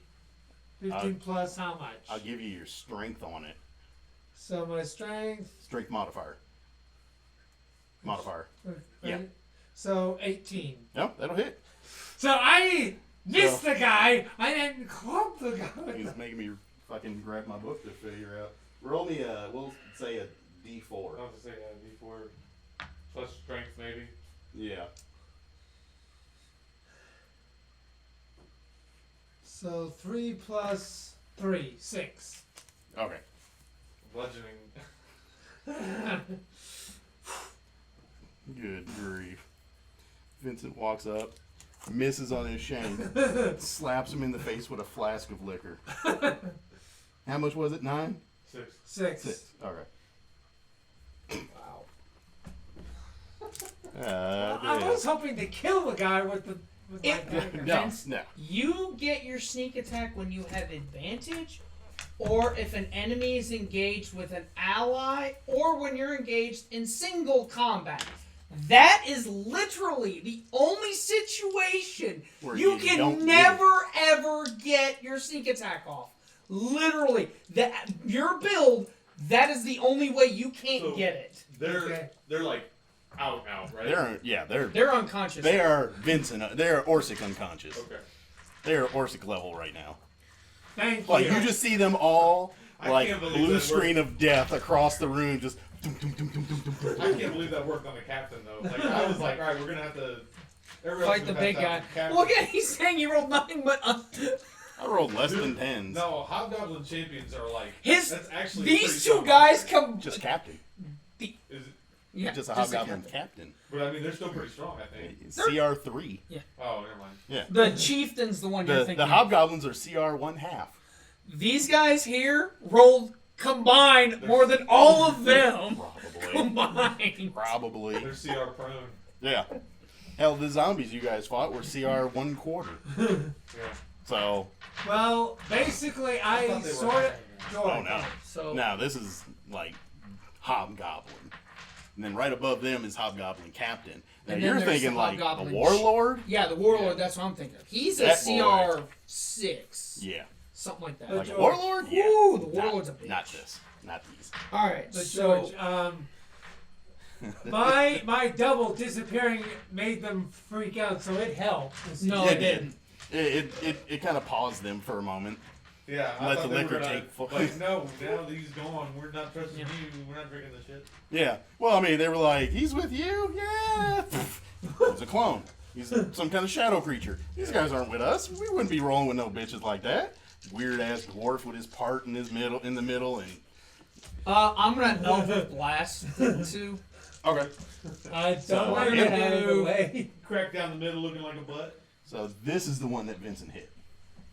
15 plus how much? I'll give you your strength on it. So my strength. Strength modifier. Modifier. Yeah. So 18. No, that'll hit. So I missed the guy. I didn't club the guy. He's making me fucking grab my book to figure out. Roll me we'll say a D4. I was to say D4 plus strength maybe. Yeah. So 3 plus 3, 6. Okay. Bludgeoning. Good grief. Vincent walks up, misses on his shank, slaps him in the face with a flask of liquor. How much was it? 9? 6. 6. 6. Okay. Wow. I was hoping to kill the guy with the. With my It- dagger. No, Vince, no. You get your sneak attack when you have advantage, or if an enemy is engaged with an ally, or when you're engaged in single combat. That is literally the only situation Where you you can don't never ever get your sneak attack off. Literally, that your build. That is the only way you can't So- get it. They're like out, right? They're unconscious. They are Vincent. They're Orsic unconscious. Okay. They are Orsic level right now. Thank Like you. you just see them all I like can't believe blue that screen of death across the room, just. Dum, dum, dum, dum, dum, dum, I dum. can't believe that worked on the captain though. Like I was like, all right, we're gonna have to everybody Fight else the is gonna big have to guy. have the captain. Well, again, he's saying he rolled nothing but. I rolled less than 10s. No, Hobgoblin champions are like His that's actually these pretty two strong. guys come. Just captain. Is it, Yeah, Just a just hobgoblin captain. captain. but I mean they're still pretty strong, I think. CR3. Oh, never mind. Yeah. The chieftain's the one you're The thinking. of. hobgoblins are CR 1/2. These guys here rolled combined more than all of them Probably. combined. Probably. They're CR prone. Yeah. Hell, the zombies you guys fought were CR 1/4. Yeah. So, Well, basically, I thought they were sort of. oh no. So No, this is like hobgoblin. And then right above them is hobgoblin captain. Now And then you're there's thinking the like the hobgoblin warlord? yeah, the warlord. Yeah. That's what I'm thinking of. He's That a boy. CR6, Yeah. something like that. But Like a George- warlord? Yeah. Ooh, the warlord's a bitch. Not this. Not these. All right, But so George, my double disappearing made them freak out, so it helped. no, Yeah, it it didn't. It kind of paused them for a moment. Yeah, I Let thought the they liquor were gonna, take full- like, no, now that he's gone, we're not trusting Yeah. you, we're not drinking this shit. Yeah. Well, I mean, they were like, he's with you? Yeah. He's a clone. He's some kind of shadow creature. These guys aren't with us. We wouldn't be rolling with no bitches like that. Weird ass dwarf with his part in the middle, and I'm gonna Eldritch Blast too. okay. I don't So, want to yeah. get out of the way. Crack down the middle looking like a butt. So this is the one that Vincent hit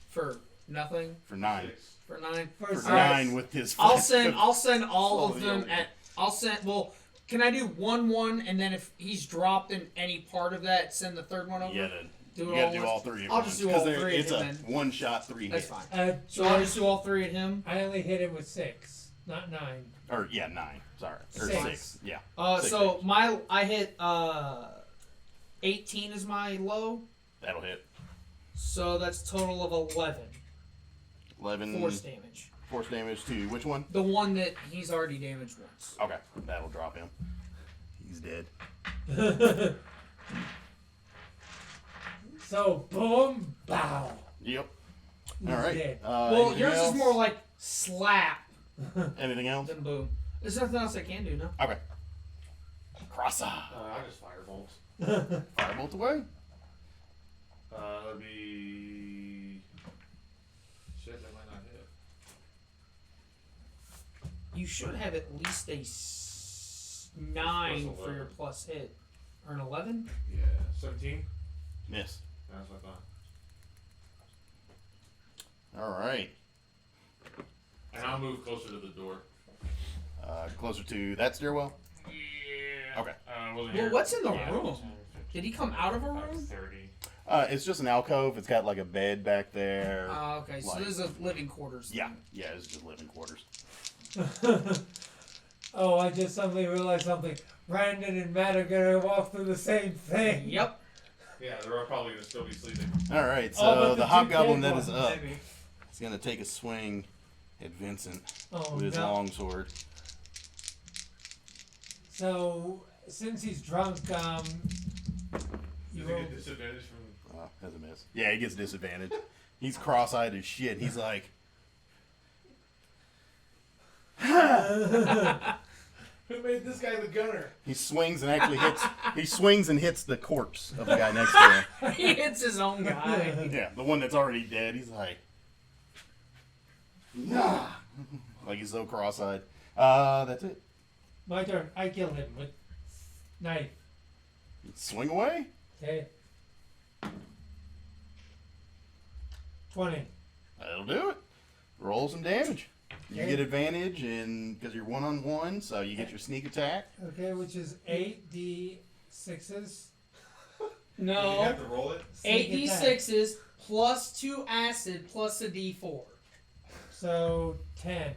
For nothing. for 9. 6. For 9. For For All right. 9 with his. I'll send all of Slowly them over. at. I'll send. Well, can I do 1-1 and then if he's dropped in any part of that, send the third one over? Yeah, Do you it gotta all do once? all 3 at I'll once. just do 'Cause all they're- 3 at It's him a then. one-shot 3 That's hit. fine. So I'll George, just do all 3 at him. I only hit him with 6, not 9. Or, yeah, 9. Sorry. Or 6. 6. Yeah. Six So damage. I hit 18 is my low. That'll hit. So that's total of 11 11. force damage. Force damage to which one? The one that he's already damaged once. Okay. That'll drop him. He's dead. So, boom, bow. Yep. He's All right. dead. Well, anything yours else? is more like slap Anything else? than boom. There's nothing else I can do, no? Okay. Crossa. I just firebolt. Firebolt away. That'd be. Shit, that might not hit. You should have at least a 9 Plus for your 11. plus hit. Or an 11? Yeah, 17. Miss. That's what I thought. All right. And I'll move closer to the door. Closer to that stairwell. Yeah. Okay. Wasn't Well, here. what's in the Yeah, room? Did he come out of a Like room? 30. It's just an alcove. It's got like a bed back there. Okay, so Like- this is a living quarters. Yeah. thing. Yeah, it's just living quarters. Oh, I just suddenly realized something. Brandon and Matt are gonna walk through the same thing. Yep. Yeah, they're probably gonna still be sleeping. All right. Oh, but So the the two hobgoblin dead that is ones, up Maybe. is gonna take a swing at Vincent Oh, with his no. longsword. So, since he's drunk, Does you he roll, get disadvantage from? Has a miss. Yeah, he gets disadvantage. He's cross-eyed as shit. He's like, Who made this guy the gunner? he swings and actually hits. He swings and hits the corpse of the guy next to him. He hits his own guy. Yeah, the one that's already dead. He's like, nah. Like he's so cross-eyed. That's it. my turn. I kill him with knife. Swing away. Okay. 20. That'll do it. Roll some damage. You Okay. get advantage, and because you're 1-on-1, so you get your sneak attack. Okay, which is 8d6s. You No. have to roll it. Eight Sneak attack. d6s plus 2 acid plus a d4. So 10.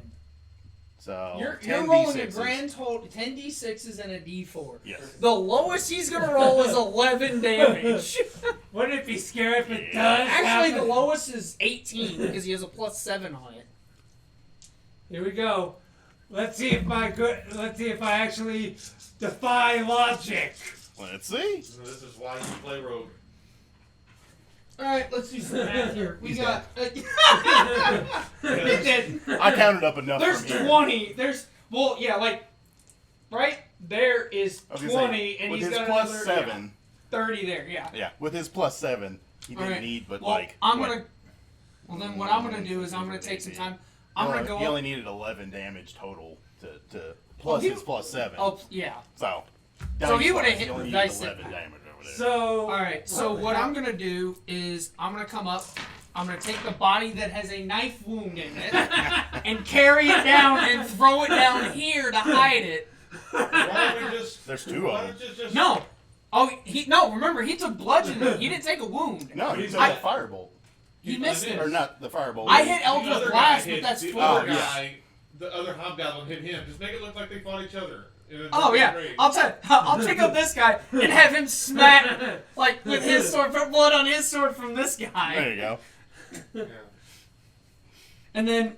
So You're 10 rolling a D6s. grand total 10 d6s and a d4. Yes. The lowest he's gonna roll is 11 damage. Wouldn't it be scary if it Yeah. does? Actually, the happen? lowest is 18 because he has a plus 7 on it. Here we go. Let's see if I actually defy logic. Let's see. So this is why you play rogue. All right, let's do some math here. We He's got. dead. He did. I counted up enough. There's from here. 20. There's like right there is I was gonna 20, say, and with he's his got plus another 7. 30 there. Yeah. Yeah, with his plus 7, he didn't Alright. need but Well, like. I'm what? gonna. Well, then what I'm gonna do is I'm gonna take some time. I'm gonna go He up. only needed 11 damage total to plus he- his plus 7. Oh yeah. So. So he would've dice-wise, hit only with needed dice 11 it. damage over there. So. All right. So what I'm gonna do is I'm gonna come up. I'm gonna take the body that has a knife wound in it and carry it down and throw it down here to hide it. Why don't we just? There's 2 Why of them. don't you just? No. Oh, no. Remember, he took bludgeoning. He didn't take a wound. No, he He's took I- a firebolt. He missed I it. Or not the firebolt. I hit The Eldritch other Blast, guy but hit that's the 4. other yeah. guy. The other hobgoblin hit him. Just make it look like they fought each other. in a Oh yeah, different I'll take up this guy and have him smack like with his sword, put blood on his sword from this There guy, you go. Yeah. and then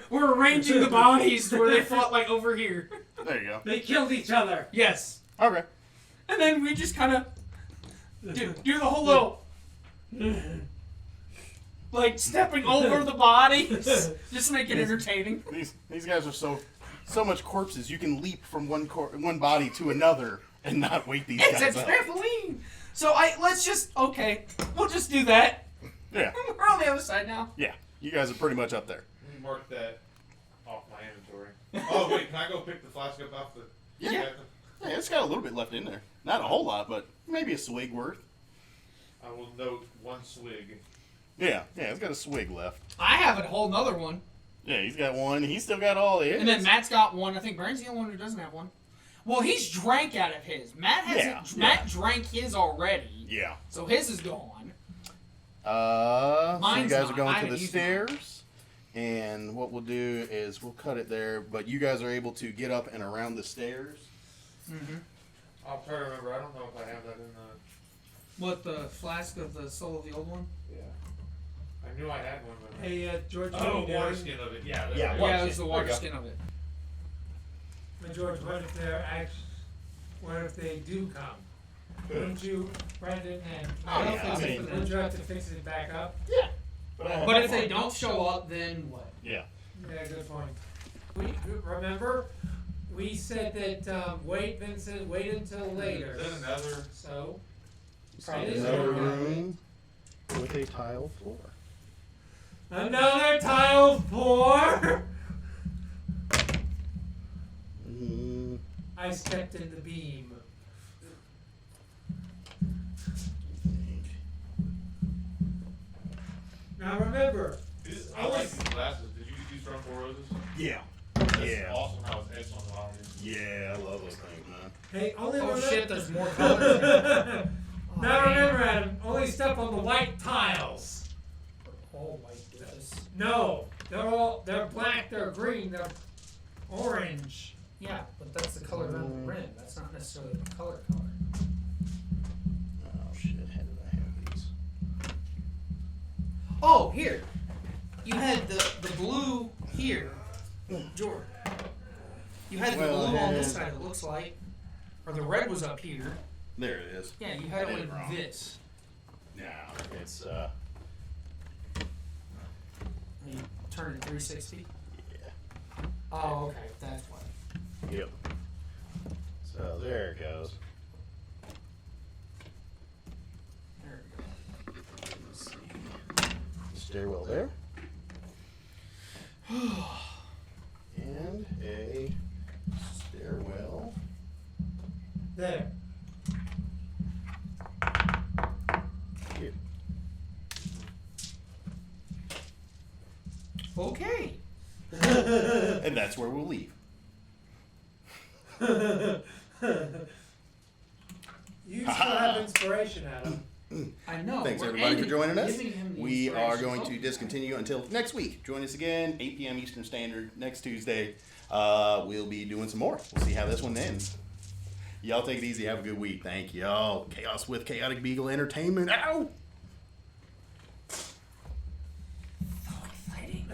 we're arranging the bodies to where they fought like over here. There you go. They killed each other. Yes, Okay. and then we just kind of do the whole little like stepping over the bodies, just to make it entertaining. These guys are so much corpses. You can leap from one body to another and not wake these It's a guys up. trampoline. So we'll just do that. Yeah. We're on the other side now. Yeah. You guys are pretty much up there. Let me mark that off my inventory. Oh wait, can I go pick the flask up off the? Yeah. Yeah, it's got a little bit left in there. Not a whole lot, but maybe a swig worth. I will note 1 swig. Yeah, it's got a swig left. I have a whole nother one. Yeah, he's got one. He's still got all his. And then Matt's got one. I think Brandon's the only one who doesn't have one. Well, he's drank out of his. Matt hasn't. Matt drank his already. Yeah. So his is gone. So you Mine's guys not. are going I to haven't the used stairs, and what we'll do is we'll cut it there. But you guys are able to get up and around the stairs. Mm-hmm. I'll try to remember. I don't know if I have that in the. What, the flask of the soul of the old one? Yeah. I knew I had one. But Hey, George. oh, what if water they're- skin of it. Yeah. Yeah, there water Yeah, it was the There water you go. skin of it. George, what if they're what if they do come? Wouldn't you, Brendan and Oh, yeah, Mel, I mean- wouldn't you have to fix it back up? But if they don't show up, then what? Yeah. Yeah, good point. Remember, we said that, wait, Vincent, wait until later. Is that another? So, Probably It is Another okay. room with a tile floor. another tile floor. Mm, I stepped in the beam. Now remember, I like these glasses. Did you get these from Four Roses? yeah. That's Yeah. awesome how it's etched on the bottom. Yeah, I love those things, man. hey, only Oh remember. shit, there's more colors. Oh, Now man. remember, Adam, only step on the white tiles. Oh my goodness. No, they're black, they're green, they're orange. Yeah, but that's the color of the rim. That's not necessarily the color. Oh shit, how did I have these? Oh, here. You had the blue here, George. You had the Well, blue on it this is. side, it looks like. Or the red was up here. There it is. Yeah, you had I it did with it wrong. this. No, it's You turned it 360. yeah. Oh, okay, that's why. Yep. So there it goes. There we go. Let's see. Stairwell there. And a stairwell. There. Here. Okay. And that's where we'll leave. You still have inspiration, Adam. I know. Thanks we're everybody for ending- joining us. giving him the We are inspiration. going to discontinue until next week. Join us again, 8 p.m. Eastern Standard, next Tuesday. We'll be doing some more. We'll see how this one ends. Y'all take it easy. Have a good week. Thank y'all. Chaos with Chaotic Beagle Entertainment. Ow! So exciting.